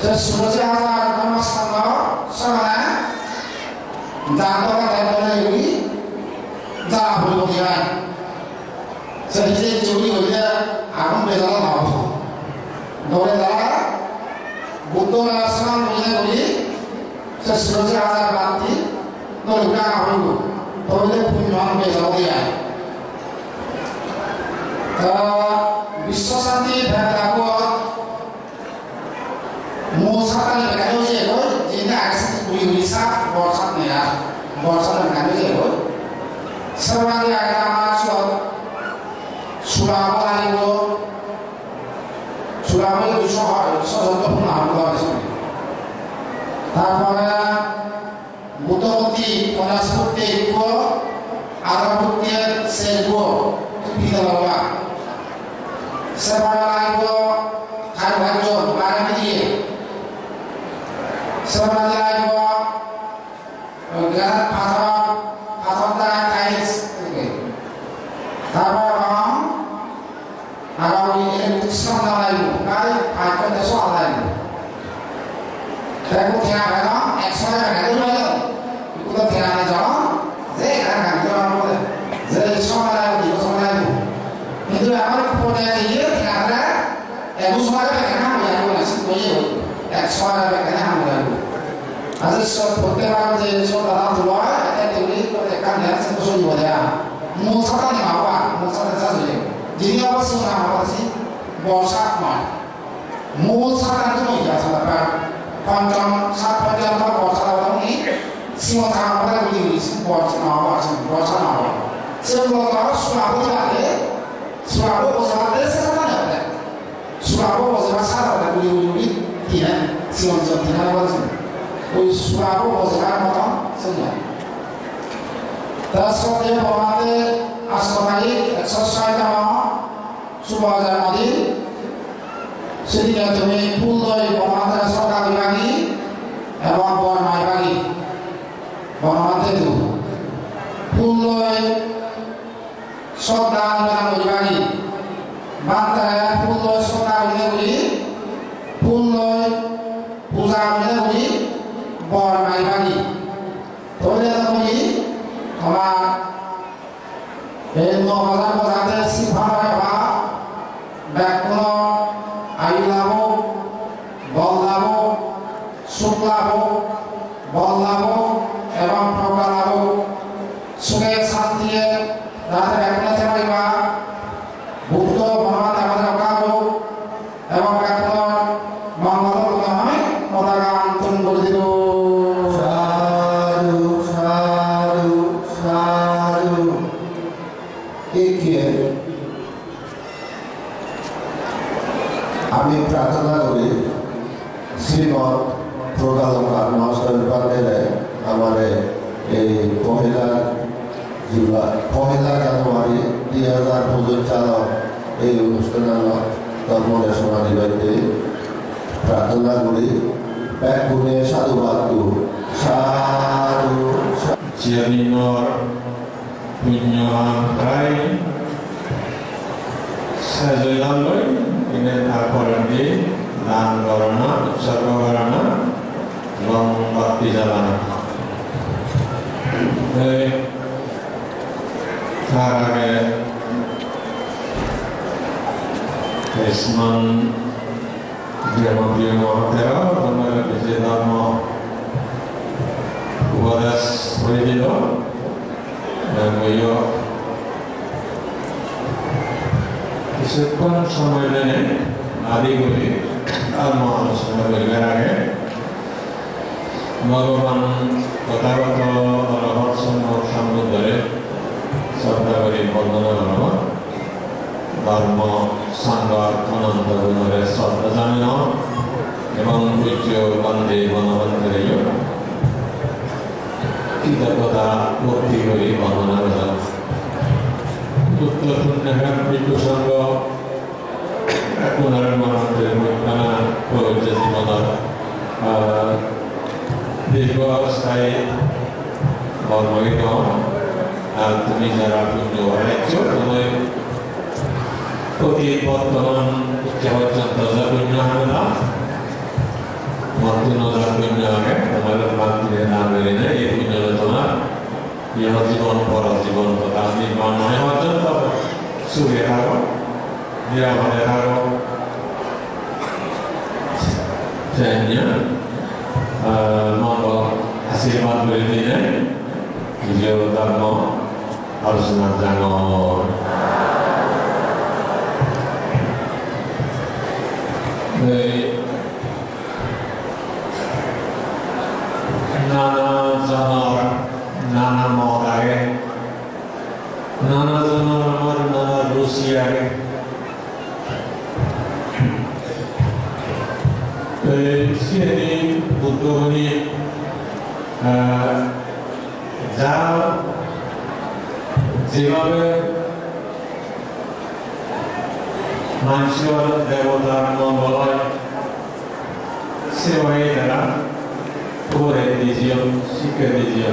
जब सूरज आता नमस्कार समय दांतों का दांतों भी दाह हो गया सही चोरी हो गया आगम बेचारा ना हो दोनों दारा बुद्धों ने आश्रम मिलने वाली सस्रोजा आधार बांधी तो लुका आऊँगा तो ले पुण्यवान में जाओ दिया विश्वासांति भरता को मोसा का लगाने वाले को जिन्हें आकर्षित हुई विसा वर्षा में आ वर्षा लगाने वाले को सर्वांगी आगरामा सुरावाली को सुरावाली विश्वास सदस्य पुना हमको तारपरे बुद्धपति पराशुते को आराधुते सेगो पितलवा सेवालाई को खारभाजो बारमिये सेवालाई को ग्राम पाथरदा काइस तारपरे आरावी इलेक्ट्रिशियन लाई kai pakai deso alai Saya tiang ada, eksonya ada dulu aja. Itu tiang aja, saya kan jual boleh. Saya semua ada di semua ada. Itu apa kemudian dia tiang ada, semua ada kan yang boleh nasi boleh. Eksonya ada kan yang boleh. Asal seperti apa je, semua orang tua, ada dewi, ada kan yang semua boleh. Musa kan apa? Musa kan sahaja. Jadi apa sih apa sih? Bosak mah. Musa kan tu ya sahaja. Panjang saat panjang apa bosan ini semua orang pada begini bosan apa semua orang suatu lagi suatu bosan ada sekarang ada suatu bosan sahaja ada begini tidak semua tidak bosan suatu bosan apa saja dasar dia pemate asal exercise apa sudah jadi sedikit demi pulau pemate asal kami lagi এবং বর মাইবাগি বনমাতে দু ফুল লয় শ্রদ্ধা নিবেদন করিবাগি বান্তায় ফুল লয় শ্রদ্ধা নিবেদন করি ফুল লয় পূজা নিবেদন করি বর মাইবাগি তোলে করি আমার এই ৯,০০০ বোঝাতে সিফারে বা ব্যাকুল আয়ু লাভ বল লাভ সুখ লাভ বল লাভ এবং প্রজ্ঞা লাভ সুখে শান্তিয়ে রাতে ব্যাকুল থাকবা বুদ্ধ ভগবান আমাদের অকাল এবং ব্যাকুল মঙ্গল হয় পতাকান তুন বলে দিল সাধু সাধু সাধু এগিয়ে আমি প্রার্থনা করি শ্রীমৎ প্রজ্ঞালঙ্কার মহাশয়ের পান্ডেলে আমার এই পহেলা জানুয়ারি 2025 চালক এই অনুষ্ঠানের ধর্মদেশনা দিবাইতে প্রার্থনা করি এক গুণে সাধুবাদ সাধু Jianinor Punyohan Rai Sajalaloi ini Akorandi Dan Gorana Sarva Gorana Long Bakti Jalan Karage Isman Diamabiyama Tera Kamara Bijedama Ubadas Wedido dan beliau disebutkan sama ini adik gue alma semua bergerak Bhagavan kata-kata orang semua sambut dari sabda beri bondana nama dharma sanggar ananta gunare sabda jamina emang pujo bande banavantariyo kita kota bukti beri bondana nama Uttar Punnahan itu sangga aku naran manantari karena proses di mana dua saya baru itu তুমি যারা পুণ্য বানাচ্ছো তোমার প্রতি বর্তমান উচ্চাবচ্চন্ত পুণ্য হবে না মর্তুন পুণ্য হবে তোমার প্রান্তিরে না বেড়ে না এই পুণ্য তোমার ইহ জীবন পর জীবন তথা নির্মাণ মনে পর্যন্ত সুখে থাকো নিরাপদে থাকো মঙ্গল আশীর্বাদ করে দিয়ে নিজের ধর্ম আলোচনা জানো নানা জনর নানা মত আগে নানা জনর আমার নানা রুচি আগে সিএনি বুদ্ধমণি যা যেভাবে মানুষের দেবতার মঙ্গল হয় সেভাবে তারা করে দিয়েছিল শিক্ষা দিয়েছিল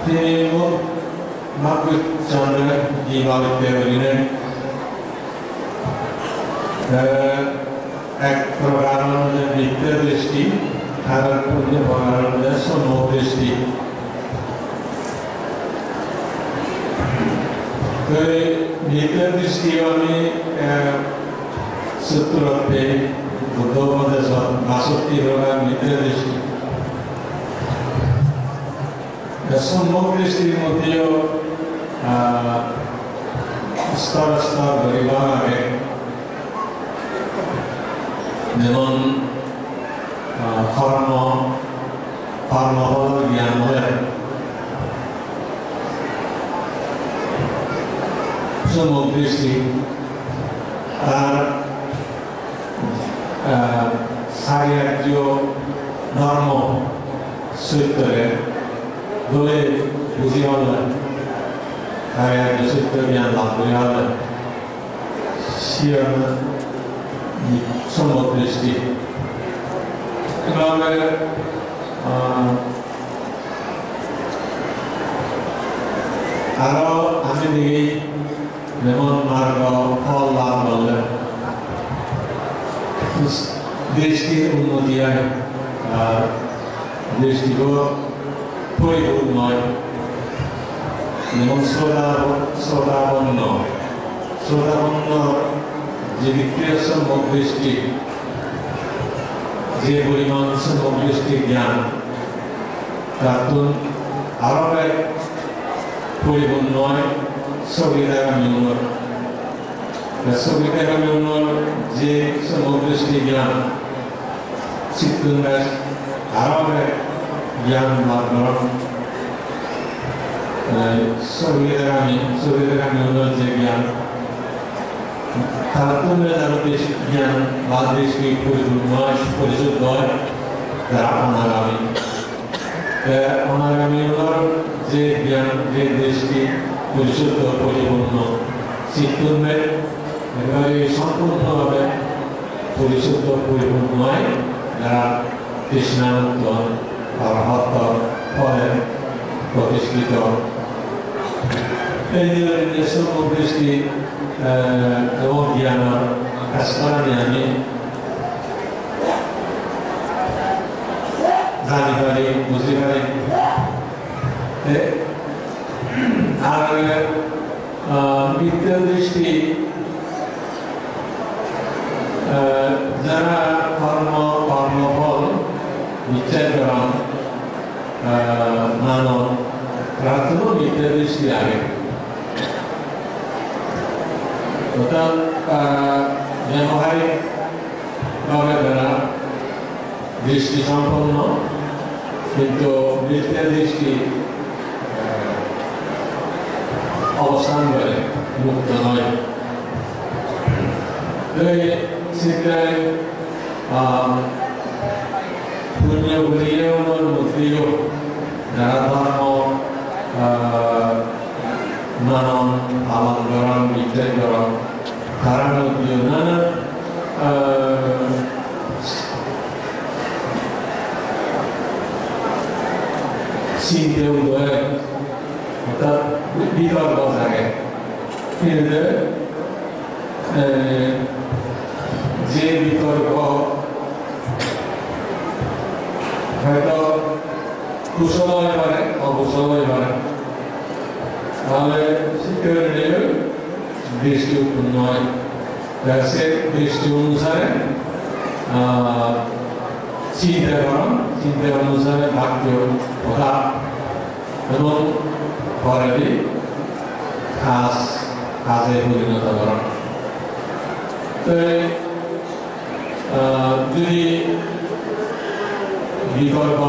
তিনি ভাগ্যচন্দ্র এইভাবে বলিলেন এক প্রকার নিত্য দৃষ্টি আর অন্য প্রকার সমদৃষ্টি নিত্য দৃষ্টি আমি সূত্রতে বুদ্ধোপদেশ ৬২ প্রকার নিত্য দৃষ্টি সমদৃষ্টির মধ্যেও স্তর স্তর ধরিবা আগে যেমন কর্ম কর্মফল জ্ঞান হয়ে সমদৃষ্টি আর সারিয়ার্য ধর্ম সূত্রে বলে বুঝি হলে সারিয়ার্য সূত্র জ্ঞান লাভ করে হলে সমদৃষ্টি এভাবে আরো আমি দেখি যেমন মার্গ ফল লাভ করলেন দেশটির উন্নতি হয় আর দেশটিও পরিপূর্ণ হয় যেমন শ্রোতাবন্য যে বিক্রিয় সম্যক দৃষ্টি যে পরিমাণ সম্যক দৃষ্টি জ্ঞান তার আরো এক পরিপূর্ণ হয় সবিতাগামী উন্নয়ন সবিতাগামী উন্নয়ন যে সম্যক দৃষ্টি জ্ঞান চিত্তন্যাস আরো এক জ্ঞান লাভ করেন সবিতাগামী উন্নয়ন যে জ্ঞান তার আরো বেশি জ্ঞান বা দৃষ্টি পরিপূর্ণ পরিশুদ্ধ হয় যারা অনাগামী উন্নয়ন যে জ্ঞান যে দৃষ্টি পরিশুদ্ধ পরিপূর্ণ চিত্তন্যাস একেবারে সম্পূর্ণভাবে পরিশুদ্ধ পরিপূর্ণ হয় যারা কৃষ্ণানন্দ অরহত ফলে প্রতিষ্ঠিত এই সম্যক দৃষ্টি এবং জ্ঞান কাজ করা নিয়ে আমি জানি পারি বুঝতে পারি আর বিদ্যা দৃষ্টি যারা কর্মফল বিচার করেন মানব প্রার্থনা বিদ্যা দৃষ্টি আগে অর্থাৎ ব্যবহারিকভাবে তারা দৃষ্টি সম্পন্ন কিন্তু বিদ্যা দৃষ্টি অবস্থান করে মুক্ত নয় সেটাই পুণ্য বলিও মুক্তিও যারা ধর্ম মানন পালন করেন বিচার করেন তারা নানা চিন্তা উদয় অর্থাৎ বিতর্ক থাকে কিন্তু যে বিতর্ক হয়তো কুশল হয়ে পারে অকুশল হয়ে পারে তাহলে শিক্ষকের দৃষ্টি উৎপন্ন হয় সে দৃষ্টি অনুসারে চিন্তা অনুসারে বাক্য কথা এবং পরে কাজে পরিণত করেন তো যদি বিকল্প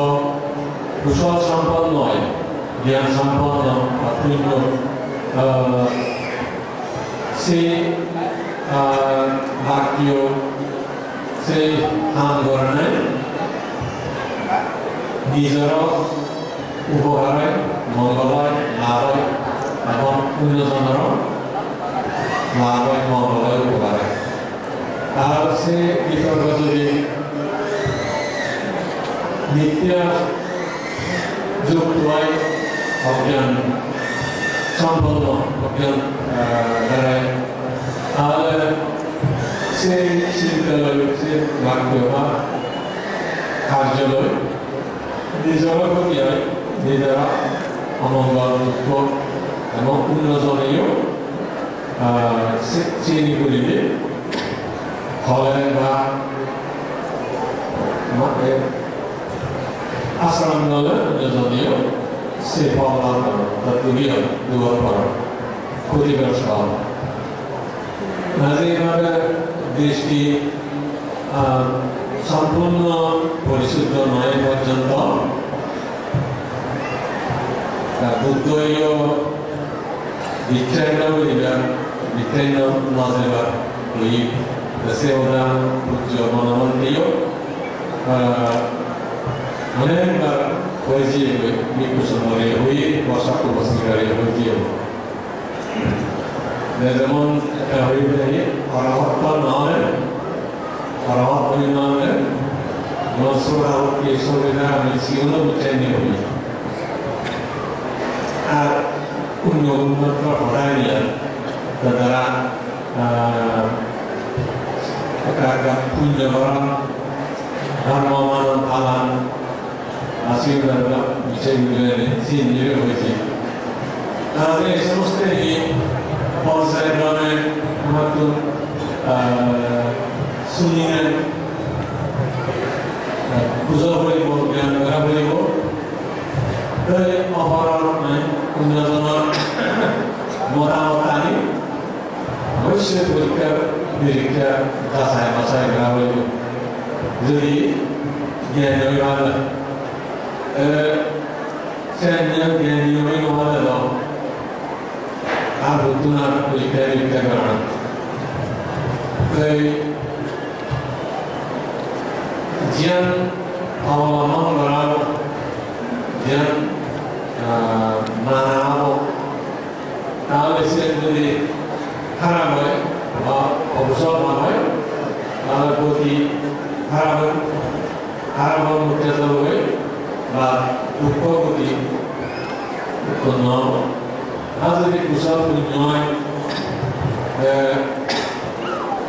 কুশল সম্পন্ন হয় জ্ঞান সম্পন্ন পূর্ণ সে বাক্য সে আন্দোলনে নিজের উপকার হয় মঙ্গল হয় লাভ হয় এবং অন্যজনের লাভ হয় মঙ্গল হয় উপকার হয় আর সে বিতর্ক যদি নিত্য যুক্ত হয় অজ্ঞান সম্পন্ন অজ্ঞান দ্বারায় তাহলে সে চিন্তালয় সে বাক্য বা কার্যালয় নিজেরও ক্ষতি হয় নিজেরা অমঙ্গল দুঃখ এবং অন্যজনেও চিনি করিলে ফলে বা আশ্রম নলে অন্যজনেও সে ফল লাভ করে তার দুনিয়া দুয়ার করা ক্ষতিগ্রস্ত হয় এইভাবে দৃষ্টি সম্পূর্ণ পরিশুদ্ধ নয় পর্যন্ত বুদ্ধীয় বিচ্ছিন্ন নজেবার ওই সেওদা পূজ্য মনোমন্ত্রীয় অনেকবার হয়েছে মৃত্যু সময়ে ওই বসাক উপস্থিকারী হয়েছে যেমন একটা হয়ে যায় অরহত্ত নয় orang pemimpin masuk awak kisah kita misiun bukan ni. Unjuk matra orang ni, tentara agak punya orang Ramadan alam asyik dalam bisa juga sini juga boleh. Ada semua ini proses dalam waktu sunian pusat boleh dan negara boleh. Dari orang punya zaman mota ni, mesti berikut kasai negara boleh. Jadi dia ni mana? Saya ni mana dah? Aku tu nak berikut kerana. Jian awal orang jian mana awak kalau sesuatu haram boleh, obsor boleh, kalau bukti haram mungkin boleh, lupa bukti, konon, ada di pusat punya,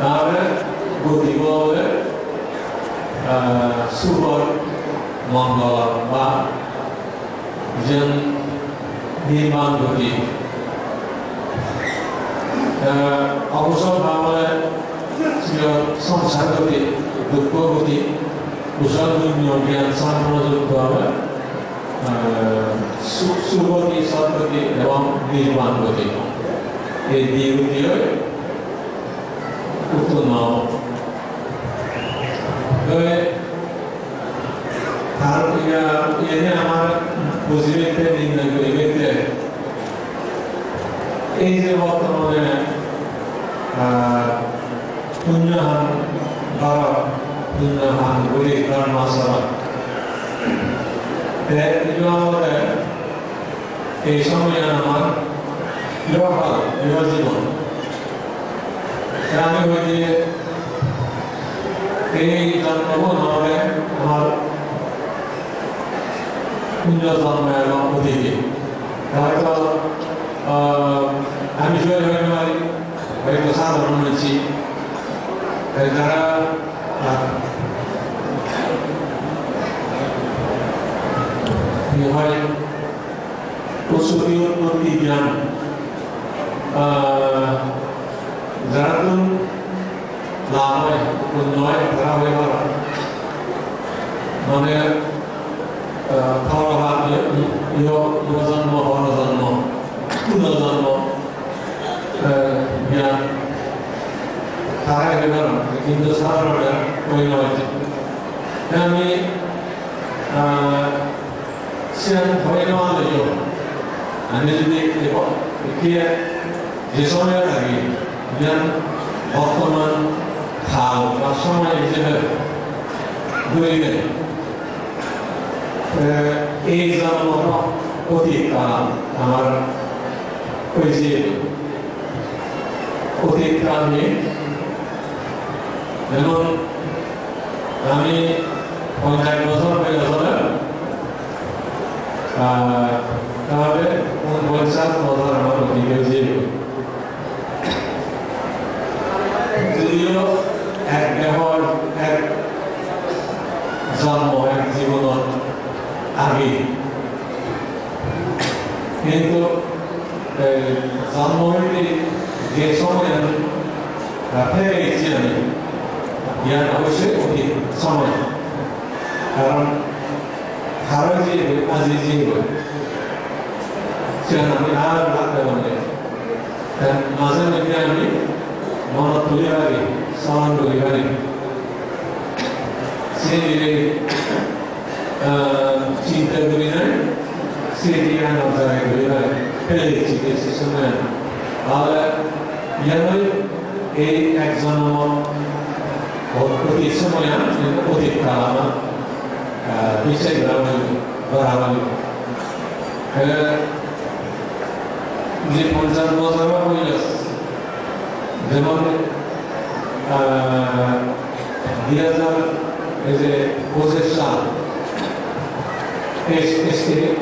ada bukti boleh, super mangga, jen diman bukti. Aku sampai sejak sampai bukti, lupa bukti, pusat punya sampai bukti, super di satu bukti, dalam diman bukti. Di bukti itu mau. Kalau ini हमारा positif ini negeri ini waktu mana punyahan barat punyahan boleh kan masalah. Dan itu apa? Semua yang nama dua jiwa. Kami boleh dan kamu nama hal punya sama yang putih. Kalau kami juga hari baik besar orang menci. Karena ini hari usul putih yang zaratun lama punoi terawih orang. Mana kalau ada yo zanmo yang tarik dalam itu sahaja poinnya. Kami siang poinnya ada yo. Anda jadi dia jesonya lagi yang waktuman hal rasanya itu boleh. एक ज़माना होती का हमारा कोई चीज़ होती का में लेकिन हमें पंचायत बसों पे बसों कहाँ पे उन पंचायत बसों हमारा होती है चीज़ जुड़ियों एक बेहद एक ज़माना एक जीवन आगे किंतु सामूहिक देशों में रखे इच्छा यह अवश्य होती समय कारण हारजी अजीजी हो चैनल आर लाते बने dan masa ini mana tulis lagi salam tulis lagi sini cinta dunia, sedihan antara dunia, pilih cinta sesuatu. Ada yang exam putih semuanya, putih kalama, bisa beramai. Di Punjab masalah punya, zaman 2025 সাল este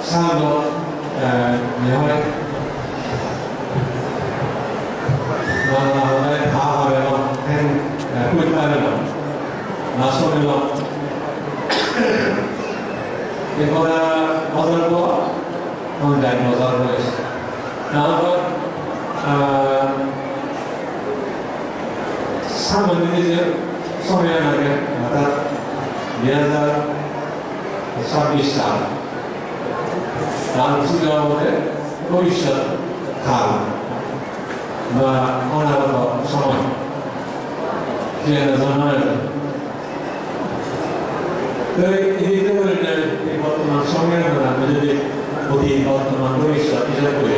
sanno noi avevamo quell'anno ma solo e ora non dai सामान्य समय लगे अर्थात 2026 साल भविष्य काल अनागत समय बर्तमान समय যদি অতীত বর্তমান ভবিষ্যৎ বিচার করি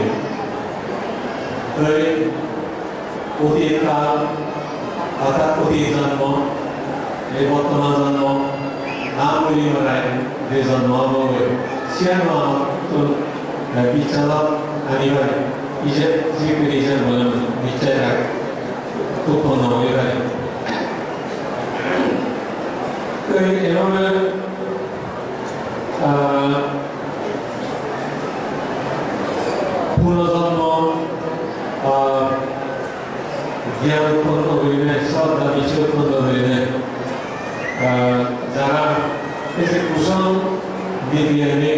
অতীত কাল অর্থাৎ অতীত জন্ম এই বর্তমান জন্ম নামগুলি মারায় যে জন্ম হবে সিয়ানো তো বিচারক আনিবারে ইজে জিপির ইজে বলেন বিচার উৎপন্ন হয়ে যায় তো এভাবে পুনর্জন্ম জ্ঞান উৎপন্ন হইলে শ্রদ্ধা কিছু উৎপন্ন হইলে যারা এসে কুশল বিজ্ঞানী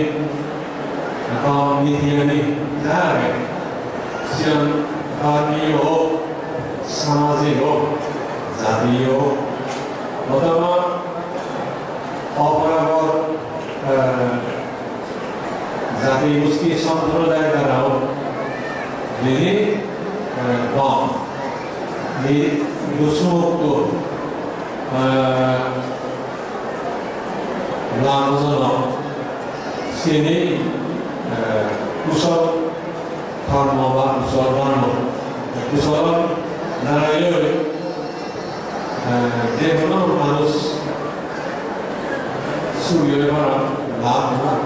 বিজ্ঞানী যারা সেরকম ধর্মীয় হোক সামাজিক হোক জাতীয় হোক অথবা অপরাগর জাতি গোষ্ঠী সম্প্রদায় দ্বারা হোক যিনি কম দোষমুক্ত লাভজনক শ্রেণী কুশল ধর্ম বা কুশল ধর্ম কুশল দ্বারাই যে কোনো মানুষ সুখী হয়ে পারা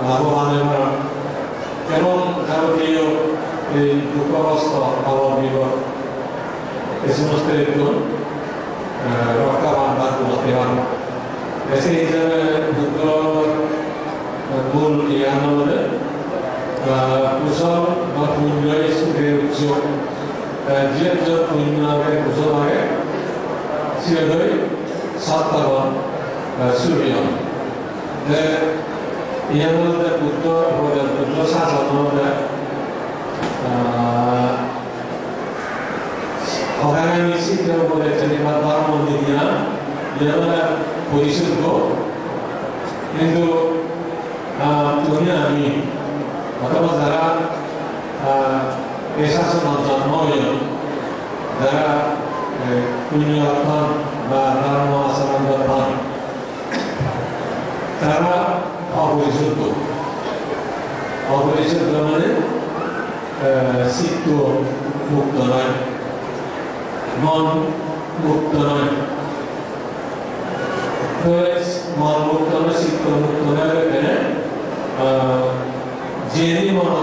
লাভবান হয়ে পারা এবং যাবতীয় এই দুঃখগ্রস্ত অভাব বিপদ এই সমস্ত একটু রক্ষাবান বা করতে পারে সেই হিসাবে দুঃখ মূল জ্ঞান হলে কুশল বা পুণ্য সুখের উৎস যে পুণ্য আগে কুশল আগে সে হয়ে সত্তাবান সুখী হন ইয়ার মধ্যে পুত্র শাসন মধ্যে অগামী শিক্ষা বলেছেন এবার ধর্ম দিয়া যেটা পরিশুদ্ধ কিন্তু তুমি আমি অথবা যারা পেশা জন্ম হইল যারা পুণ্য অর্থন বা ধর্ম আচরণ অর্থন তারা অপরিশুদ্ধ অপরিশুদ্ধ মানে চিত্ত মুক্ত নয় মন মুক্ত নয় মন মুক্ত নয় চিত্ত মুক্ত নয় এখানে যিনি মন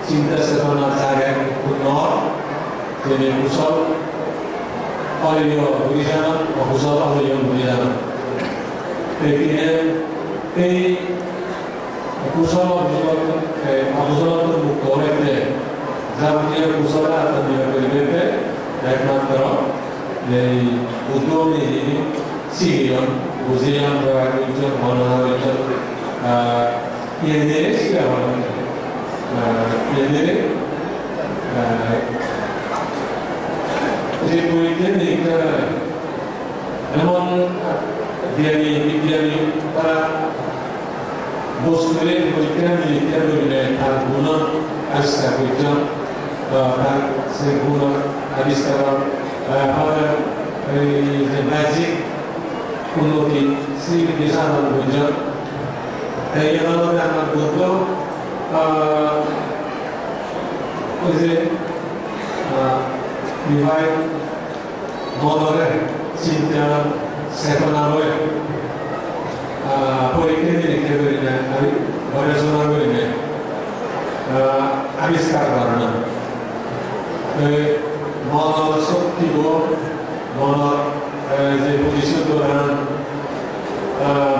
চিন্তা চেতনা জায়গায় নয় তিনি কুশল অলীয় বুঝি জানান অকুশল অলীয় বুঝি জানান এই কুশল অকুশল মুক্ত হইতে যাবতীয় কুশল আত্মনিয়োগ করিবে একমাত্র এই উদ্যোগী শিখিয়ন বুঝিয়ান প্রয়োজন মনে হয়েছে এদের এদের যে বৈজ্ঞানিক এমন জ্ঞানী বিজ্ঞানী তারা বস্তুরে বৈজ্ঞানিক লিখতে করিলে তার গুণ আবিষ্কার করছেন তার সে গুণ আবিষ্কার এই যে ম্যাজিক উন্নতি স্মৃতি সাধন করছেন এই আদালতে আমার বুদ্ধ ওই যে বিভাগ মনরে চিন্তা চেতনা হয়ে পরীক্ষা নিরীক্ষা করি না আমি গবেষণা করি না আবিষ্কার করে না মনের শক্তি মনের যে পরিশুদ্ধ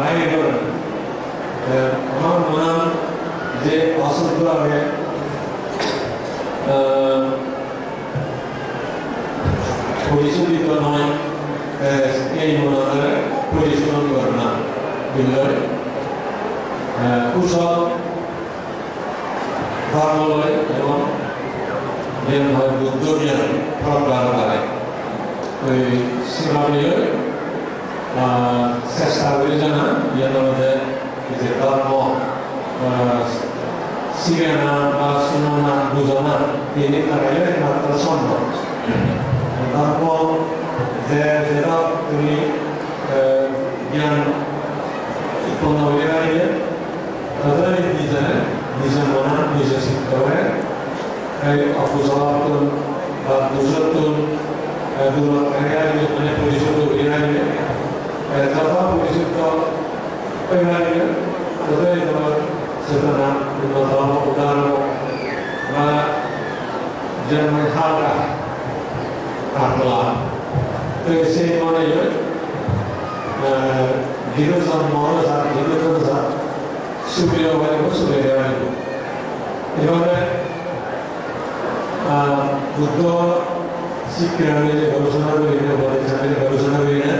আগে করেন আমার মনে হয় যে অশুদ্ধ আগে পরিশোধিত নয় এই মনে হয় পরিশোধন করে না বিল্লয় কুশল ধর্মলয় এবং যেভাবে বুদ্ধ জ্ঞান প্রজ্ঞান করে ওই সীমাবলীয় চেষ্টা করে জানা যেন যে ধর্ম শিখে না বা শুনো না বুঝো না তিনি তারাই একমাত্র সম্ভব ধর্ম যে যেটা তুমি জ্ঞান উৎপন্ন হয়ে গেলে তাদের নিজের মনে নিজে শিখতে হবে এই অকুশলার্থন বা দুষত্বন মানে পরিশুদ্ধ হয়ে গেলে যথা পরিশুদ্ধ হয়ে গেলে ততই তোমার চেতনা উন্নতম উদাহরণ বা যেমন হালকা কাটলাম তো সেই মনে বিরোধন মনে বিরোধন সুপ্রিয় হয়ে সুবিধা এভাবে বুদ্ধ শিক্ষা যে গবেষণা করি না গবেষণা করি না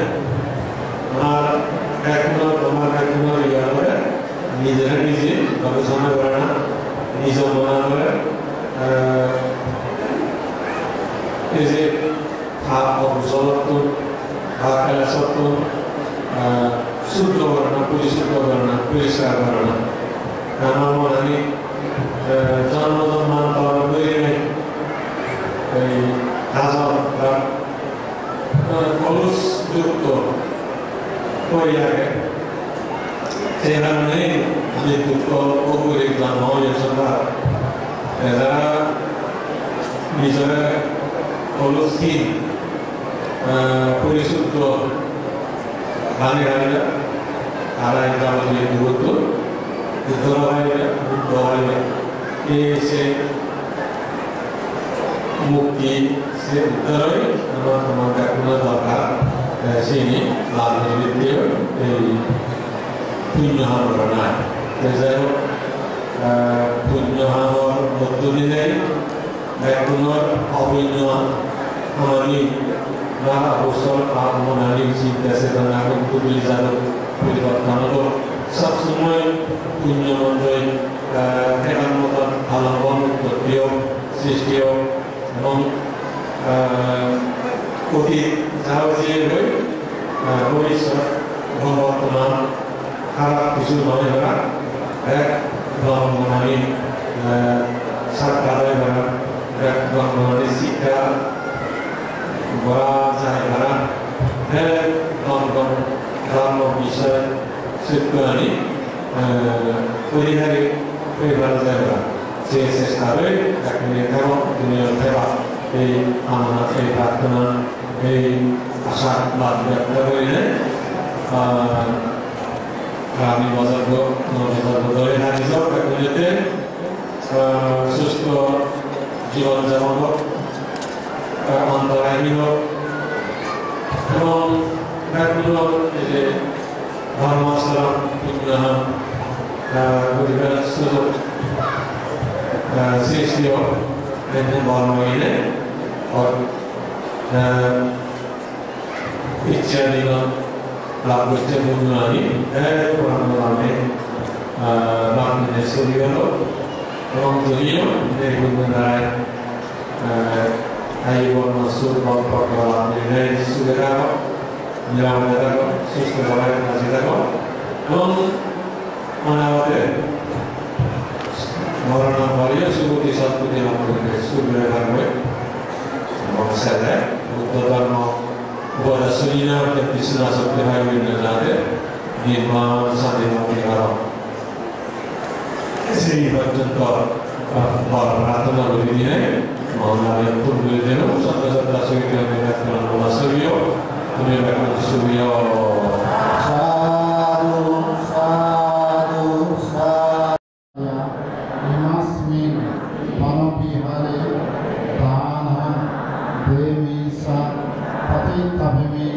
আর তোমার ইয়া করে নিজেরা নিজে গবেষণা করে না নিজ মনে করে এই যে অবসরত্বন আকাশত্বন শুদ্ধ করে না পরিশুদ্ধ করে না পরিষ্কার করে না আমার মনে আমি জন্মজন্মান্তর করি নাই এই হাজার কলুষযুক্ত হয়ে থাকে সেই কারণে যে দুঃখ অপরিক জন্ম হয়েছে এরা নিজের কলুষহীন পরিশুদ্ধ গানে গানে তারা একটা আমাদের দূরত্ব উত্তর হয় সে মুক্তি সে উত্তরে তোমার কোনো দরকার সেই রাজনীতি এই পুণ্য হামরা না যাই হোক পুণ্য হামর মধ্য দিনে ব্যাকুণর অপুণ্য আমারই বা অবসর মনালি চিন্তা চেতনা কুলি যাদব পরিবর্তন হলো সবসময় পুণ্য মন্ত্রই ফেরার মতন আলম্বন উৎপত্তিও সৃষ্টিও এবং অতীত যাও যে হয়ে ভবিষ্যৎ বর্তমান খারাপ কিছু নয় করা এক ব্রহ্মণী সাক্ষাৎ করা এক ব্রহ্মণী শিক্ষা বলা যায় করা এক ধর্ম বিষয় শিক্ষানি পরিহারে পরিবার যায় করা যে চেষ্টাবে এখন দুনিয়ার সেবা এই আমরা এই প্রার্থনা এই আশা বাদ ব্যক্ত করিলে আমি বছর ধরে থাকি সব একজনেতে সুস্থ জীবনযাপন হোক অন্তরায়ী হোক এবং এগুলো যে ধর্মাচরণ বিজ্ঞান পরিবার সুযোগ সৃষ্টি হোক বর্ণহীনে ইচ্ছা দিল লাভ করতে বুঝলানি পুরাণে বাংলাদেশ চলে গেল এবং যদিও দ্বারায় আইবর্ণ সুর সুবিধা হোক নিরাপদে থাকো সুস্থ সবাই কাছে থাকো এবং অনাগতে মরণ পরেও সুগতি সৎপতি লাভ করবে সুবিধা থাকবে এবং সেটা বুদ্ধ ধর্ম উপদাসনীয় কৃষ্ণ শক্তি হয় যাতে নির্মাণ শান্তি কারণ সেই পর্যন্ত প্রার্থনা করে দিয়ে মহানামের পূর্বে দিন সত্য সত্য সহিত সবিও তুমি সবিও সাধু সাধু সাধু বনবিহারে দান দেবী সা পতিতভূমি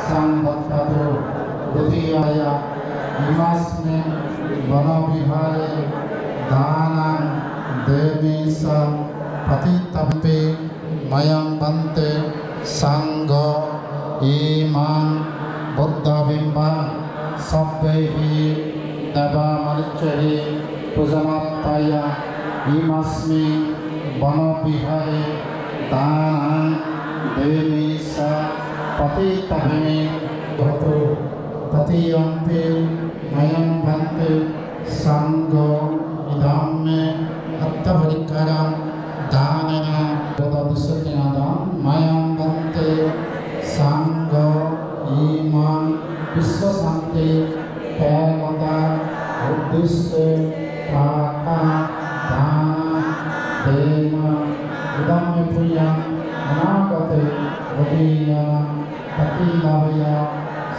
संवत्सरो द्वितीयाय इमस्मिन् वनविहारे दानं देवी स पतितपि मयं वन्ते संघ इमां बुद्धबिम्बं सभ्यैः देवमरिचैः पूजनार्थाय इमस्मिन् वनविहारे दानं देवी स पतितपि भवतु ततीयम्पि मयं वन्ते संघ इदं मे अर्थपरिकरं दानेन तददिशतिनादं मयं वन्ते संघ इमां विश्वशान्ति पैमदा उद्दिश्य प्राका दान देम इदं मे प्रियं अनागते वदीयं पतिलाभय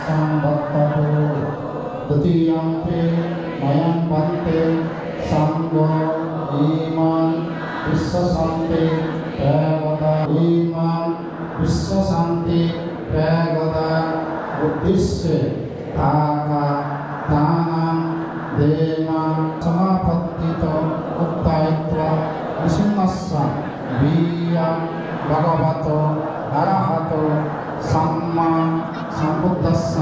संवत्सरो द्वितीयम्पि मयं वन्ते संघ इमां विश्वशान्ति प्रगदा इमां विश्वशान्ति प्रगदा उद्दिश्य ताका दानं देमां समापत्तितो उत्तायित्वा विष्णुस्स वीयं भगवतो अरहतो सम्मा सम्बुद्धस्स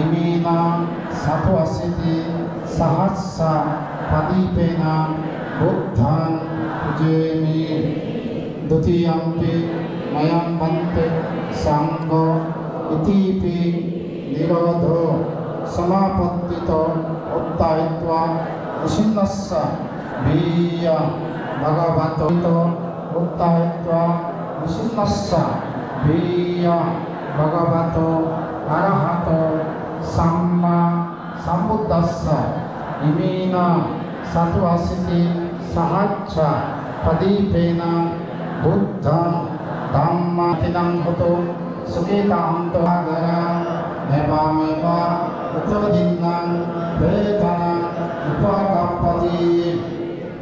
इमीनां सत्वसिति सहस्र प्रदीपेन बुद्धं पूजयामि द्वितीयम्पि मयं वन्ते संघ इतिपि निरोधो समापत्तितो उत्तायित्वा विष्णुस्स वीयं भगवतो उत्तायित्वा विष्णुस्स वीयं भगवतो अरहतो सम्मा सम्बुद्धस्स इमीनां सत्वसिति सहस्र प्रदीपेन बुद्धं धम्मं हतो सुखितान्तरागरं एवमेव उत्तरदिनं वेदनं उपगच्छति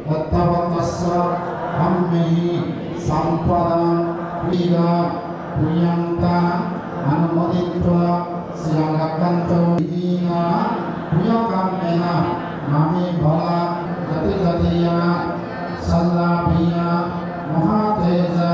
तद्भवतस्य हम्मि सम्पदं वीरा प्रियन्ता अनुमोदित्वा श्रीरङ्गकान्तो दीना प्रियकामेन मामे भला गतिगतिया सल्लाभिया महातेजा